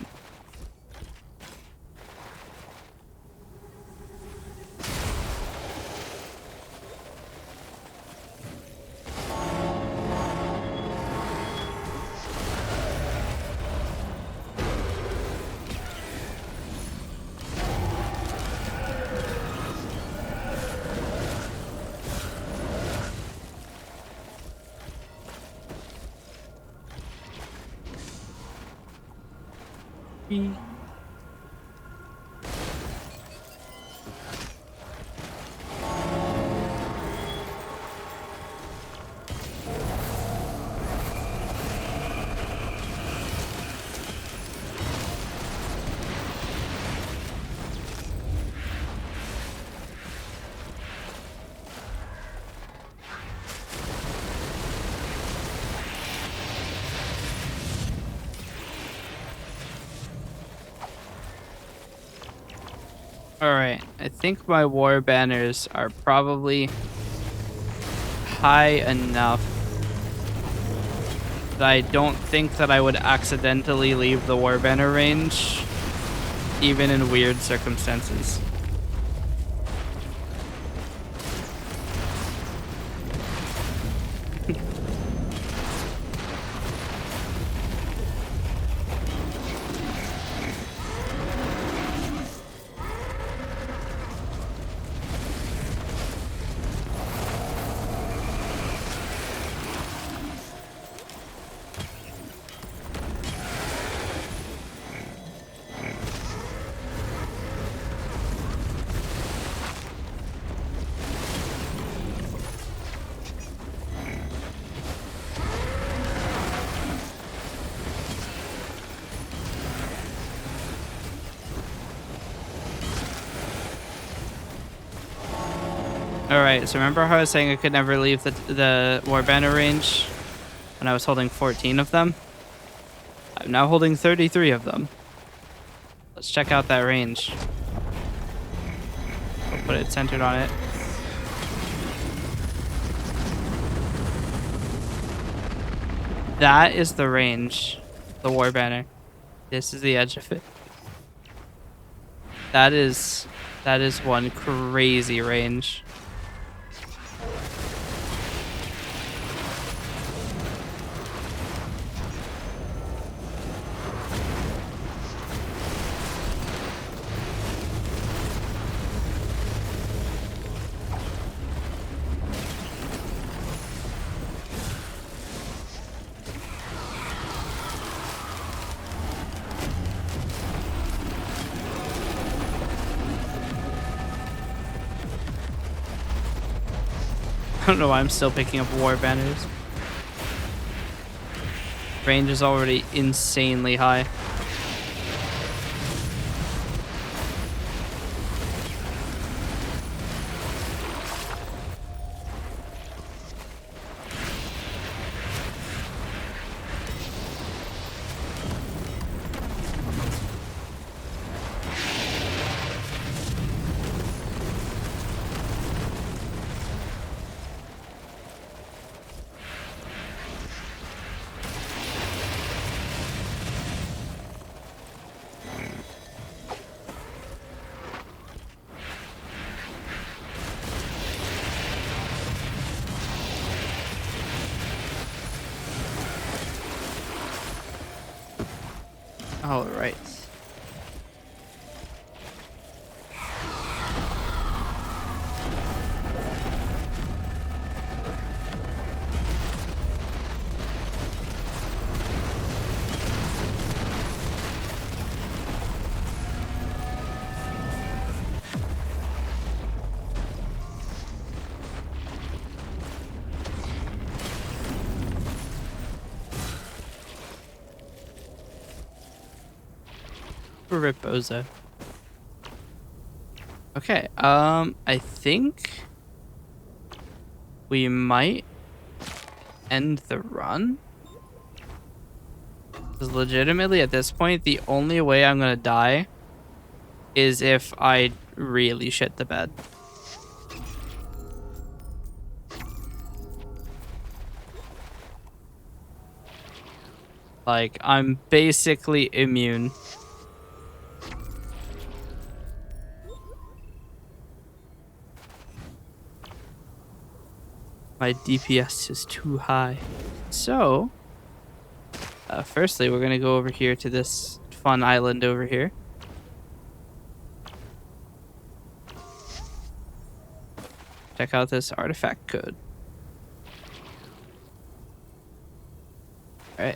Alright, I think my war banners are probably high enough that I don't think that I would accidentally leave the war banner range, even in weird circumstances. Alright, so remember how I was saying I could never leave the war banner range when I was holding 14 of them? I'm now holding 33 of them. Let's check out that range. I'll put it centered on it. That is the range, the war banner. This is the edge of it. That is one crazy range. don't know why I'm still picking up war banners. Range is already insanely high. All right. Rip Boza. Okay, I think we might end the run. Because legitimately, at this point, the only way I'm gonna die is if I really shit the bed. Like, I'm basically immune. My DPS is too high. So, firstly, we're going to go over here to this fun island over here. Check out this artifact code. Alright.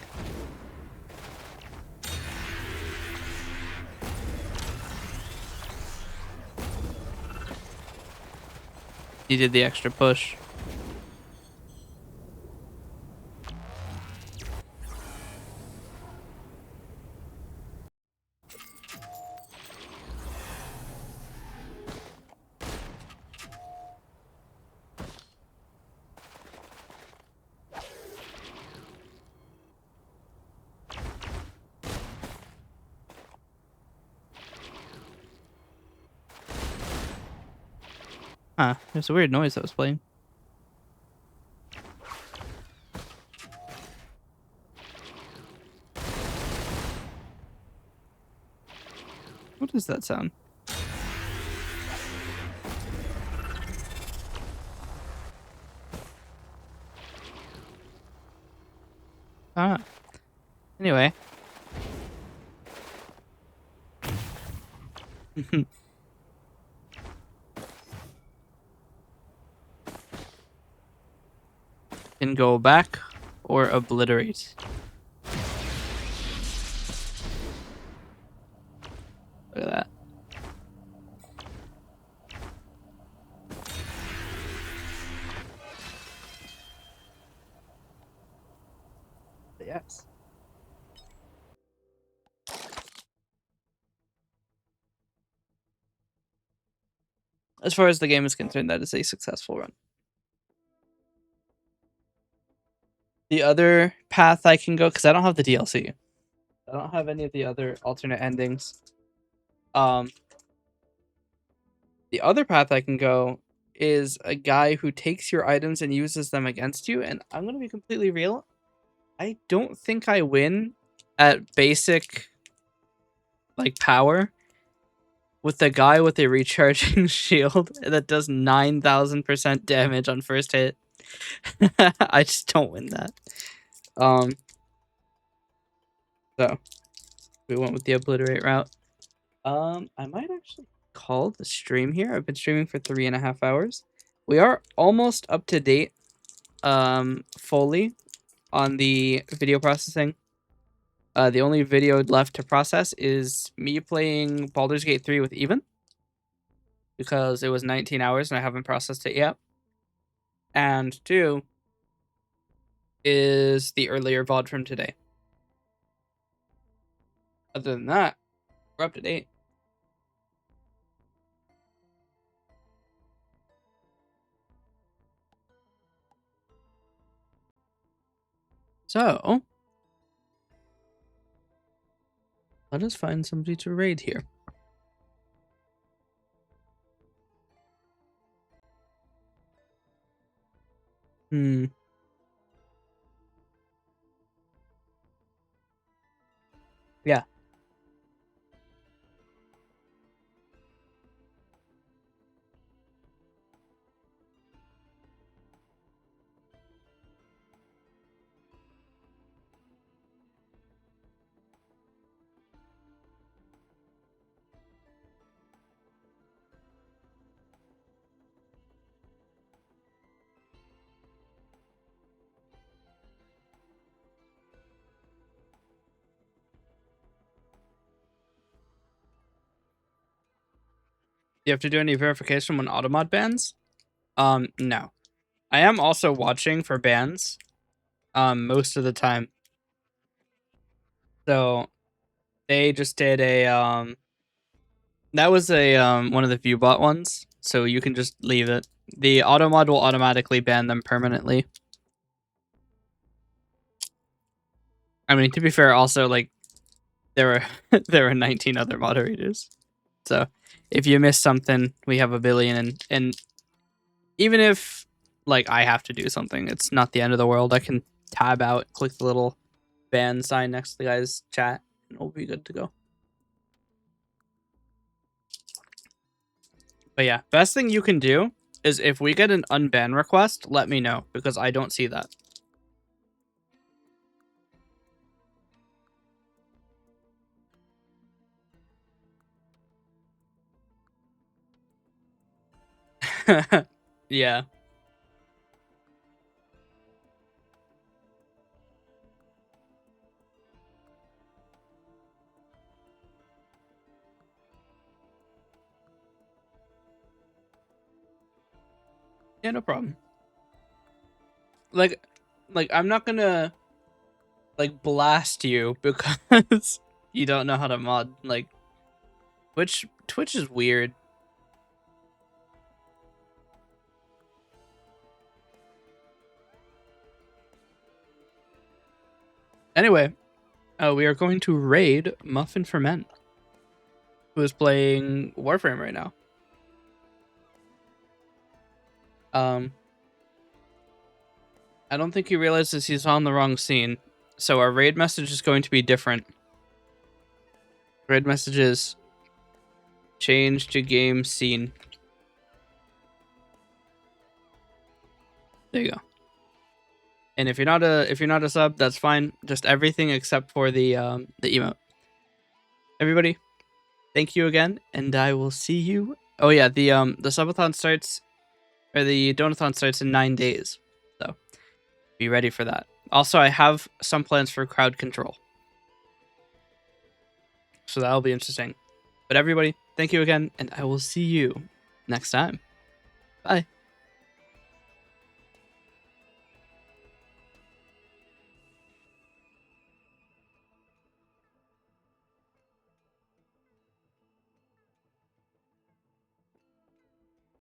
Needed the extra push. Huh, there's a weird noise that was playing. What does that sound? Ah. Anyway. Can go back or obliterate. Look at that. Yes. As far as the game is concerned, that is a successful run. The other path I can go, because I don't have the DLC. I don't have any of the other alternate endings. The other path I can go is a guy who takes your items and uses them against you. And I'm going to be completely real. I don't think I win at basic, like, power with the guy with a recharging shield that does 9,000% damage on first hit. I just don't win that. So we went with the obliterate route. I might actually call the stream here. I've been streaming for 3.5 hours. We are almost up to date, fully on the video processing. The only video left to process is me playing Baldur's Gate 3 with Even, because it was 19 hours and I haven't processed it yet. And 2 is the earlier VOD from today. Other than that, we're up to date. So, let us find somebody to raid here. Yeah. You have to do any verification when automod bans? No. I am also watching for bans, most of the time. So, they just did a, that was a, one of the viewbot ones, so you can just leave it. The automod will automatically ban them permanently. I mean, to be fair, also, like, there were, there were 19 other moderators. So, if you miss something, we have a billion, and even if, like, I have to do something, it's not the end of the world. I can tab out, click the little ban sign next to the guy's chat, and we'll be good to go. But yeah, best thing you can do is if we get an unban request, let me know, because I don't see that. Yeah. Yeah, no problem. Like I'm not gonna, like, blast you because you don't know how to mod. Like, Twitch is weird. Anyway, we are going to raid Muffin for Men, who is playing Warframe right now. I don't think he realizes he's on the wrong scene, so our raid message is going to be different. Raid message is change to game scene. There you go. And if you're not a sub, that's fine. Just everything except for the emote. Everybody, thank you again, and I will see you. Oh yeah, the subathon starts, or the donathon starts in 9 days, so be ready for that. Also, I have some plans for crowd control, so that'll be interesting. But everybody, thank you again, and I will see you next time. Bye.